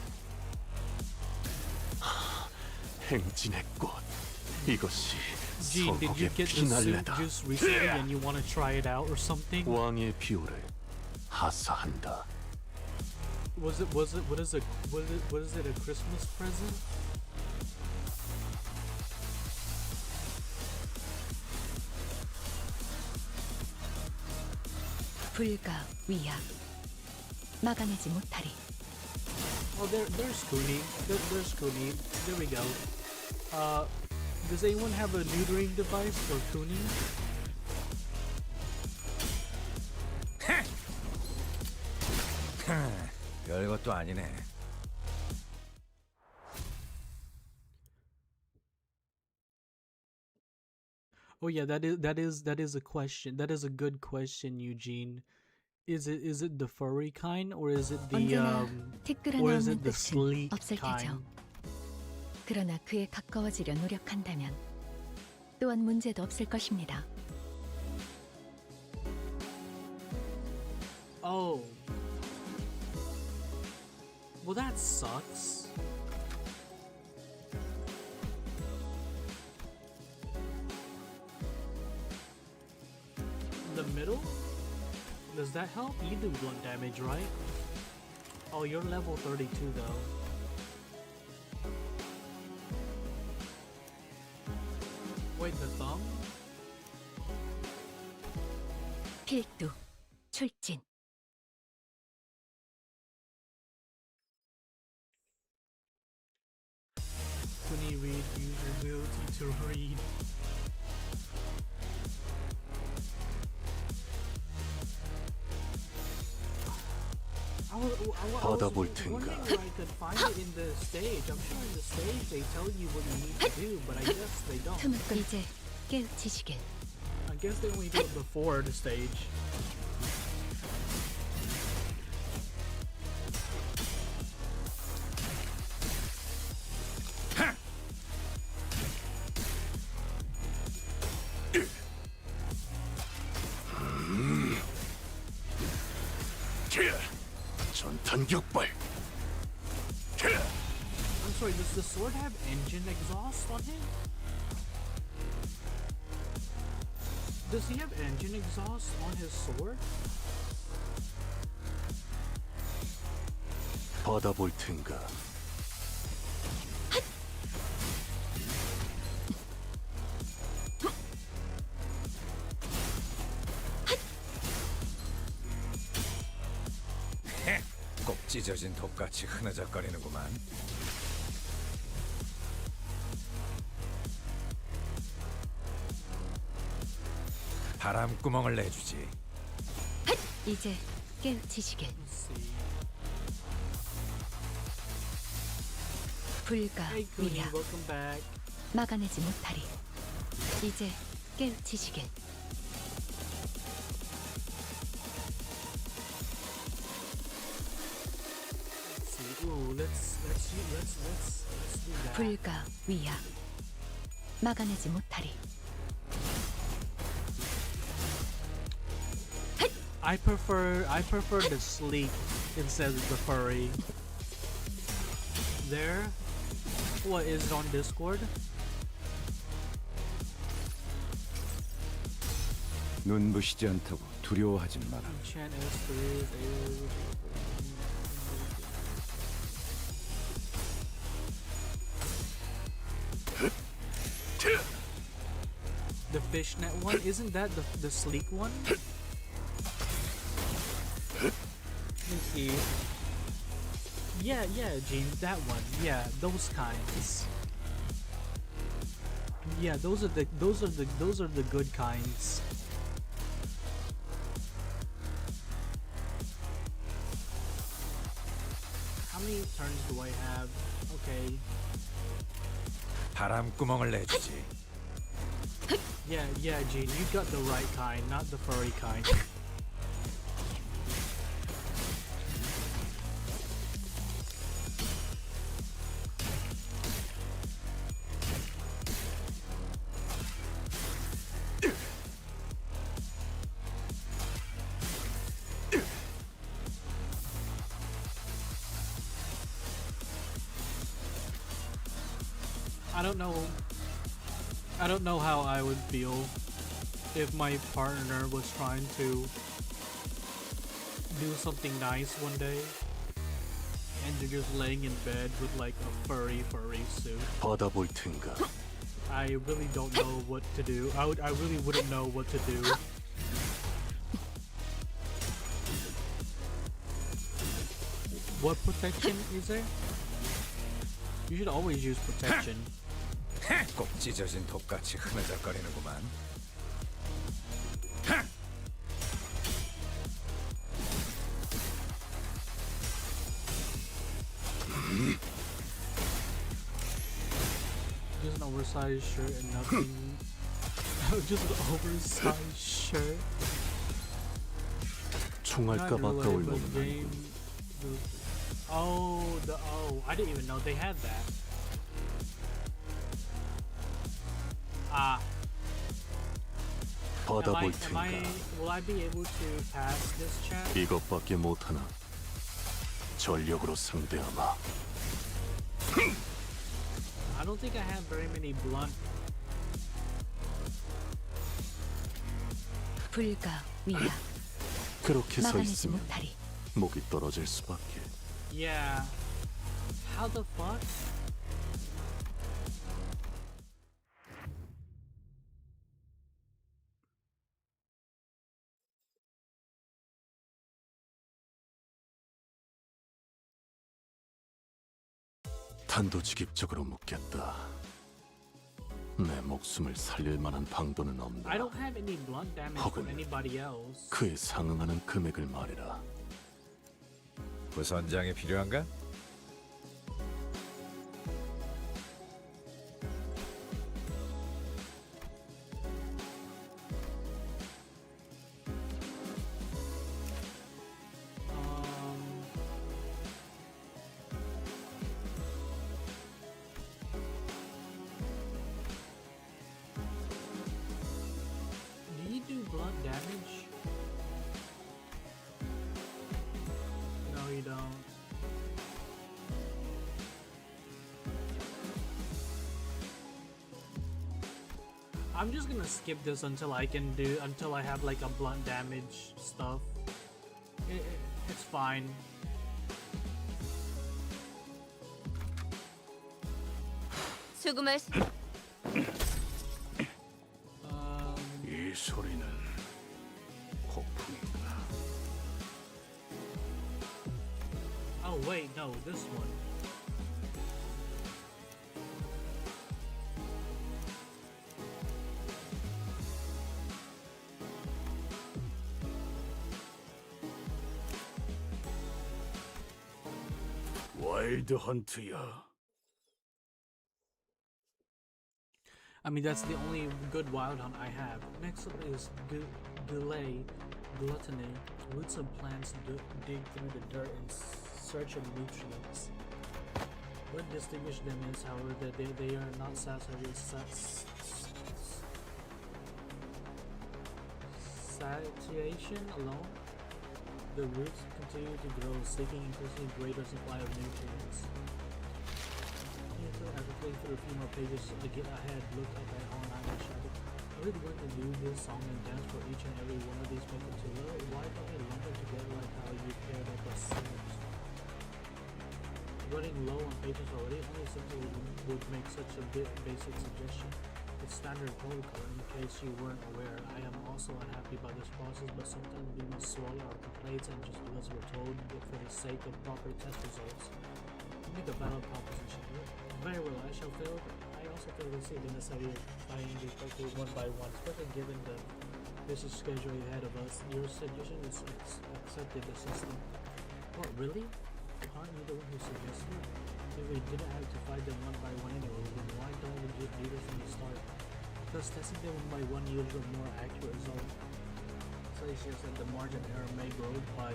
행진의 꽃 이것이 Gene, did you 서곡의 get the suit 피날레다. juice recently and you want to try it out or something? 왕의 비호를 하사한다. What is it a Christmas present? 불가 위야 막아내지 못하리. Oh, there's Cooney. There's Cooney. There we go. Does anyone have a neutering device for Cooney? 별것도 아니네. Oh yeah, that is a question. That is a good question, Eugene. Is it the furry kind or is it the 언제나 티끌 or 하나 is 없는 it the 끝은 sleek 없을 테죠. kind? 그러나 그에 가까워지려 노력한다면 또한 문제도 없을 것입니다. Oh. Well, that sucks. The middle? Does that help? You do blunt damage, right? Oh, you're level 32 though. Wait, the thumb? 필두 출진. When you read, use your ability to read. I was 받아볼 wondering 텐가. where I could find it in the stage. I'm sure in the stage they tell you what you need to do, but I guess they don't. 틈을 이제 깨우치시길. I guess they only do it before the stage. 전탄 격발. I'm sorry, does the sword have engine exhaust on him? Does he have engine exhaust on his sword? 받아볼 텐가. 꼭 찢어진 독같이 흐느적거리는구만. 바람구멍을 내주지. 이제 깨우치시길. Let's see. 불가 Hey Kuni, 위야 welcome back. 막아내지 못하리. 이제 깨우치시길. Let's see. Ooh, let's do that. 불가 위야 막아내지 못하리. I prefer the sleek instead of the furry. There. What is it on Discord? 눈부시지 않다고 두려워하지 마라. Enchant S3 is the fishnet one, isn't that the sleek one? Let me see. Yeah, Gene, that one. Yeah, those kinds. Yeah, those are the good kinds. How many turns do I have? Okay. 바람구멍을 내주지. Yeah, Gene, you got the right kind, not the furry kind. I don't know how I would feel if my partner was trying to do something nice one day and they're just laying in bed with like a furry suit. 받아볼 텐가. I really don't know what to do. I really wouldn't know what to do. What protection is there? You should always use protection. 꼭 찢어진 독같이 흐느적거리는구만. Just an oversized shirt and nothing. Just an oversized shirt. 총알값 Not 아까울 related, but 놈은 game. 아니군. I didn't even know they had that. Ah. 받아볼 텐가. Will I be able to pass this chat? 이것밖에 못하나. 전력으로 상대하마. I don't think I have very many blunt. 불가 위야 그렇게 서 막아내지 있으면 못하리. 목이 떨어질 수밖에. Yeah. How the fuck? 단도직입적으로 묻겠다. 내 목숨을 살릴 만한 방도는 I 없나? don't have any blunt damage from 혹은 anybody else. 그에 상응하는 금액을 말해라. 부선장이 필요한가? Do you do blunt damage? No, you don't. I'm just gonna skip this until I have like a blunt damage stuff. It's fine. 수고했. 이 소리는 폭풍인가? Oh wait, no, this one. 와일드 헌트야. I mean, that's the only good wild hunt I have. Next up is delay, gluttony. Roots of plants dig through the dirt in search of nutrients. What distinguishes them is, however, that they are not satiation alone. The roots continue to grow, seeking increasingly greater supply of nutrients. After playing through a few more pages to get ahead, looked up at all night and shouted, "Are we going to do this song and dance for each and every one of these Picatula? Why don't we lump them together like how you paired up us singers?" Running low on pages already, only something would make such a basic suggestion. It's standard protocol in case you weren't aware. I am also unhappy about this process, but sometimes we must swallow our complaints and just do as we're told for the sake of proper test results. Make a valid proposition. Very well, I shall fail. I also feel the necessity of buying these characters one by one, especially given the busy schedule ahead of us. Your suggestion is accepted the system. What, really? Aren't you the one who suggested it? If we didn't have to fight them one by one anyway, then why don't we just do this from the start? Thus, testing them one by one yields a more accurate result. So it's just that the margin of error may grow by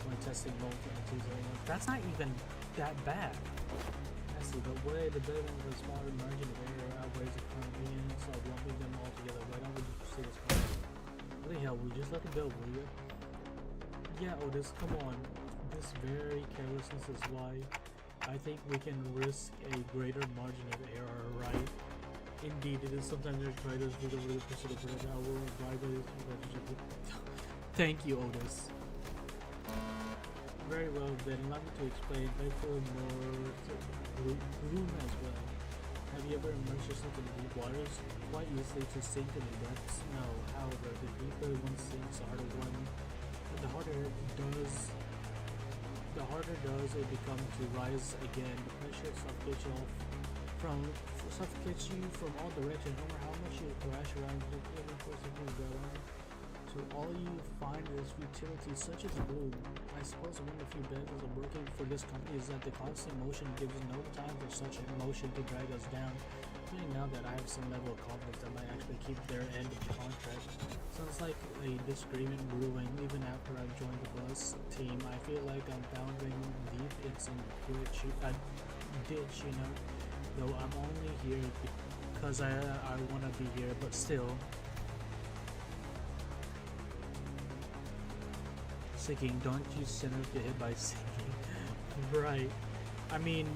when testing multiple entities. That's not even that bad. I see, but way the better than the smaller margin of error outweighs the convenience of lumping them all together. Why don't we just proceed as follows? What the hell, we just let it go, will you? Yeah, Otis, come on. This very carelessness is why I think we can risk a greater margin of error, right? Indeed, it is sometimes their traders who don't really pursue the bridge. I will drive it. Thank you, Otis. Very well, then allow me to explain. Beg for more room as well. Have you ever immersed yourself in deep waters? Quite easily to sink to the depths? No. However, the deeper one sinks, the harder does it become to rise again. The pressure suffocates you from all directions, no matter how much you thrash around every person who's going. So all you find is futility such as bloom. I suppose one of the few benefits of working for this company is that the constant motion gives no time for such emotion to drag us down. Feeling now that I have some level of confidence that might actually keep their end of the contract. Sounds like a disagreement brewing even after I've joined the bus team. I feel like I'm bounding deep in some ditch, you know. Though I'm only here because I want to be here, but still. Sinking, don't you sinners get hit by sinking. Right. I mean,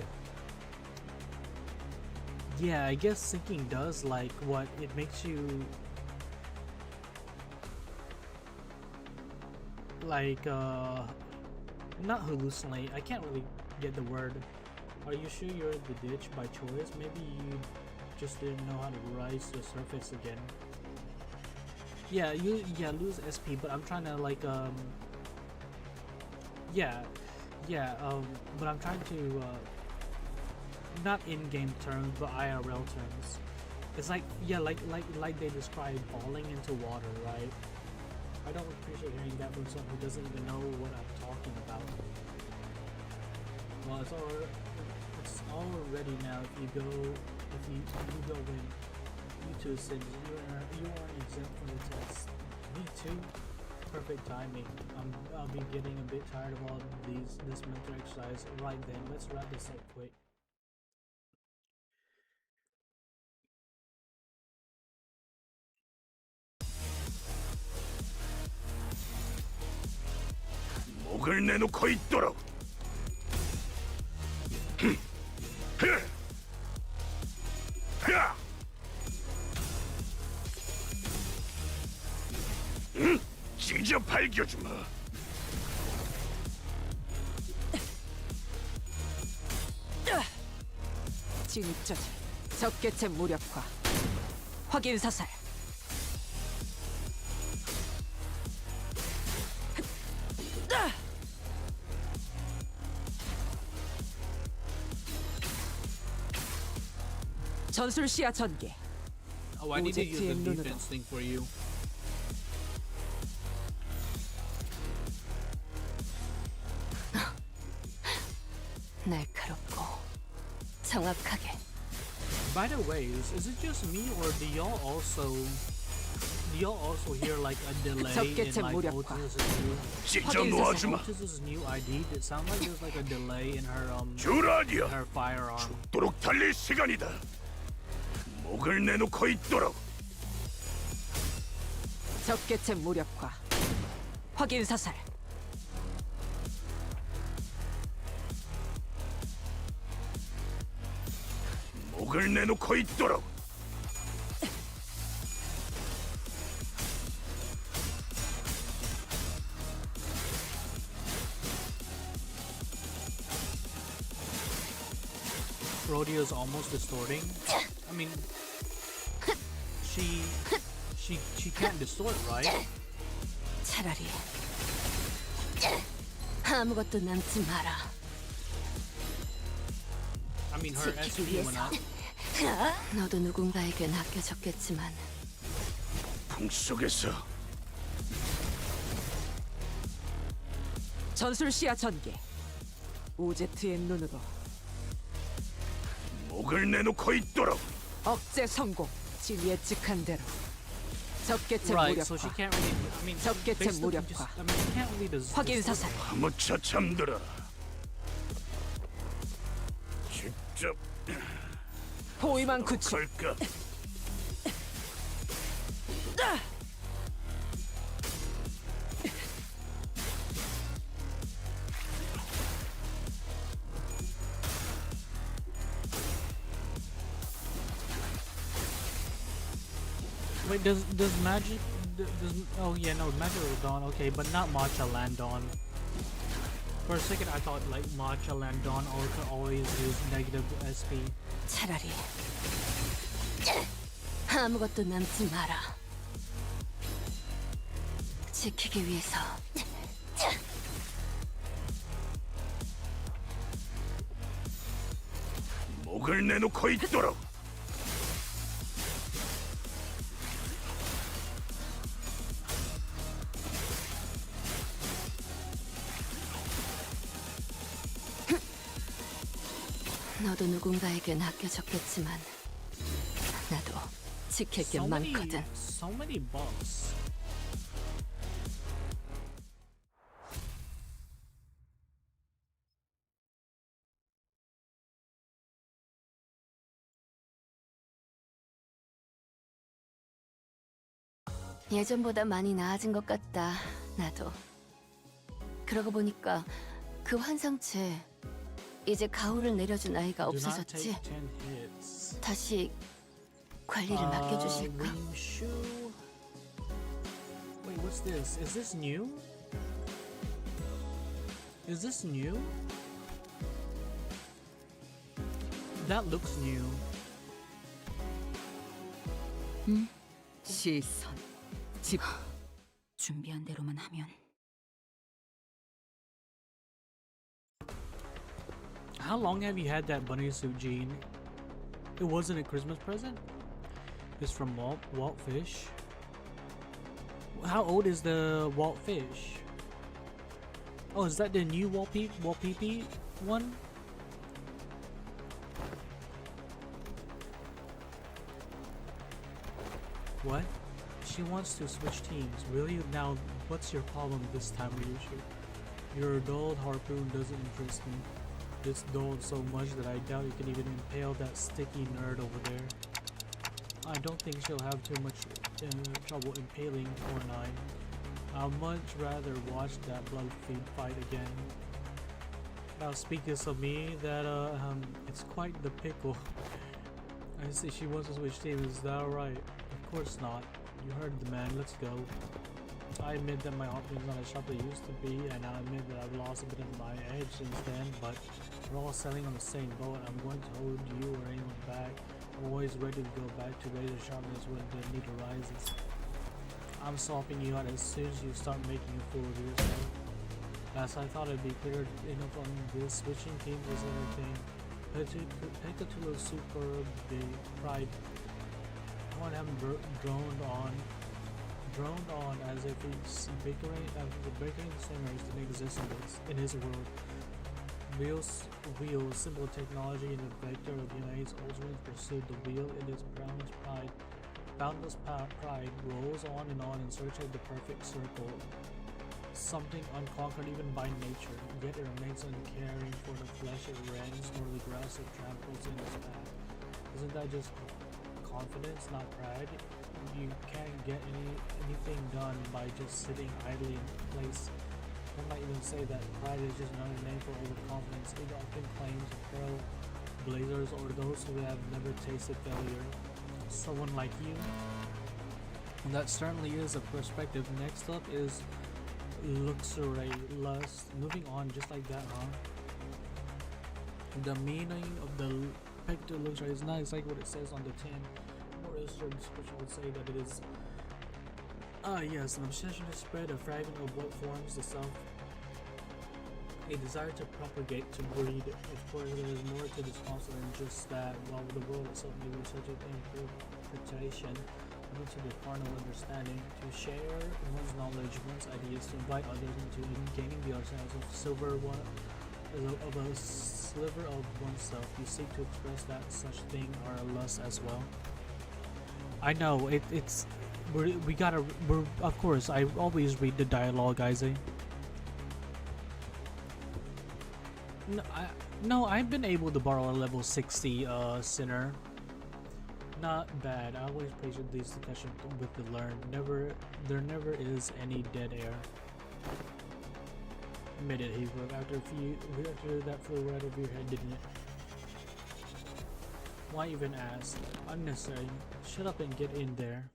yeah, I guess sinking does, like, what? It makes you, like, not hallucinate. I can't really get the word. Are you sure you're in the ditch by choice? Maybe you just didn't know how to rise to the surface again. Yeah, you lose SP, but I'm trying to, like, but I'm trying to, not in-game terms, but IRL terms. It's like, yeah, like they describe falling into water, right? I don't appreciate hearing that from someone who doesn't even know what I'm talking about. Well, it's all ready now. If you go into a Sims, you aren't exempt from the test. Me too. Perfect timing. I'll be getting a bit tired of all this mental exercise. Right then, let's wrap this up quick. 목을 내놓고 있도록. 찢어 발겨주마. 진입저지 적개체 무력화 확인 사살 전술 시야 전개 Oh, I need to use the 오젝트의 눈으로. defense thing for you. 날카롭고 정확하게. By the way, is it just me or do y'all also hear like a delay in 적개체 like 무력화. Otis's 찢어 놓아주마. Otis's new ID? It sounds like there's like a delay in her 주라니야. her firearm. 죽도록 달릴 시간이다. 목을 내놓고 있도록. 적개체 무력화 확인 사살 목을 내놓고 있도록. Rodeo's almost distorting. I mean, she can't distort, right? 차라리 아무것도 남지 마라. I mean, her 지키기 SUV went 위해서. up. 너도 누군가에겐 아껴졌겠지만 풍속에서 전술 시야 전개 오젝트의 눈으로 목을 내놓고 있도록. 억제 성공 진 예측한 대로 적개체 Right, so she 무력화 can't really. I mean, 적개체 basically just. 무력화. I mean, she can't really 확인 distort. 사살 아무차 잠들어라. 직접 포위망 구출 갈까? Wait, does magic? Does oh yeah, no, magic was gone. Okay, but not matcha landon. For a second, I thought like matcha landon always use negative SP. 차라리 아무것도 남지 마라. 지키기 위해서 목을 내놓고 있도록. 너도 누군가에겐 아껴졌겠지만 나도 지킬 게 많거든. So many bugs. 예전보다 많이 나아진 것 같다. 나도. 그러고 보니까 그 환상체 이제 가호를 내려준 아이가 Do not 없어졌지. take 10 hits. 다시 관리를 맡겨주실까? Rimshu. Wait, what's this? Is this new? Is this new? That looks new. 시선 집 준비한 대로만 하면 How long have you had that bunny suit, Gene? It wasn't a Christmas present? It's from Walt Fish. How old is the Walt Fish? Oh, is that the new Walt PP one? What? She wants to switch teams. Really? Now, what's your problem this time, Ryushi? Your dulled harpoon doesn't interest me. It's dulled so much that I doubt you can even impale that sticky nerd over there. I don't think she'll have too much trouble impaling 4-9. I'd much rather watch that blood feed fight again. Now speaking of me, that it's quite the pickle. I see she wants to switch teams, is that right? Of course not. You heard the man, let's go. I admit that my harpoon is not as sharp as it used to be, and I admit that I've lost a bit of my edge since then, but we're all sailing on the same boat. I'm going to hold you or anyone back. I'm always ready to go back to razor sharpness when the need arises. I'm swapping you out as soon as you start making a fool of yourself. As I thought it'd be clear enough on this, switching teams is everything. Pekatulo's superb pride. I want him droned on as if he's bickering sinners didn't exist in his world. Wheels, simple technology and the vector of United's ultimate pursuit. The wheel in its boundless pride rolls on in search of the perfect circle. Something unconquered even by nature, yet it remains uncaring for the flesh it rends nor the grass it tramples in its path. Isn't that just confidence, not pride? You can't get anything done by just sitting idly in place. One might even say that pride is just another name for overconfidence. It often claims trailblazers or those who have never tasted failure. Someone like you? And that certainly is a perspective. Next up is luxury, lust. Moving on just like that, huh? The meaning of the picture luxury is not exactly what it says on the tin. More illustrated description would say that it is yes, an obsession to spread a fragment of what forms the self, a desire to propagate, to breed. Of course, there is more to this concept than just that. While the world itself may be such an interpretation into the carnal understanding, to share one's knowledge, one's ideas, to invite others into gaining the ourselves of a sliver of oneself, you seek to express that such thing are a lust as well. I know it's we're of course I always read the dialogue, Isaac. No, I've been able to borrow a level 60 Sinner. Not bad. I always appreciate these discussions with the learn. There never is any dead air. Admit it, Heathrow. After that flew right over your head, didn't it? Why even ask? Unnecessary. Shut up and get in there.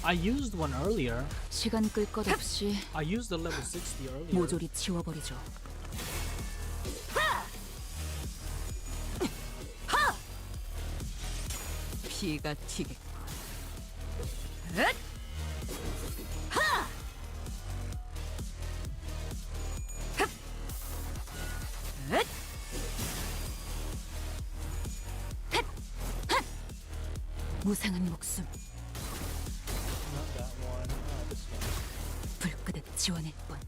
I used one earlier. 시간 끌 것 없이 I used the level 60 earlier. 모조리 치워버리죠. 피가 튀게. 무상한 목숨. Not that one. This one. 불끄듯 지원할 뿐.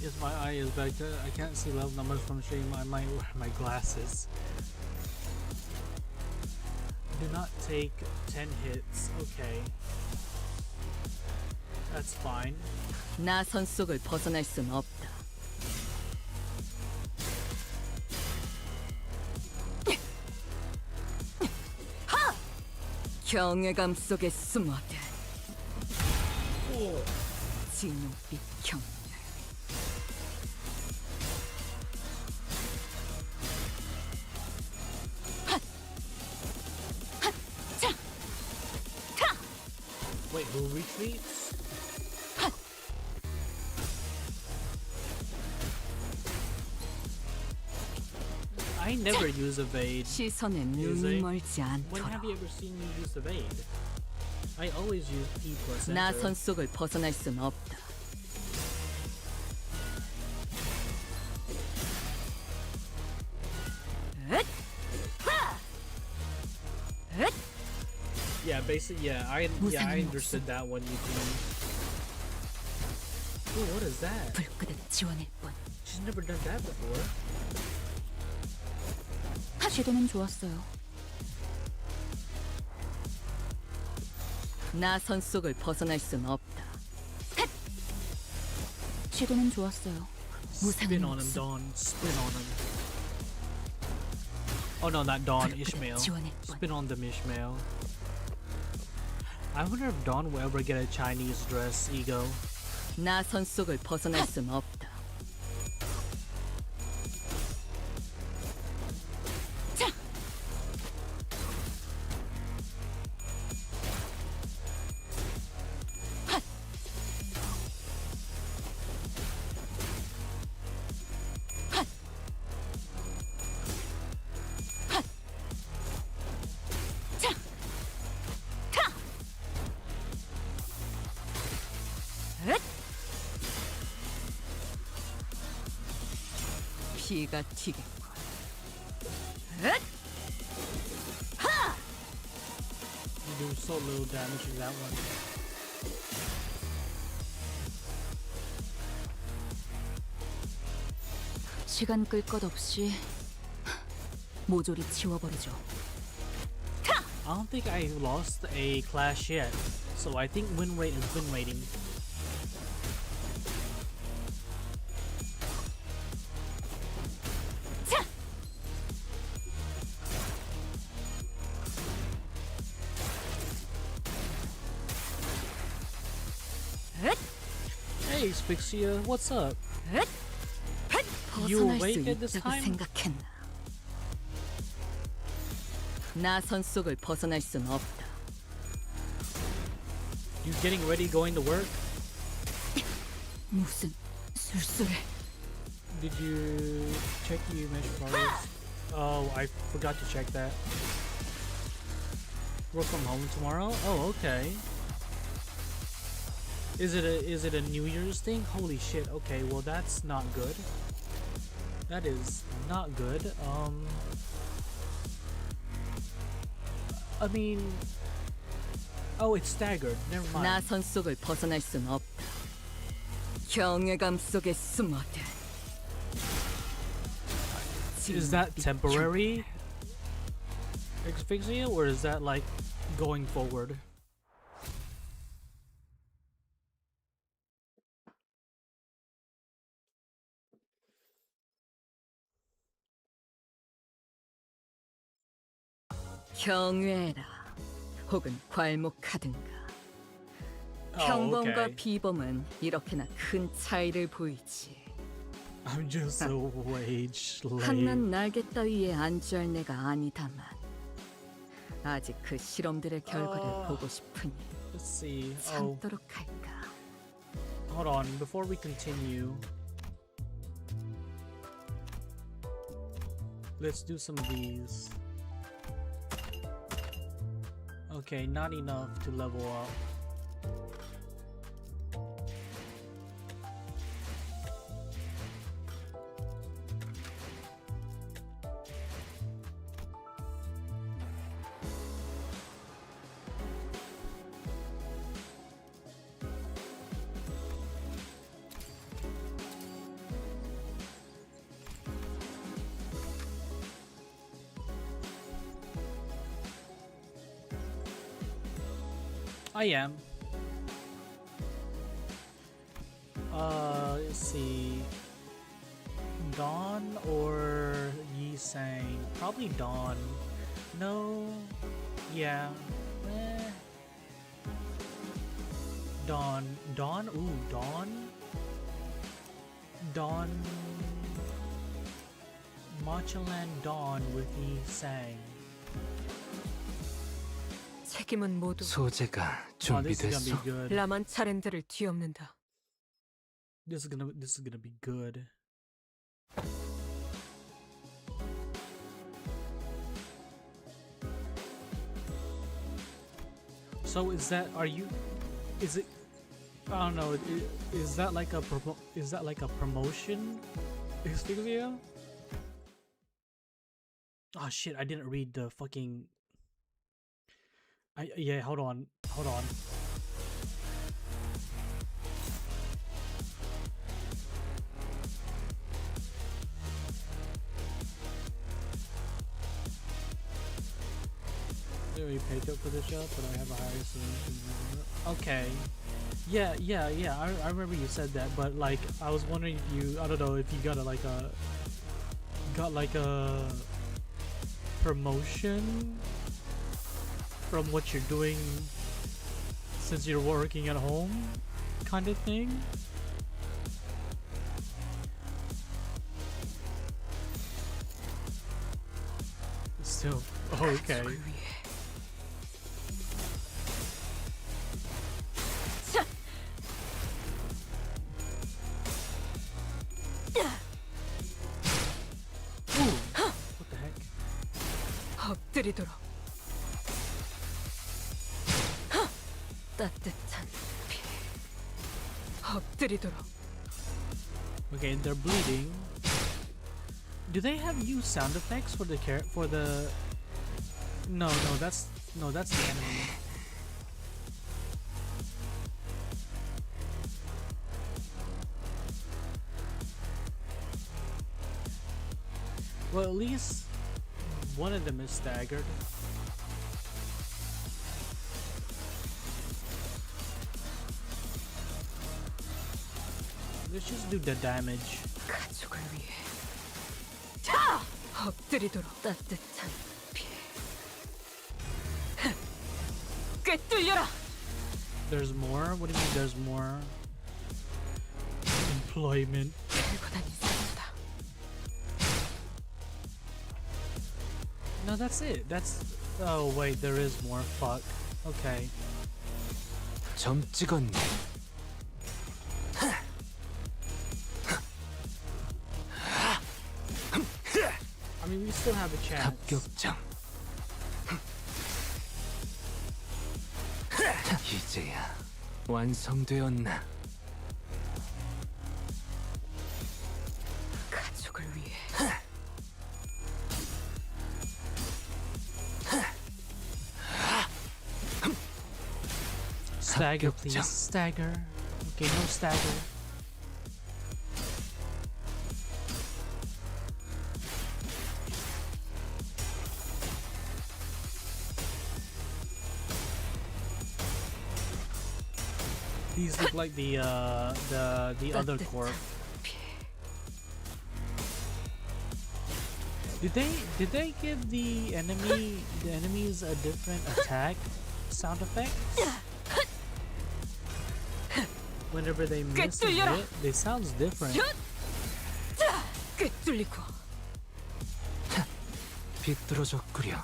Yes, my eye is back to, I can't see level numbers from stream. I might wear my glasses. Do not take 10 hits. Okay. That's fine. 나 선 속을 벗어날 순 없다. 경외감 속에 숨어들. 진홍빛 경멸. Wait, who retreats? I never use evade. 시선에 Is it? 눈이 멀지 When have 않도록. you ever seen me use evade? I always use P plus 나 enter. 선 속을 벗어날 순 없다. Yeah, basically, yeah, I 무상한 understood that one. You can. Oh, what is that? 불끈한 지원일 뿐. She's never done that before. 시도는 좋았어요. 나 선 속을 벗어날 순 없다. 시도는 좋았어요. Spin on him, Dawn. Spin on him. Oh no, not Dawn. Ishmael. 지원일 뿐. Spin on them, Ishmael. I wonder if Dawn will ever get a Chinese dress, Ego. 나 선 속을 벗어날 순 없다. 피가 튀겠군. You do so little damage to that one. 시간 끌 것 없이 모조리 지워버리죠. I don't think I lost a clash yet, so I think win rate is win rating. Hey, Asphyxia, what's up? You 벗어날 수 awake at this 있다고 time? 생각했나? 나 선 속을 벗어날 순 없다. You getting ready going to work? 무슨 술수를? Did you check your image progress? Oh, I forgot to check that. Work from home tomorrow? Oh, okay. Is it a New Year's thing? Holy shit. Okay, well that's not good. That is not good. I mean, oh, it's staggered. Never 나 mind. 선 속을 벗어날 순 없다. 경외감 속에 숨어들. Is that temporary asphyxia, or is that like going forward? 경외라 혹은 괄목하든가. Oh, 평범과 okay. 비범은 이렇게나 큰 차이를 보이지. I'm just a wage slave. 한낱 날개 따위에 안주할 내가 아니다만 아직 그 실험들의 결과를 보고 싶으니 Let's see. Oh, 참도록 할까. hold on. Before we continue, let's do some of these. Okay, not enough to level up. I am. Let's see. Dawn or Yi Sang? Probably Dawn. No. Yeah. Dawn. Dawn? Ooh, Dawn? Dawn. Matchaland Dawn with Yi Sang. 책임은 모두 소재가 Oh, this is gonna 준비됐어. be good. 라만 차렌드를 뒤엎는다. This is gonna be good. So is that, is it, I don't know, is that like a promotion Expedia? Oh shit, I didn't read the fucking, yeah, hold on. We paid up for the job, but I have a higher solution. Okay. Yeah. I remember you said that, but like I was wondering if you, I don't know, if you got a promotion from what you're doing since you're working at home, kind of thing. Still, okay. What the heck? 엎드리도록. 따뜻한 피. 엎드리도록. Okay, they're bleeding. Do they have used sound effects for the No, that's the enemy. Well, at least one of them is staggered. Let's just do the damage. 가족을 위해. 자! 엎드리도록 따뜻한 피. 꿰뚫려라. There's more? What do you mean there's more? Employment. 들고 다닌 사람이다. No, that's it. That's... Oh, wait, there is more. Fuck. Okay. 점 찍었네. I mean, we still have a chance. 합격점. 이제야 완성되었나? 가족을 위해. Stagger, please. Stagger. Okay, no stagger. These look like the other corp. Did they give the enemies a different attack sound effect? Whenever they miss a hit, they sounds different. 꿰뚫리고. 비뚤어졌구려.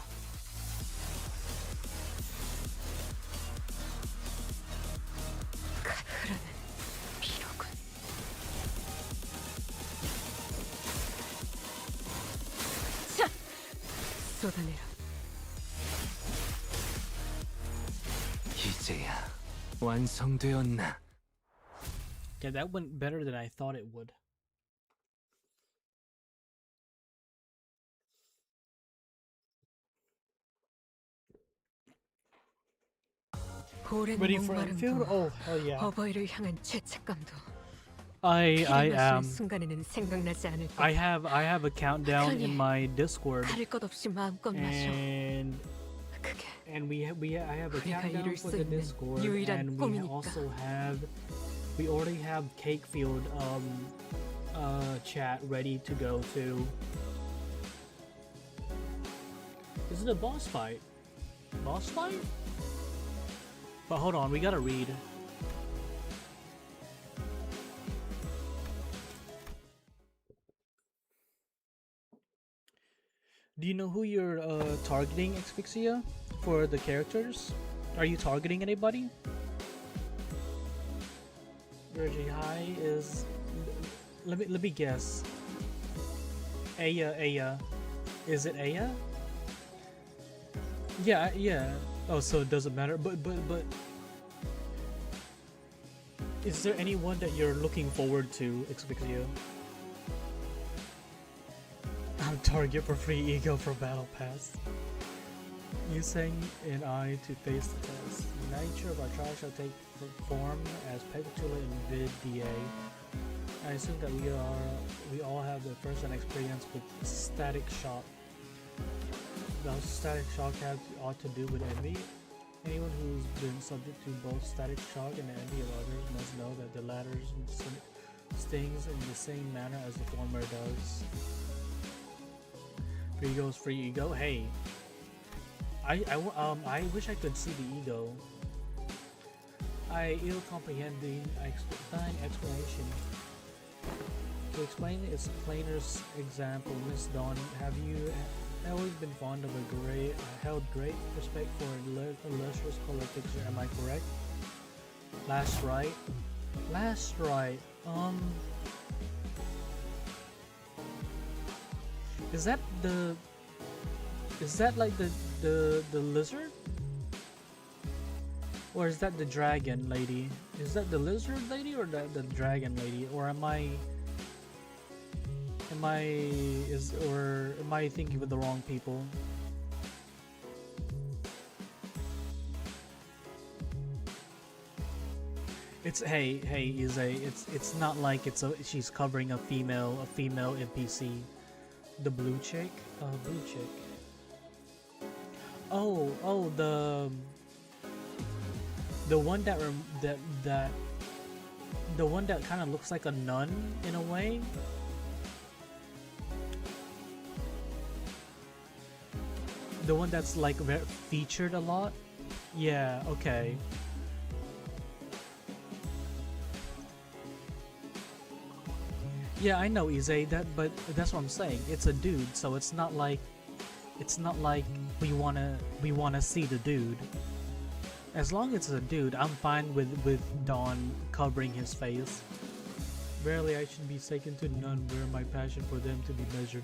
흐르는 피로군. 자! 쏟아내라. 이제야 완성되었나? Yeah, that went better than I thought it would. 오랜 Ready for infield? 목마름도 Oh, hell yeah. 어버이를 향한 죄책감도 I 피를 마실 am. 순간에는 생각나지 않을 것. I have a countdown in my Discord, 다를 것 없이 마음껏 마셔. and 그게 I have a 우리가 countdown 이룰 for 수 the 있는 Discord, 유일한 and 꿈이니까. we already have Cakefield chat ready to go to. Is it a boss fight? Boss fight? But hold on, we gotta read. Do you know who you're targeting, Asphyxia, for the characters? Are you targeting anybody? Reggie High is... Let me guess. Aya. Is it Aya? Yeah. Oh, so it doesn't matter. But is there anyone that you're looking forward to, Xvixio? I'm target for free ego for battle pass. Using an eye to face the test. The nature of our trial shall take form as Pecatula in vid DA. I assume that we all have the first-hand experience with static shock. The static shock ought to do with envy. Anyone who's been subject to both static shock and the envy of others must know that the latter stings in the same manner as the former does. Free ego is free ego. Hey, I wish I could see the ego. I ill comprehend the explanation. To explain its plainest example, Miss Dawn, have you always been fond of held great respect for a lustrous color picture? Am I correct? Last right. Is that like the lizard? Or is that the dragon lady? Is that the lizard lady or the dragon lady? Or am I thinking of the wrong people? It's it's not like she's covering a female NPC. The blue chick? Blue chick. Oh, the one that the one that kind of looks like a nun in a way. The one that's like featured a lot. Yeah. Okay. Yeah, I know Ize, but that's what I'm saying. It's a dude, so it's not like we wanna see the dude. As long as it's a dude, I'm fine with Dawn covering his face. Rarely I should be taken to none where my passion for them to be measured.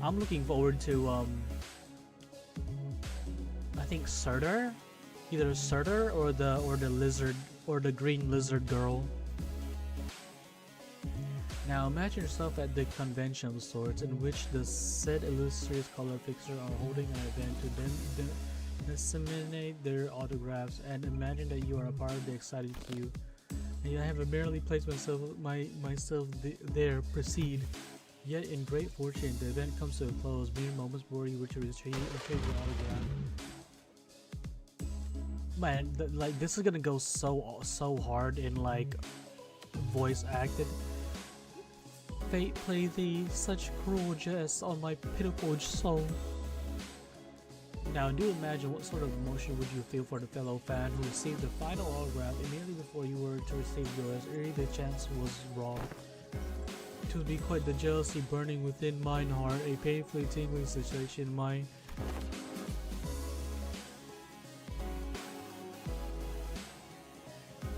I'm looking forward to I think Surtur? Either Surtur or the lizard or the green lizard girl. Now imagine yourself at the convention of sorts in which the said illustrious color fixer are holding an event to then disseminate their autographs, and imagine that you are a part of the excited queue. And I have barely placed myself there. Proceed. Yet in great fortune, the event comes to a close, mere moments before you were to retrieve your autograph. Man, like this is gonna go so hard in like voice acted. Fate play thee such cruel jests on my pitiful soul. Now do imagine what sort of emotion would you feel for the fellow fan who received the final autograph immediately before you were to receive yours, ere the chance was wrong. It would be quite the jealousy burning within mine heart, a painfully tingling sensation in my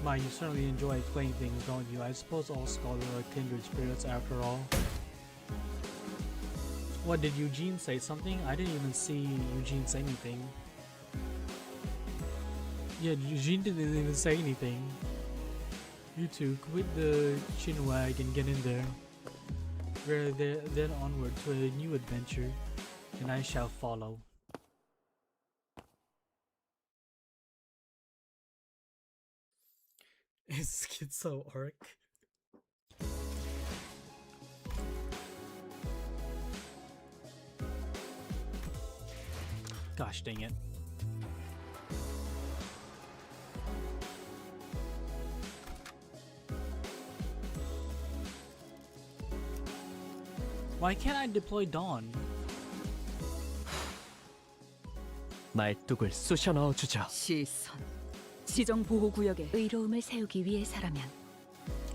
you certainly enjoy explaining things, don't you? I suppose all scholars are kindred spirits after all. What, did Eugene say something? I didn't even see Eugene say anything. Yeah, Eugene didn't even say anything. You two, quit the chinwag and get in there. Then onward to a new adventure, and I shall follow. Is Schizo arc? Gosh dang it. Why can't I deploy Dawn? 말뚝을 쑤셔 넣어주죠. 시선. 지정 보호 구역에 의로움을 세우기 위해서라면.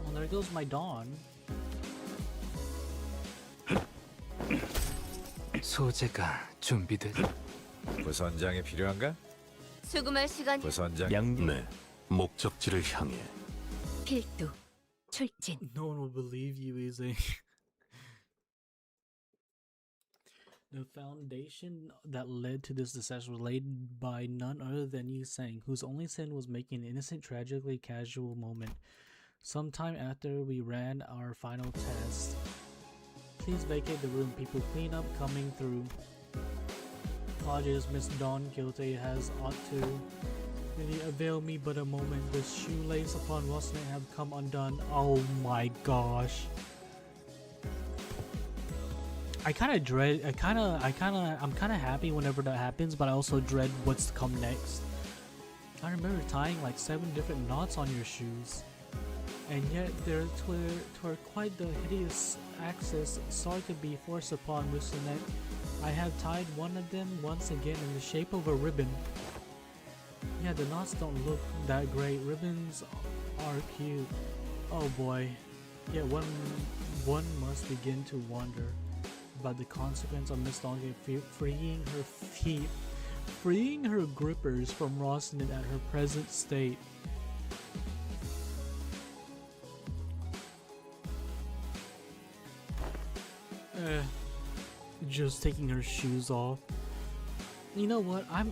Well, there goes my Dawn. 소재가 준비됐. 부선장이 필요한가? 수금할 시간. 부선장. 양님. 네, 목적지를 향해. 필두. 출진. No one will believe you, Izzy. The foundation that led to this disaster was laid by none other than Yi Sang, whose only sin was making an innocent, tragically casual moment. Sometime after we ran our final test. Please vacate the room, people. Clean up coming through. Apologies, Miss Dawn Guilty has ought to really avail me but a moment. The shoelace upon Rosnet have come undone. Oh my gosh. I'm kind of happy whenever that happens, but I also dread what's to come next. I remember tying like 7 different knots on your shoes, and yet there were quite the hideous access sought to be forced upon Lucinet. I have tied one of them once again in the shape of a ribbon. Yeah, the knots don't look that great. Ribbons are cute. Oh boy. Yeah, one must begin to wonder about the consequence of Miss Donkey freeing her grippers from Rosnet at her present state. Just taking her shoes off. You know what? I'm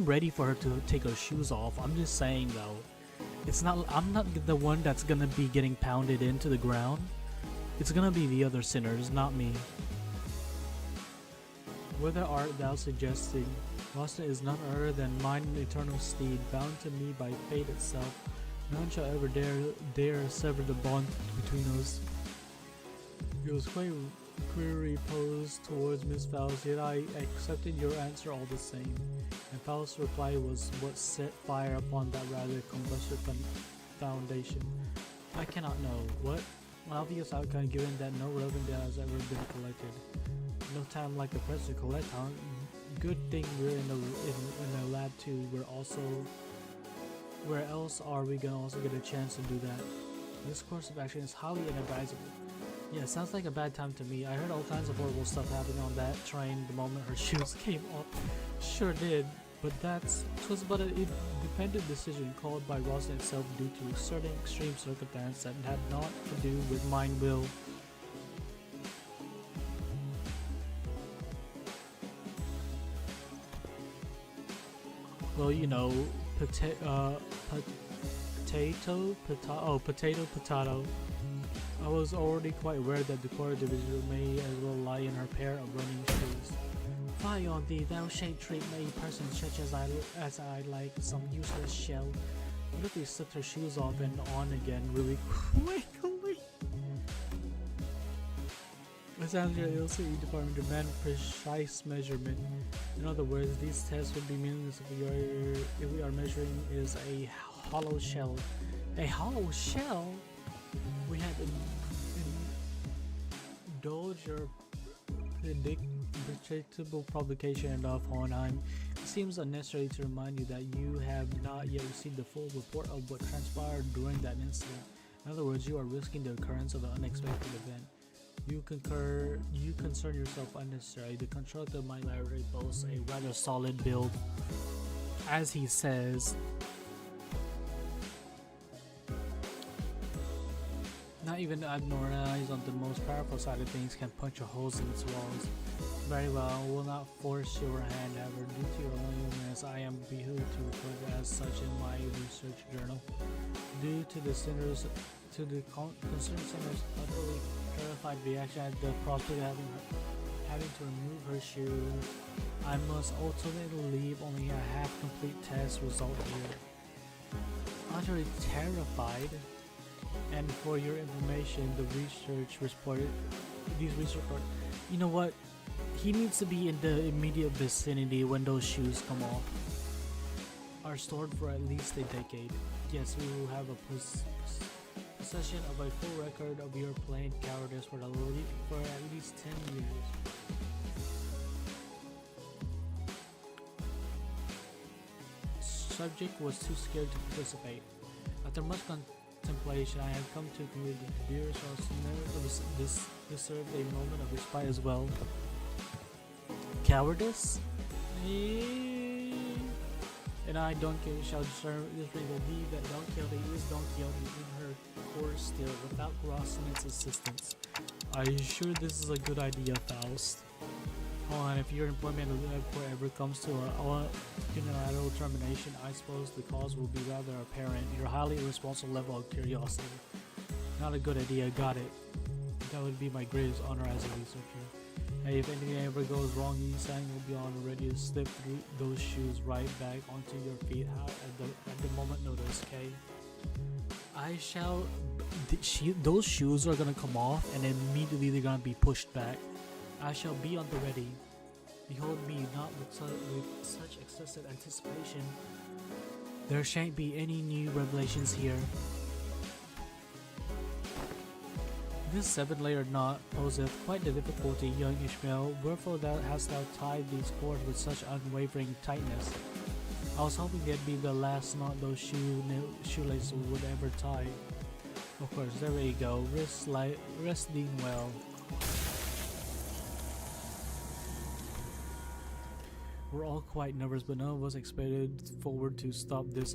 ready for her to take her shoes off. I'm just saying though, I'm not the one that's gonna be getting pounded into the ground. It's gonna be the other sinners, not me. Whither art thou suggesting? Rosnet is none other than mine eternal steed, bound to me by fate itself. None shall ever dare sever the bond between us. It was quite query posed towards Miss Faust, yet I accepted your answer all the same. And Faust's reply was what set fire upon that rather combusted foundation. I cannot know what obvious outcome, given that no relevant data has ever been collected. No time like the present to collect. Good thing we're in the lab too. Where else are we gonna also get a chance to do that? This course of action is highly inadvisable. Yeah, sounds like a bad time to me. I heard all kinds of horrible stuff happening on that train the moment her shoes came off. Sure did, but twas but an independent decision called by Rosnet itself due to certain extreme circumstances that had naught to do with mine will. Well, you know, potato. I was already quite aware that the core division may as well lie in her pair of running shoes. Fie on thee, thou shalt treat me person such as I like some useless shell. Lily slipped her shoes off and on again really quickly. Essentially, the LCE department demand precise measurement. In other words, these tests would be meaningless if we are measuring is a hollow shell. A hollow shell? We had indulged your predictable provocation enough, Hohenheim. It seems unnecessary to remind you that you have not yet received the full report of what transpired during that incident. In other words, you are risking the occurrence of an unexpected event. You concern yourself unnecessarily. The constructor of my library boasts a rather solid build. As he says, not even the abnormalities on the most powerful side of things can punch holes in its walls. Very well, I will not force your hand, however. Due to your loneliness, I am behooved to record as such in my research journal. Due to the concerned sinner's utterly terrified reaction at the prospect of having to remove her shoes, I must ultimately leave only a half-complete test result here. Utterly terrified. And for your information, these research report, you know what? He needs to be in the immediate vicinity when those shoes come off. Are stored for at least a decade. Yes, we will have a possession of a full record of your plain cowardice for at least 10 years. Subject was too scared to participate. After much contemplation, I have come to conclude that the dearest this deserved a moment of respite as well. Cowardice? And I, Don Quixote, shall believe that Don Quixote is Don Quixote in her course still, without Rosnet's assistance. Are you sure this is a good idea, Faust? Oh, and if your employment ever comes to a unilateral termination, I suppose the cause will be rather apparent. Your highly irresponsible level of curiosity. Not a good idea, got it. That would be my greatest honor as a researcher. Hey, if anything ever goes wrong, Yi-san will be on ready to slip through those shoes right back onto your feet at the moment notice, okay? I shall... those shoes are gonna come off and immediately they're gonna be pushed back. I shall be on the ready. Behold me, not with such excessive anticipation. There shan't be any new revelations here. This 7-layer knot poseth quite the difficulty, young Ishmael. Wherefore thou hast thou tied these cords with such unwavering tightness? I was hoping that'd be the last knot those shoelaces would ever tie. Of course, there we go. Resting well. We're all quite nervous, but none of us expected forward to stop this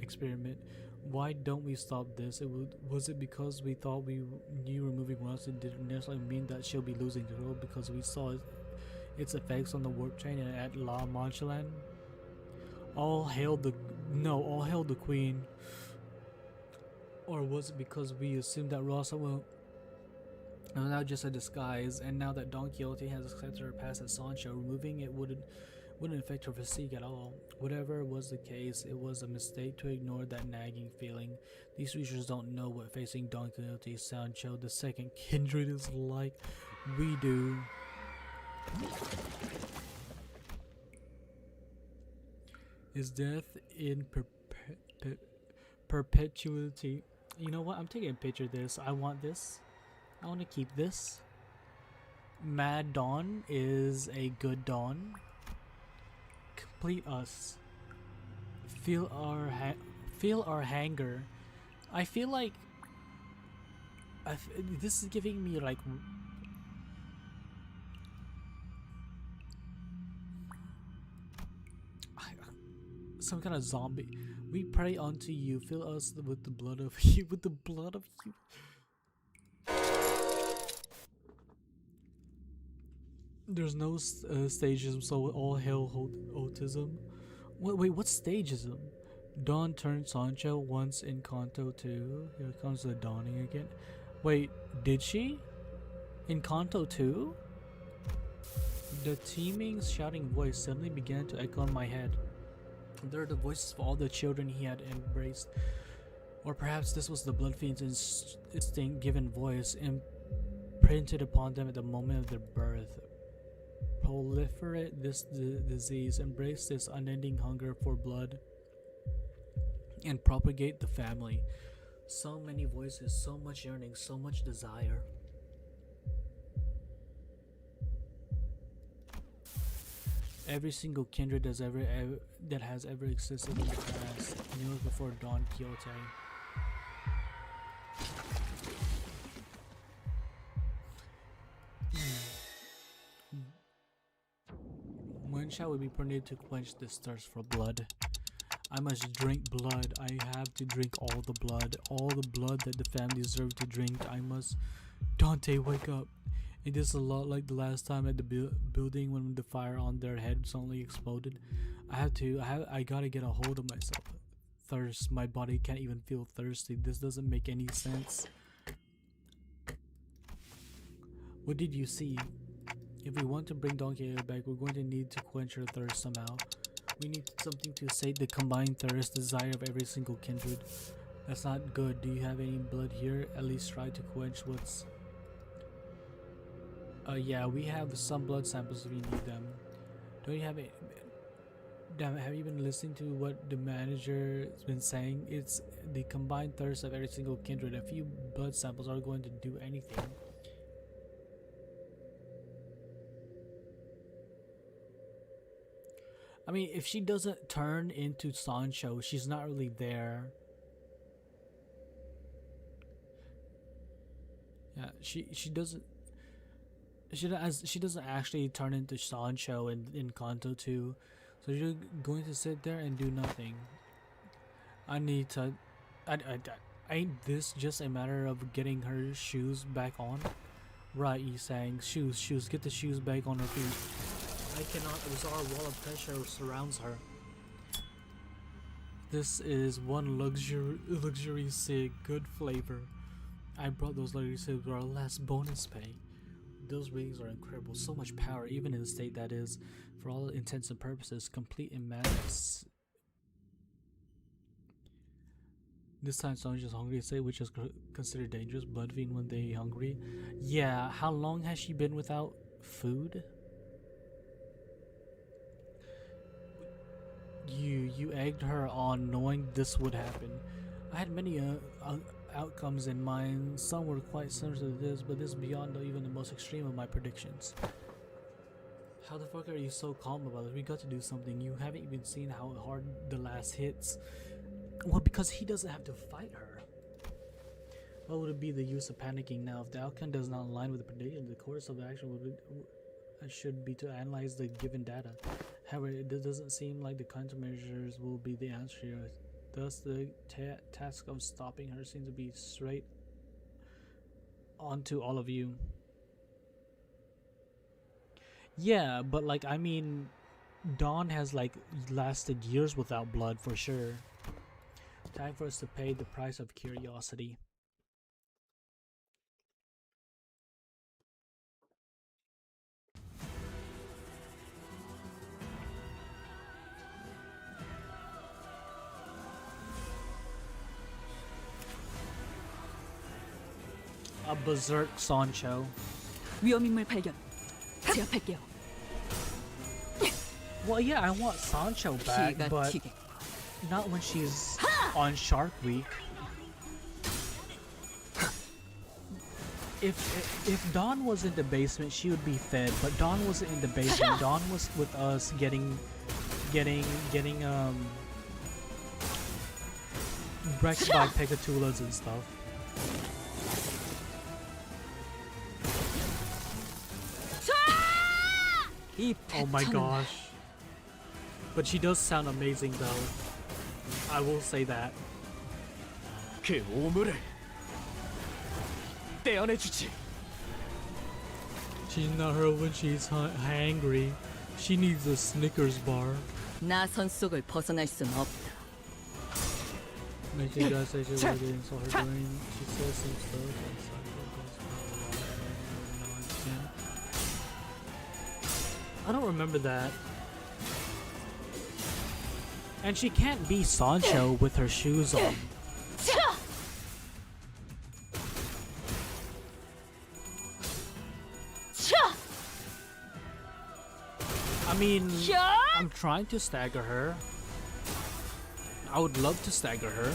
experiment. Why don't we stop this? Was it because we thought we knew removing Rustin didn't necessarily mean that she'll be losing control because we saw its effects on the warp train and at La Manchelan? All hail the Queen. Or was it because we assumed that Rosa was now just a disguise, and now that Don Quixote has accepted her past as Sancho, removing it wouldn't affect her physique at all. Whatever was the case, it was a mistake to ignore that nagging feeling. These creatures don't know what facing Don Quixote, Sancho, the second kindred is like. We do. Is death in perpetuity? You know what? I'm taking a picture of this. I want this. I want to keep this. Mad Dawn is a good dawn. Complete us. Feel our hanger. I feel like this is giving me like some kind of zombie. We pray unto you. Fill us with the blood of you. With the blood of you. There's no stagism, so all hail autism. Wait, what stagism? Dawn turned Sancho once in Canto 2. Here comes the dawning again. Wait, did she? In Canto 2? The teeming, shouting voice suddenly began to echo in my head. There are the voices of all the children he had embraced. Or perhaps this was the blood fiend's instinct given voice, imprinted upon them at the moment of their birth. Proliferate this disease, embrace this unending hunger for blood, and propagate the family. So many voices, so much yearning, so much desire. Every single kindred that has ever existed in the past knew before Don Quixote. When shall we be permitted to quench this thirst for blood? I must drink blood. I have to drink all the blood that the family deserve to drink. I must. Dante, wake up! It is a lot like the last time at the building when the fire on their head suddenly exploded. I gotta get a hold of myself. Thirst. My body can't even feel thirsty. This doesn't make any sense. What did you see? If we want to bring Don Quixote back, we're going to need to quench her thirst somehow. We need something to sate the combined thirst desire of every single kindred. That's not good. Do you have any blood here? At least try to quench what's... yeah, we have some blood samples if you need them. Don't you have it? Damn it, have you been listening to what the manager's been saying? It's the combined thirst of every single kindred. A few blood samples aren't going to do anything. I mean, if she doesn't turn into Sancho, she's not really there. Yeah, she doesn't actually turn into Sancho in Canto 2. So you're going to sit there and do nothing. Ain't this just a matter of getting her shoes back on? Right, you saying shoes, get the shoes back on her feet. I cannot absorb wall of pressure surrounds her. This is one luxury cig, good flavor. I brought those luxury cigs with our last bonus pay. Those rings are incredible, so much power, even in a state that is, for all intents and purposes, complete in madness. This time Sonja's just hungry to say, which is considered dangerous, blood fiend when they hungry. Yeah, how long has she been without food? You egged her on knowing this would happen. I had many outcomes in mind. Some were quite similar to this, but this is beyond even the most extreme of my predictions. How the fuck are you so calm about it? We got to do something. You haven't even seen how hard the last hits. Well, because he doesn't have to fight her. What would it be the use of panicking now? If the outcome does not align with the prediction, the course of action should be to analyze the given data. However, it doesn't seem like the countermeasures will be the answer here. Thus, the task of stopping her seems to be straight onto all of you. Yeah, but like, I mean, Dawn has like lasted years without blood for sure. Time for us to pay the price of curiosity. A berserk Sancho. 위험인물 발견. 제압할게요. Well, yeah, I want Sancho back, 기가 but 튀게. not when she's on Shark Week. If Dawn was in the basement, she would be fed, but Dawn wasn't in the basement. Dawn was with us getting wrecked by Pegatulas and stuff. Oh my gosh. But she does sound amazing though. I will say that. 그 오물을 떼어내주지. She's not her when she's hangry. She needs a Snickers bar. 나선 속을 벗어날 순 없다. Make sure you guys say she was getting so her doing. She says some stuff and Sancho goes for a while. I don't remember that. And she can't be Sancho with her shoes on. I mean, I'm trying to stagger her. I would love to stagger her.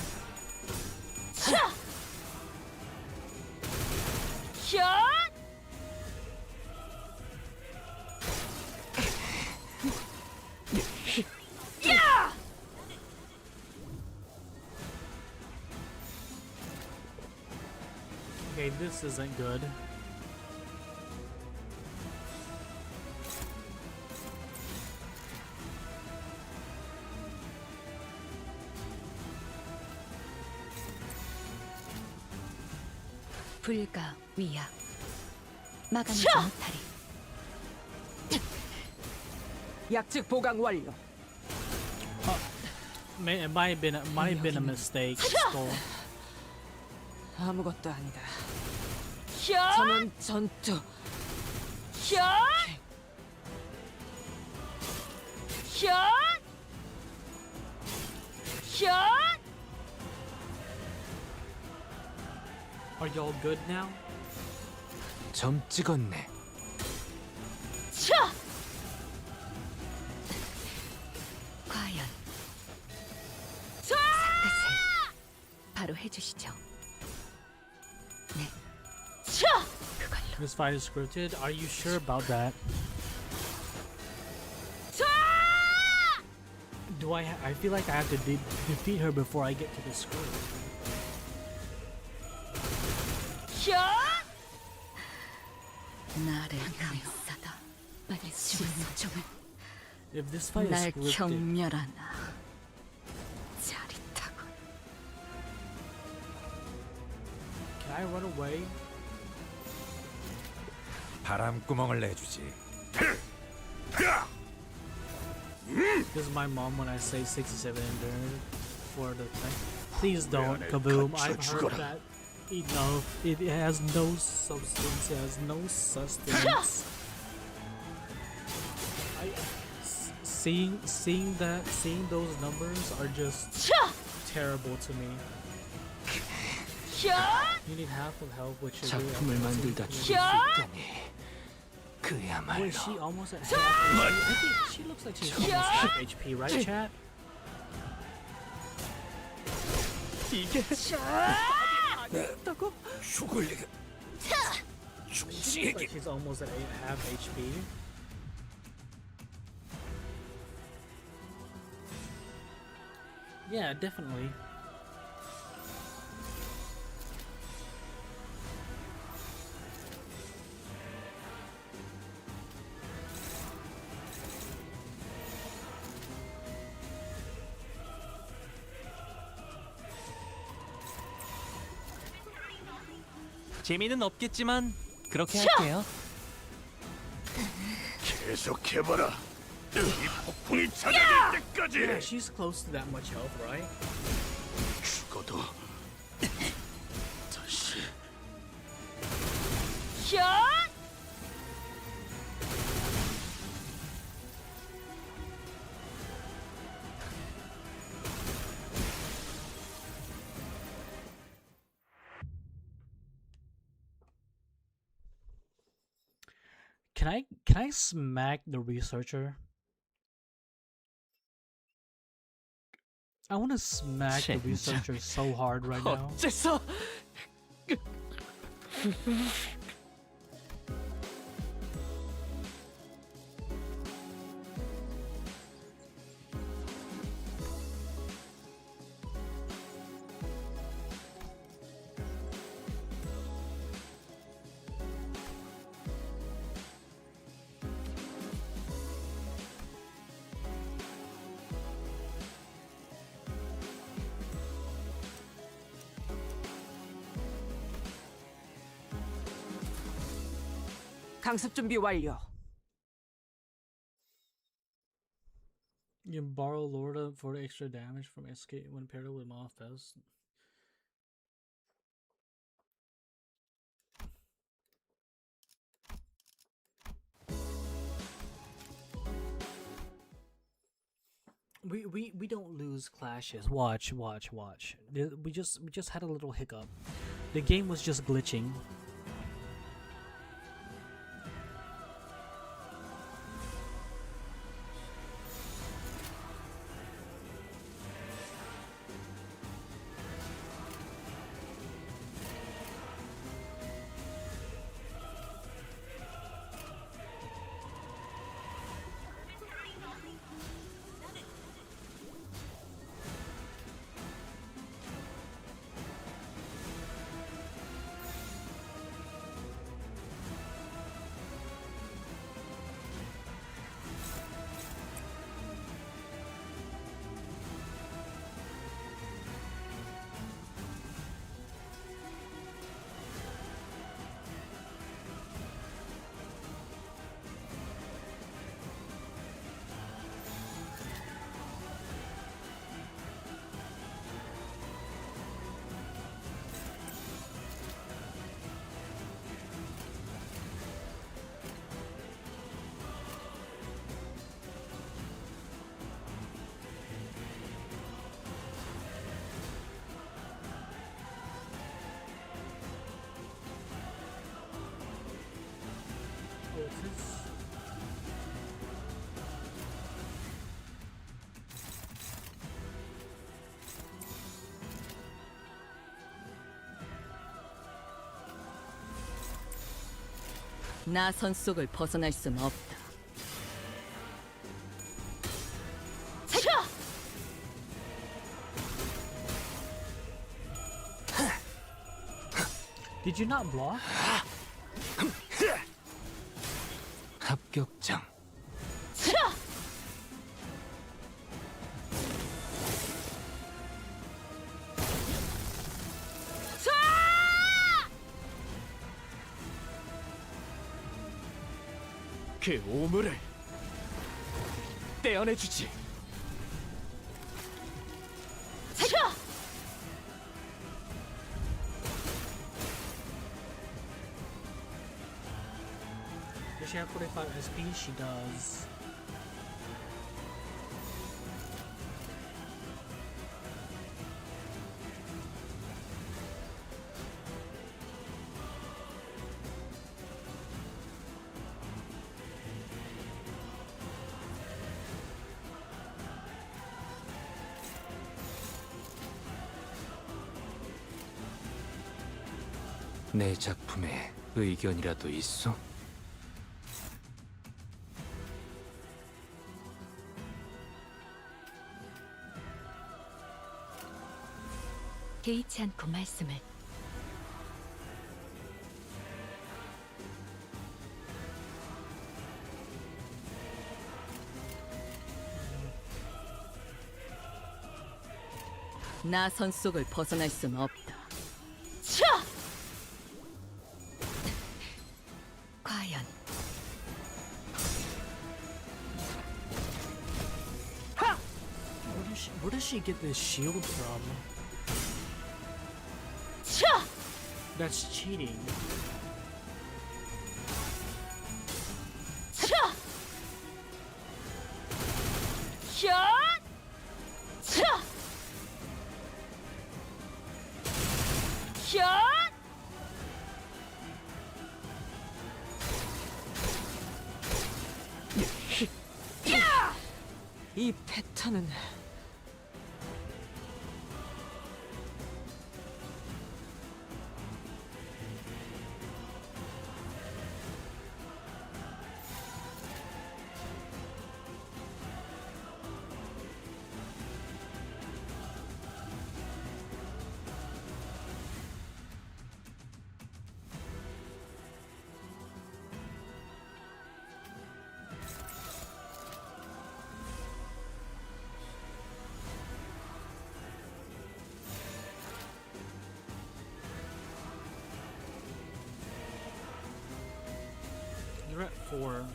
Okay, this isn't good. 불가 위약 마감하지 못하리. 약즉 보강 완료. It might have been a mistake. Skull. 아무것도 아니다. 저는 전투. Are y'all good now? 점 찍었네. 과연 끝을 바로 해주시죠. 네. 그걸로. This fight is scripted. Are you sure about that? Do I feel like I have to defeat her before I get to the script. 나를 감싸다. 빨리 진정을 If this fight is 날 scripted, 경멸하나. 짜릿하군. can I run away? 바람구멍을 내주지. This is my mom when I say 67 endurance for the thing. Please don't, Kaboom. I've heard that enough. It has no substance. It has no sustenance. Seeing those numbers are just terrible to me. You need half of health, which is 작품을 만들다 죽을 수 있다니. 그야말로. Wait, she almost at half HP? I think she looks like she's almost half HP, right, chat? 이게 아니었다고? 죽을 리가. She looks like she's almost at half HP. Yeah, definitely. 재미는 없겠지만 그렇게 할게요. 계속해봐라. 이 폭풍이 찾아질 때까지. Yeah, she's close to that much health, right? 죽어도 다시. Can I smack the researcher? I want to smack the 젠장. researcher so hard right now. 어째서? 강습 준비 완료. You can borrow Lorda for the extra damage from escape when paired with Mothfest. We don't lose clashes. Watch. We just had a little hiccup. The game was just glitching. 나선 속을 벗어날 순 없다. Did you not block? 합격장. 그 오물을 떼어내주지. Does she have 45 SP? She does. 내 작품에 의견이라도 있어? 개의치 않고 말씀을. 나선 속을 벗어날 순 없다. 과연 Where does she get this shield from? That's cheating. 이 패턴은 You're at 4.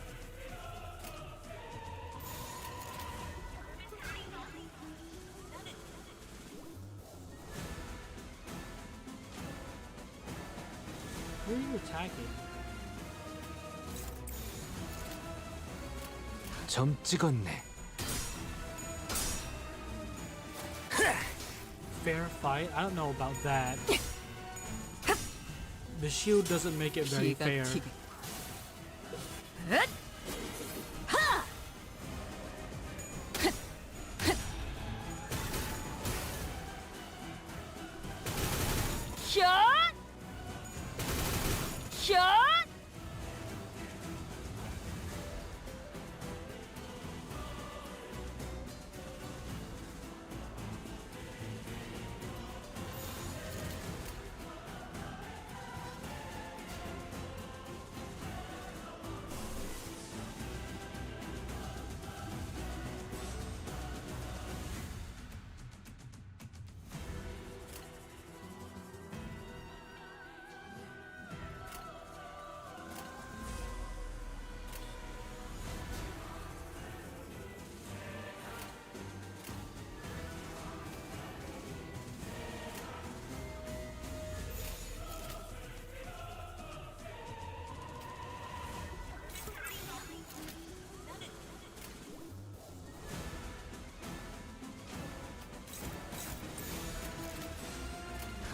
Who are you attacking? 점 찍었네. Fair fight? I don't know about that. The shield doesn't make it very 피가 fair. 튀게.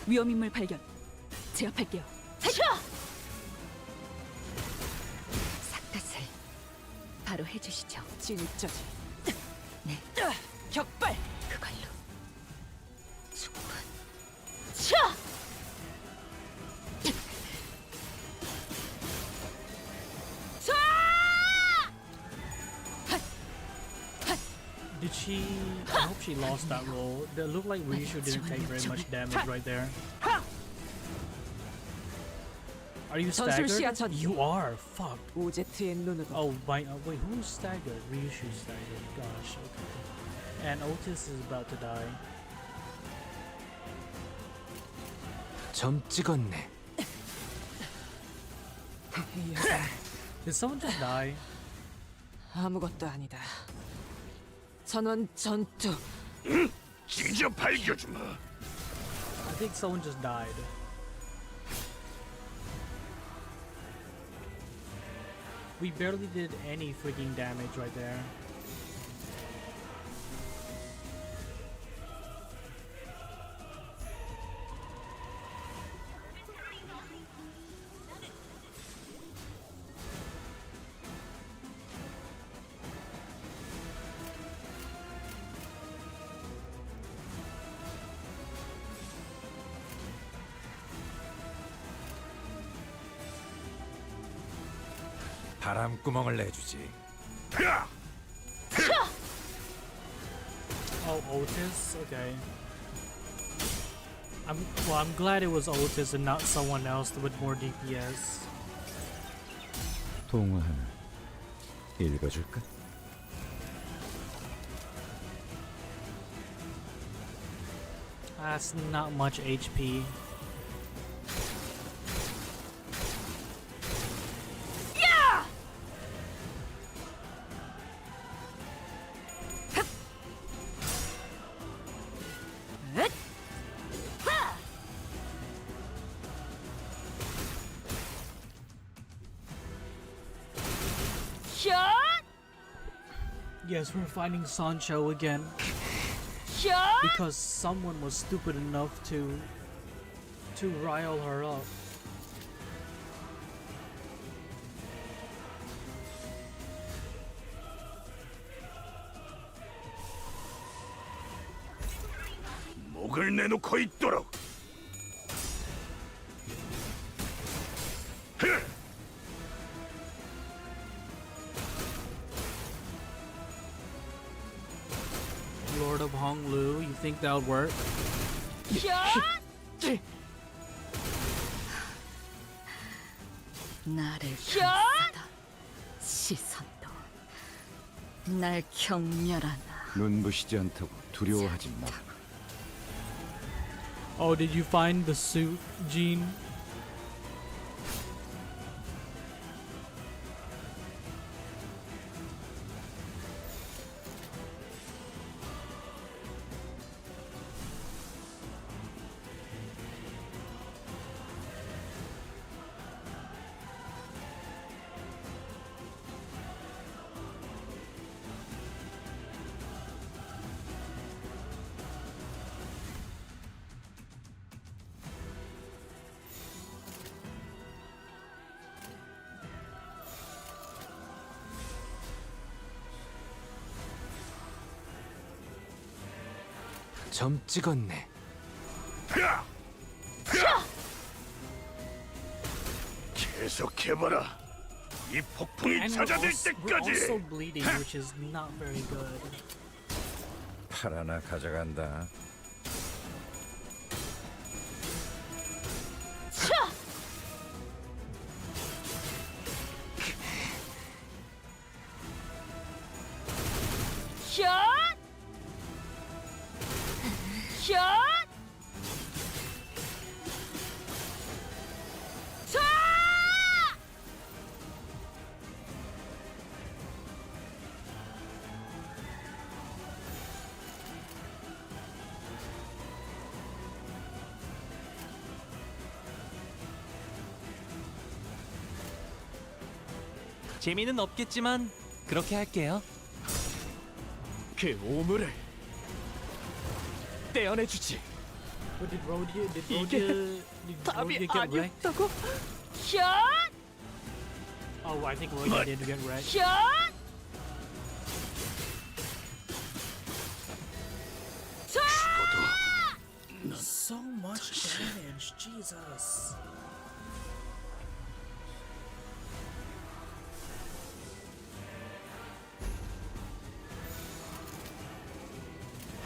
위험인물 발견. 제압할게요. 삭탓을 바로 해주시죠. 진짜지. 네, 격발. 그걸로 충분. Did she? I hope she lost that roll. It looked like Ryushu didn't take very much damage right there. Are you 전술 시야 staggered? 전. You are. Fuck. 오제트의 눈으로 Oh, wait, who's staggered? Ryushu's staggered. Gosh, okay. And Otis is about to die. 점 찍었네. Did someone just die? 아무것도 아니다. 전원 전투. 징저 발겨주마. I think someone just died. We barely did any freaking damage right there. 바람구멍을 내주지. Oh, Otis? Okay. I'm glad it was Otis and not someone else with more DPS. 동화 하나 읽어줄까? That's not much HP. Yes, we're finding Sancho again. Because someone was stupid enough to rile her up. 목을 내놓고 있도록. Lord of Honglu, you think that would work? 나를 감싸다. 시선도 날 경멸하나. 눈부시지 않다고 두려워하지 마. Oh, did you find the suit, Jean? 점 찍었네. 계속해봐라. 이 폭풍이 And 잦아들 we're 때까지. also bleeding, which is not very good. 팔 하나 가져간다. 재미는 없겠지만 그렇게 할게요. 그 오물을 떼어내주지. But did Rodia 답이 get wrecked? 아니었다고? Oh, I think Rodia did get wrecked. So much damage, Jesus.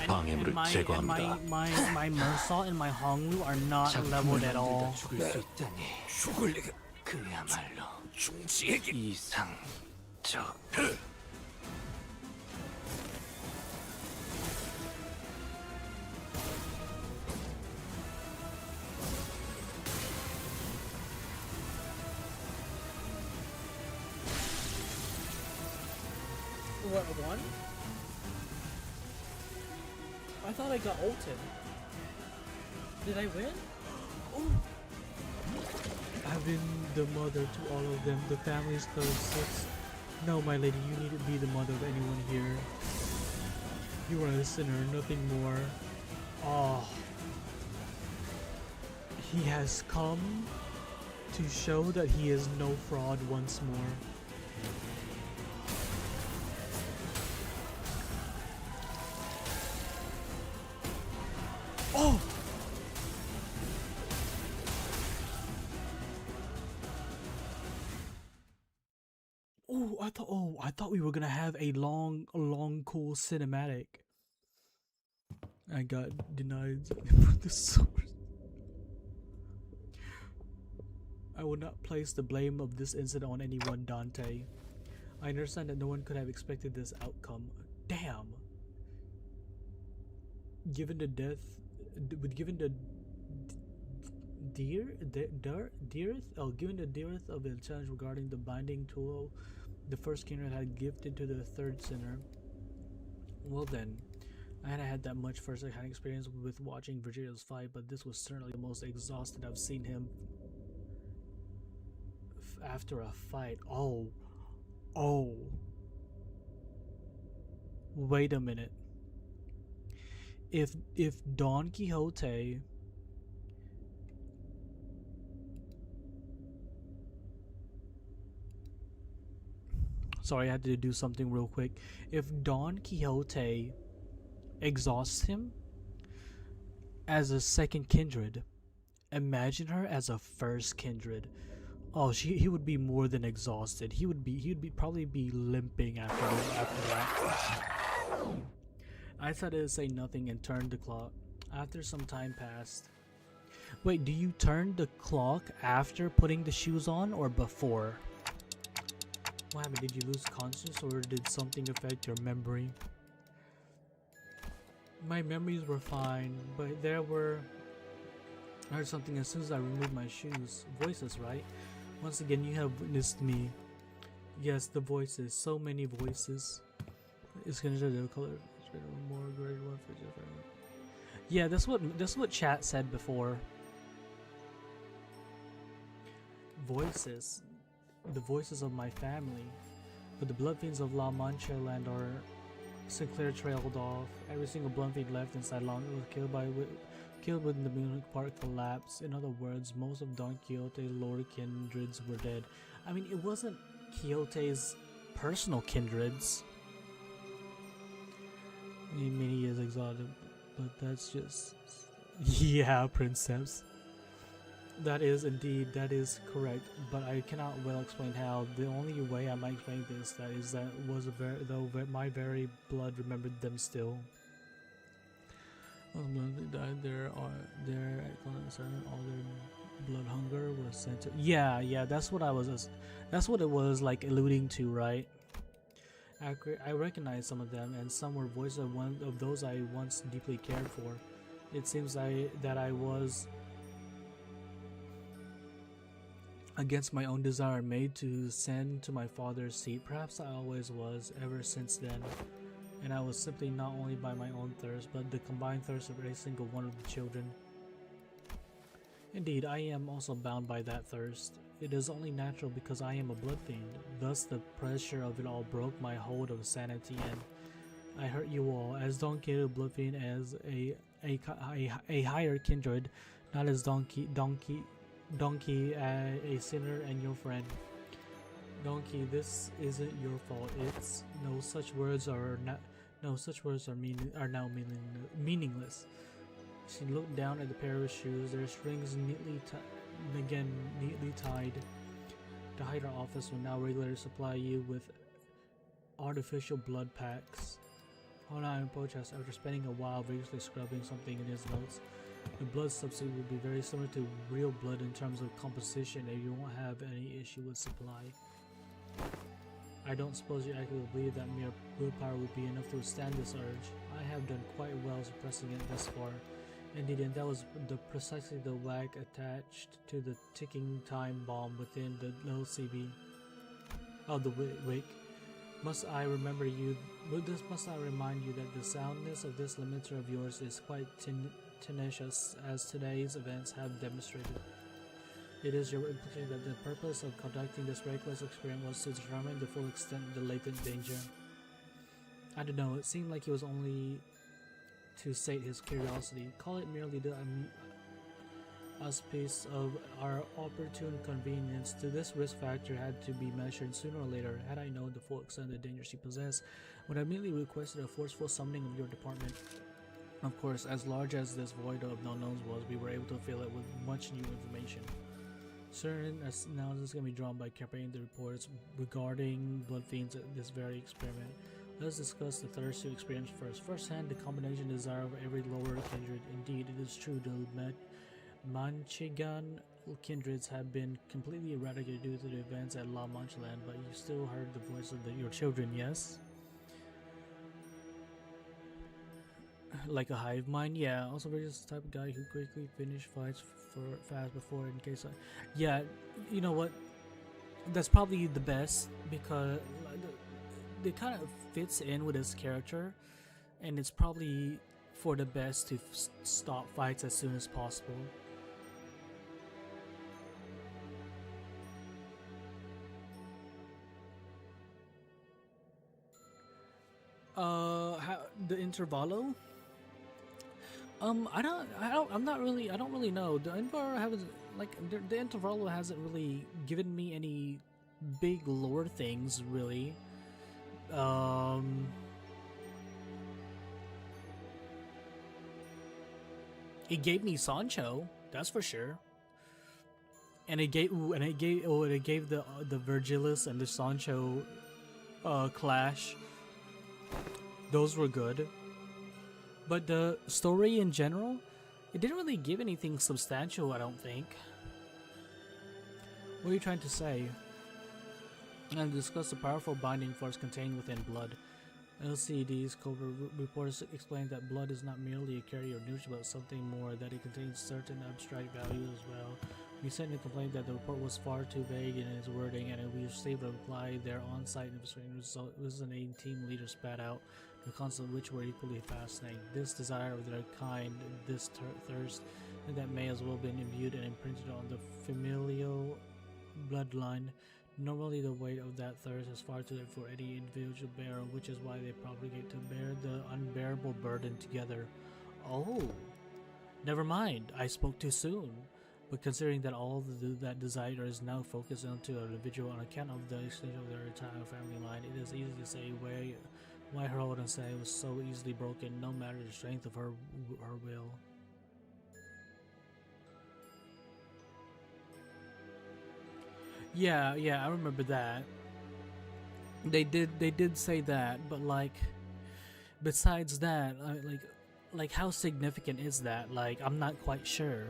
방해물을 제거합니다. My Mersault and my Honglu are not leveled at all. 죽을 수 있다니. 죽을 리가. 그야말로 중지에게 이상적. What, one? I thought I got ulted. Did I win? Oh! I've been the mother to all of them. The family's closest. No, my lady, you need to be the mother of anyone here. You are a sinner, nothing more. Oh. He has come to show that he is no fraud once more. Oh! I thought we were gonna have a long, cool cinematic. I got denied the source. I will not place the blame of this incident on anyone, Dante. I understand that no one could have expected this outcome. Damn. Given the death, given the dearth of the challenge regarding the binding tool the first kindred had gifted to the third sinner. Well then, I hadn't had that much first-hand experience with watching Virgilio's fight, but this was certainly the most exhausted I've seen him after a fight. Oh. Wait a minute. If Don Quixote Sorry, I had to do something real quick. If Don Quixote exhausts him as a second kindred, imagine her as a first kindred. Oh, he would be more than exhausted. He'd probably be limping after that. I decided to say nothing and turned the clock. After some time passed. Wait, do you turn the clock after putting the shoes on or before? What happened? Did you lose consciousness or did something affect your memory? My memories were fine, but I heard something as soon as I removed my shoes. Voices, right? Once again, you have witnessed me. Yes, the voices. So many voices. It's gonna show the color. More grade 1 for different. Yeah, that's what chat said before. Voices. The voices of my family. But the blood fiends of La Mancha land or Sinclair trailed off. Every single blood fiend left inside Long was killed when the Moon Park collapsed. In other words, most of Don Quixote's lower kindreds were dead. I mean, it wasn't Quixote's personal kindreds. I mean, he is exotic, but that's just... Yeah, Princess. That is correct, but I cannot well explain how. The only way I might explain this my very blood remembered them still. When they died, their concern, all their blood hunger was sent to. Yeah, that's what it was like alluding to, right? I recognize some of them, and some were voices of one of those I once deeply cared for. It seems that I was, against my own desire, made to send to my father's seat. Perhaps I always was, ever since then. And I was simply not only by my own thirst, but the combined thirst of every single one of the children. Indeed, I am also bound by that thirst. It is only natural because I am a blood fiend. Thus the pressure of it all broke my hold of sanity, and I hurt you all, as Don Quixote blood fiend, as a higher kindred, not as Donkey, a sinner and your friend. Donkey, this isn't your fault. It's no such words are now meaningless. She looked down at the pair of shoes. Their strings neatly tied. The Hydra office will now regularly supply you with artificial blood packs. Hold on, protest. After spending a while vigorously scrubbing something in his notes, the blood substitute will be very similar to real blood in terms of composition, and you won't have any issue with supply. I don't suppose you actually believe that mere willpower would be enough to withstand this urge. I have done quite well suppressing it thus far. Indeed, and that was precisely the whack attached to the ticking time bomb within the LCB. Oh, the wake. Must I remember you? Must I remind you that the soundness of this limiter of yours is quite tenacious, as today's events have demonstrated. It is your implication that the purpose of conducting this reckless experiment was to determine the full extent of the latent danger. I don't know, it seemed like he was only to sate his curiosity. Call it merely the auspice of our opportune convenience. To this risk factor had to be measured sooner or later. Had I known the full extent of the danger she possessed, would I immediately requested a forceful summoning of your department. Of course, as large as this void of unknowns was, we were able to fill it with much new information. Certain analysis is going to be drawn by comparing the reports regarding blood fiends at this very experiment. Let's discuss the thirst you experienced first. Firsthand, the combination desire of every lower kindred. Indeed, it is true the Manchegan kindreds have been completely eradicated due to the events at La Mancheland, but you still heard the voice of your children, yes? Like a hive mind? Yeah, also very just the type of guy who quickly finish fights fast before in case yeah, you know what? That's probably the best because it kind of fits in with his character, and it's probably for the best to stop fights as soon as possible. The Intervallo? I don't really know. The Intervallo hasn't, like, the Intervallo hasn't really given me any big lore things, really. It gave me Sancho, that's for sure. And it gave the Virgilus and the Sancho clash. Those were good. But the story in general, it didn't really give anything substantial, I don't think. What are you trying to say? And discuss the powerful binding force contained within blood. LCD's covert reports explain that blood is not merely a carrier of nutrients, but something more, that it contains certain abstract values as well. We sent a complaint that the report was far too vague in its wording, and we received a reply their on-site investigation resonating team leader spat out, the concept of which were equally fascinating. This desire of their kind, this thirst, and that may as well have been imbued and imprinted on the familial bloodline. Normally the weight of that thirst is far too great for any individual to bear, which is why they propagate to bear the unbearable burden together. Oh, never mind, I spoke too soon. But considering that all that desire is now focused onto an individual on account of the extension of their entire family line, it is easy to say why her hold on say was so easily broken, no matter the strength of her will. Yeah, I remember that. They did say that, but like, besides that, like how significant is that? Like, I'm not quite sure.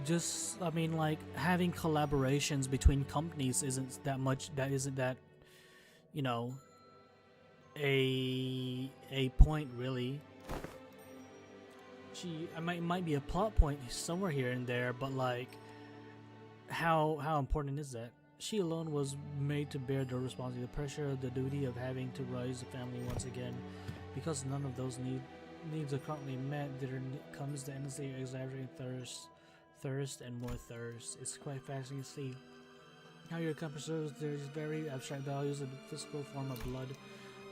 Just I mean, like, having collaborations between companies isn't that much. That isn't that, you know, a point really. It might be a plot point somewhere here and there, but like, how important is that? She alone was made to bear the responsibility, the pressure, the duty of having to raise the family once again. Because none of those needs are currently met, there comes the endlessly exaggerating thirst and more thirst. It's quite fascinating to see how your account preserves these very abstract values in the physical form of blood.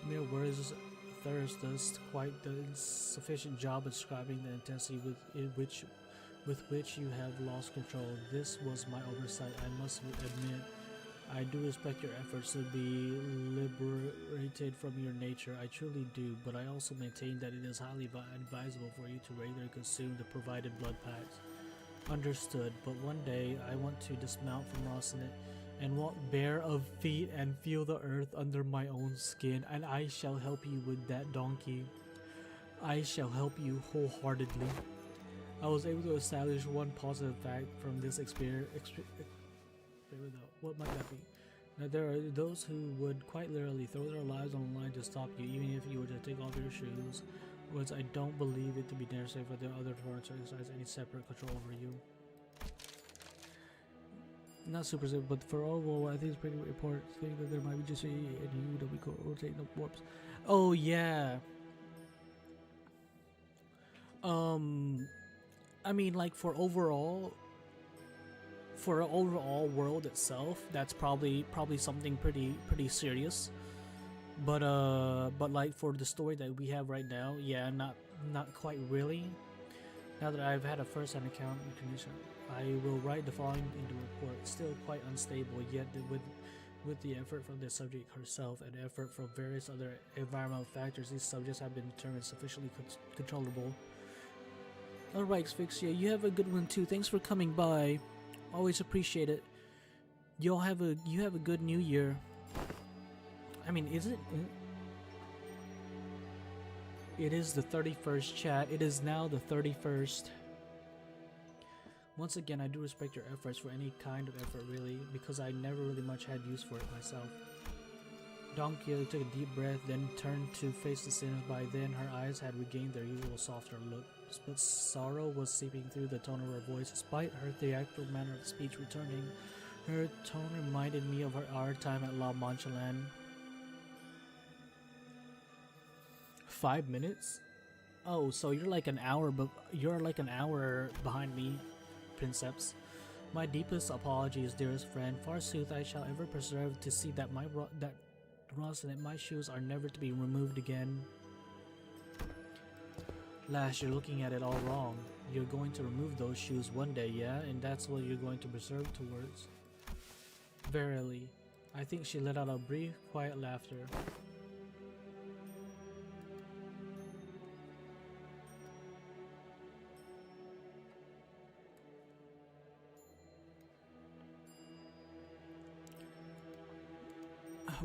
Mere words, thirst does quite the insufficient job of describing the intensity with which you have lost control. This was my oversight, I must admit. I do respect your efforts to be liberated from your nature, I truly do, but I also maintain that it is highly advisable for you to regularly consume the provided blood packs. Understood, but one day I want to dismount from Rossinet and walk bare of feet and feel the earth under my own skin, and I shall help you with that, donkey. I shall help you wholeheartedly. I was able to establish one positive fact from this experience. What might that be? Now, there are those who would quite literally throw their lives on the line to stop you, even if you were to take off your shoes. Whereas I don't believe it to be necessary for the other foreigners to exercise any separate control over you. not super simple, but for overall, I think it's pretty important thing that there might be just a new that we could rotate the warps. Oh yeah. I mean, like for overall world itself, that's probably something pretty serious. But like for the story that we have right now, yeah, not quite really. Now that I've had a first-hand account in condition, I will write the following in the report. Still quite unstable, yet with the effort from the subject herself and effort from various other environmental factors, these subjects have been determined sufficiently controllable. Alright, Asphyxia, you have a good one too. Thanks for coming by. Always appreciate it. You have a good new year. I mean, is it? It is the 31st, chat. It is now the 31st. Once again, I do respect your efforts for any kind of effort, really, because I never really much had use for it myself. Donkey took a deep breath, then turned to face the sinners. By then, her eyes had regained their usual softer look, but sorrow was seeping through the tone of her voice. Despite her theatrical manner of speech returning, her tone reminded me of our time at La Manchaland. 5 minutes? Oh, so you're like an hour, but you're like an hour behind me, Princeps. My deepest apologies, dearest friend. Forsooth, I shall ever preserve to see that my shoes are never to be removed again. Lash, you're looking at it all wrong. You're going to remove those shoes one day, yeah? And that's what you're going to preserve towards. Verily. I think she let out a brief, quiet laughter.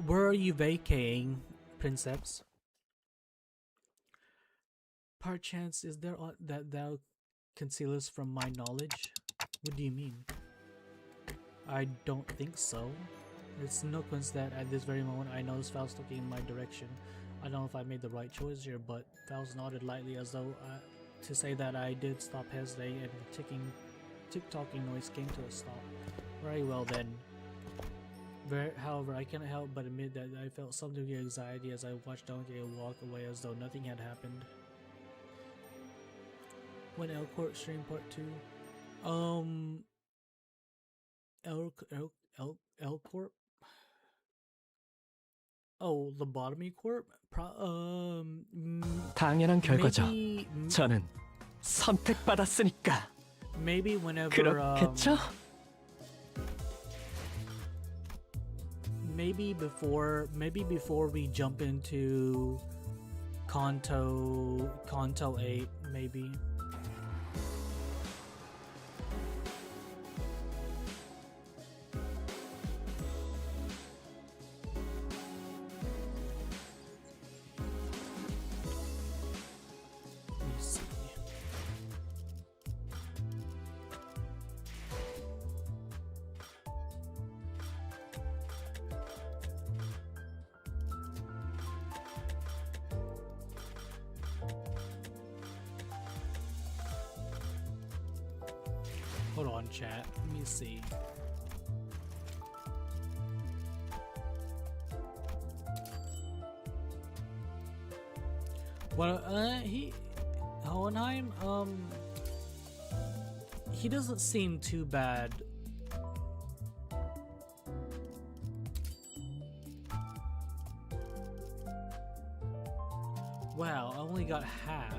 Where are you vacating, Princeps? Perchance is there aught that thou concealest from my knowledge? What do you mean? I don't think so. It's no coincidence that at this very moment I noticed Faust looking in my direction. I don't know if I made the right choice here, but Faust nodded lightly as though to say that I did stop hesitating, and the tick-tocking noise came to a stop. Very well then. However, I cannot help but admit that I felt some degree of anxiety as I watched Donkey walk away as though nothing had happened. When L-Corp stream part 2? L-Corp? Oh, Lobotomy Corp? 당연한 결과죠. Maybe, 저는 선택받았으니까. maybe whenever, 그렇겠죠? maybe before we jump into Canto 8, maybe. Let me see. Hold on, chat. Let me see. Well, Hohenheim, he doesn't seem too bad. Wow, I only got half.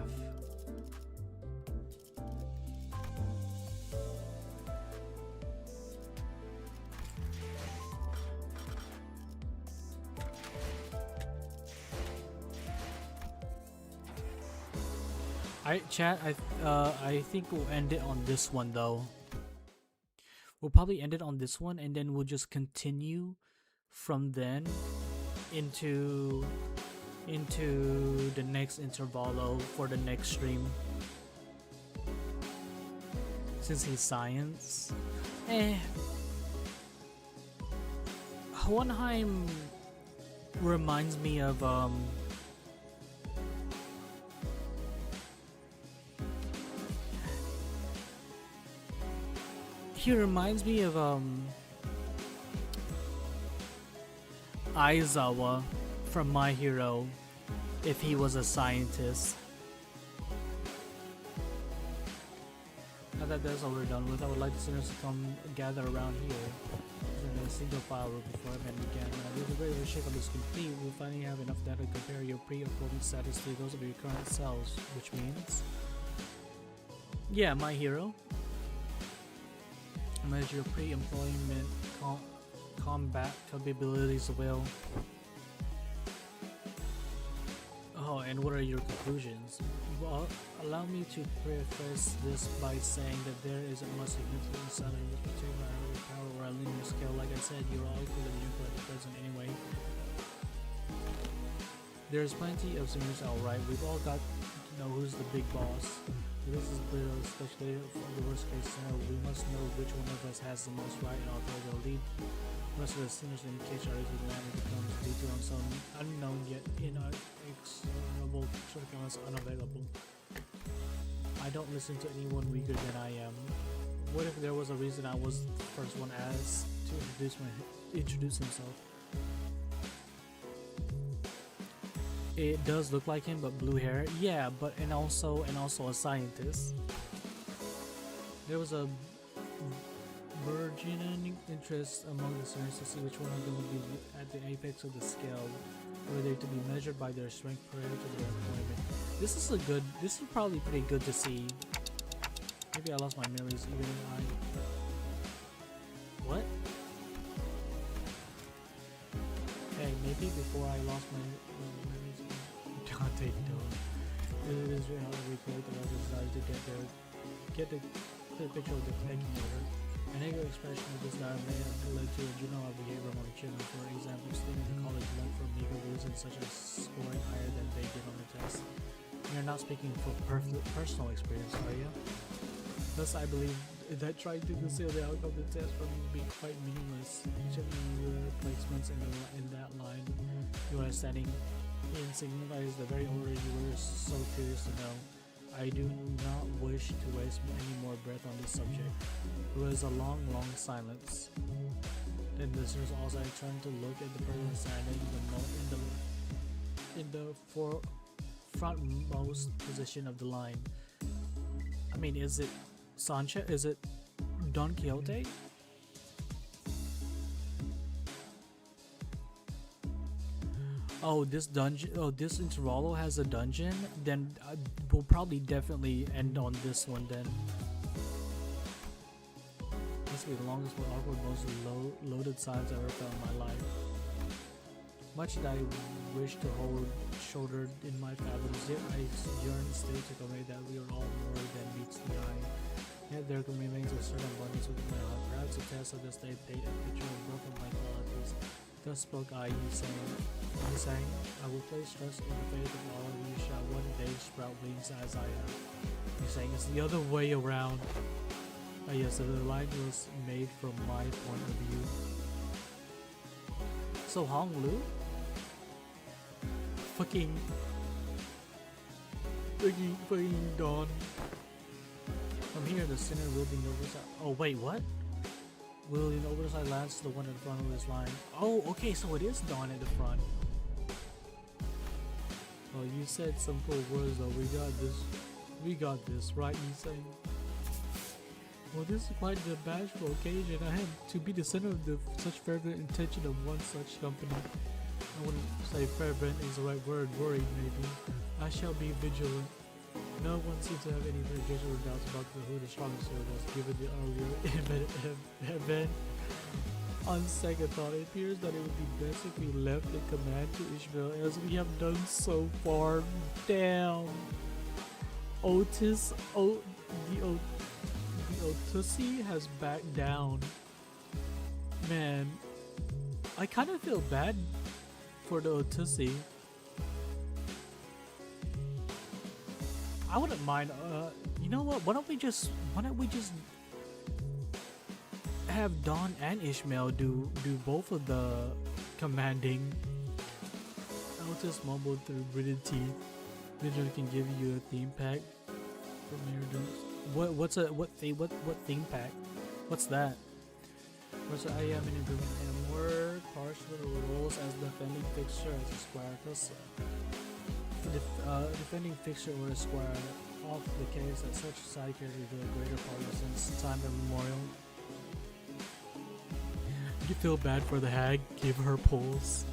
Chat, I think we'll end it on this one though. We'll probably end it on this one, and then we'll just continue from then into the next intervallo for the next stream. Since he's science. Hohenheim reminds me of he reminds me of Aizawa from My Hero if he was a scientist. Now that that's all we're done with, I would like the listeners to come gather around here in a single file room before event began. With the regular shake-up is complete, we'll finally have enough data to compare your pre-employment status to those of your current selves, which means... Yeah, My Hero. Measure your pre-employment combat capabilities will. Oh, and what are your conclusions? Well, allow me to preface this by saying that there isn't much significant inside of this particular power or a linear scale. Like I said, you're all equal to the nuclear at the present anyway. There's plenty of seniors, alright. We've all got to know who's the big boss. This is clearly speculated for the worst case scenario. We must know which one of us has the most right, and although the lead rest of the seniors in case our exit land becomes detailed on some unknown yet inexorable circumstance unavailable. I don't listen to anyone weaker than I am. What if there was a reason I was the first one asked to introduce himself? It does look like him, but blue hair. Yeah, but and also a scientist. There was a burgeoning interest among the seniors to see which one of them would be at the apex of the scale, were they to be measured by their strength prior to their employment. This is probably pretty good to see. Maybe I lost my memories even if I... What? Hey, maybe before I lost my memories, Dante don't. It is very hard to recreate the other desire to get the clear picture of the pecking order. A negative expression of this desire may have led to a juvenile behavior among children. For example, students in college learn from legal reasons such as scoring higher than they did on the test. You're not speaking for personal experience, are you? Thus, I believe that trying to conceal the outcome of the test from you being quite meaningless. Each of your placements in that line you are standing in signifies the very order you were so curious to know. I do not wish to waste any more breath on this subject. There was a long silence. Then the listeners also turned to look at the person standing in the frontmost position of the line. I mean, is it Sancho? Is it Don Quixote? Oh, this dungeon. Oh, this Intervallo has a dungeon. Then we'll probably definitely end on this one. Then this will be the longest, most awkward, most loaded silence I've ever felt in my life. Much that I wish to hold shouldered in my fathoms, yet I yearn still to convey that we are all more than meets the eye. Yet there remains a certain abundance within my heart. Perhaps a test of this day paint a picture of both of my qualities. Thus spoke I, he sang, I will place trust in the faith of all of you shall one day sprout wings as I am. He's saying it's the other way around. Yes, so the line was made from my point of view. So Hong Lu? Fucking Dawn. From here, the sinner wielding oversized. Oh wait, what? Wielding oversized lance to the one in front of this line. Oh, okay, so it is Dawn at the front. Oh, you said some cool words though. We got this, right? You saying? Well, this is quite the bashful occasion. I am to be the center of such fervent intention of one such company. I wouldn't say fervent is the right word. Worried, maybe. I shall be vigilant. No one seems to have any rejection or doubts about who the strongest hero was, given the earlier event. On second thought, it appears that it would be best if we left the command to Ishmael, as we have done so far. Damn. The Otussi has backed down. Man, I kind of feel bad for the Otussi. I wouldn't mind. You know what? Why don't we just have Dawn and Ishmael do both of the commanding? Otis mumbled through gritted teeth. Vigil can give you a theme pack from your what theme pack? What's that? I am in agreement and more part Marshmallow rolls as defending fixture as a square. Plus, defending fixture or a square off the case that such a side character to a greater party since time immemorial. You feel bad for the hag, give her pulls.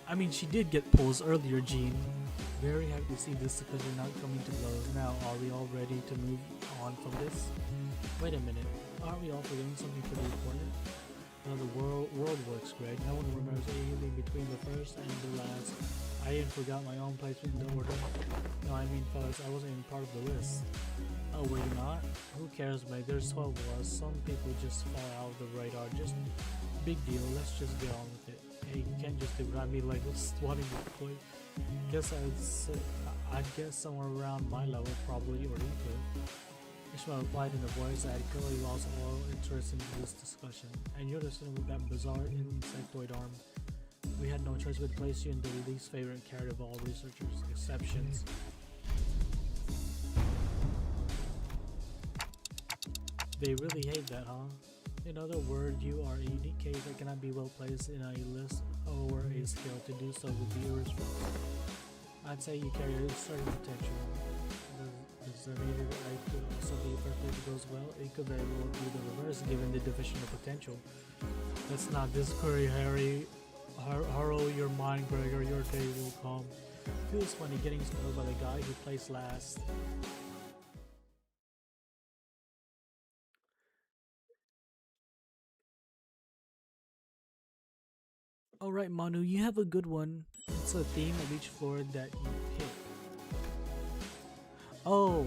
I mean, she did get pulls earlier, Jean. Very happy to see this because you're not coming to blows. Now, are we all ready to move on from this? Wait a minute, aren't we all forgetting something pretty important? The world works great. No one remembers anything between the first and the last. I even forgot my own placement in the order. No, I mean, fellas, I wasn't even part of the list. Oh, were you not? Who cares, mate? There's 12 of us. Some people just fall out of the radar. Just big deal. Let's just get on with it. Hey, you can't just do what I mean, like swatting the point. I'd guess somewhere around my level, probably, or equal. Ishmael replied in a voice that had clearly lost all interest in this discussion. And you're listening with that bizarre insectoid arm. We had no choice but to place you in the least favorite character of all researchers, exceptions. They really hate that, huh? In other words, you are a unique case that cannot be well placed in a list or a scale. To do so would be irresponsible. I'd say you carry a certain potential. Does that mean that I could also be perfect if it goes well? It could very well be the reverse given the division of potential. Let's not discourage Harry. Harrow your mind, Gregor. Your day will come. Feels funny getting spoiled by the guy who placed last. Alright, Manu, you have a good one. It's a theme of each floor that you pick. Oh.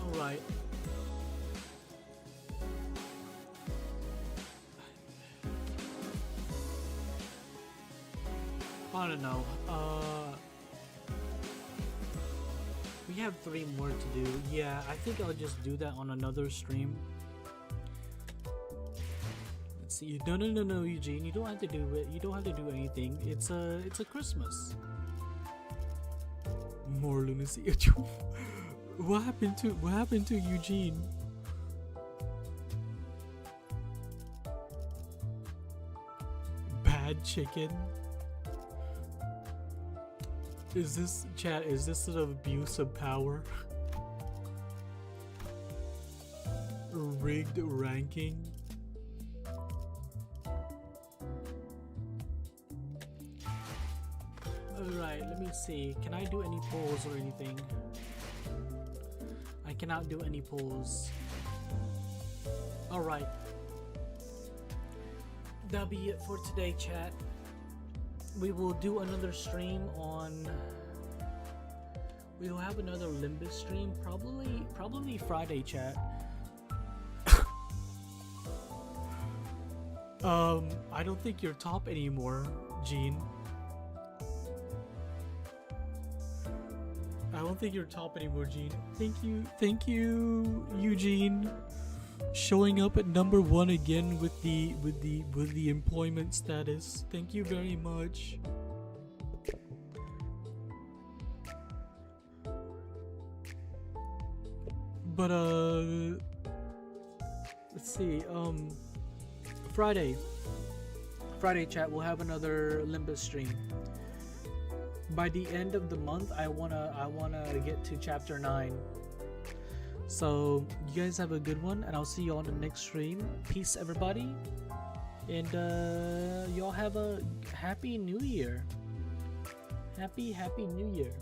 Alright. I don't know. We have 3 more to do. Yeah, I think I'll just do that on another stream. Let's see. No, Eugene. You don't have to do it. You don't have to do anything. It's a Christmas. More lunacy. What happened to Eugene? Bad chicken. Is this an abuse of power? Rigged ranking? Alright, let me see. Can I do any polls or anything? I cannot do any polls. Alright. That'll be it for today, chat. We will do another stream on... We will have another Limbus stream, probably Friday, chat. I don't think you're top anymore, Gene. I don't think you're top anymore, Gene. Thank you, Eugene. Showing up at number 1 again with the employment status. Thank you very much. But let's see. Friday chat, we'll have another Limbus stream. By the end of the month, I wanna get to chapter 9. So you guys have a good one, and I'll see you on the next stream. Peace, everybody, and y'all have a happy New Year. Happy New Year.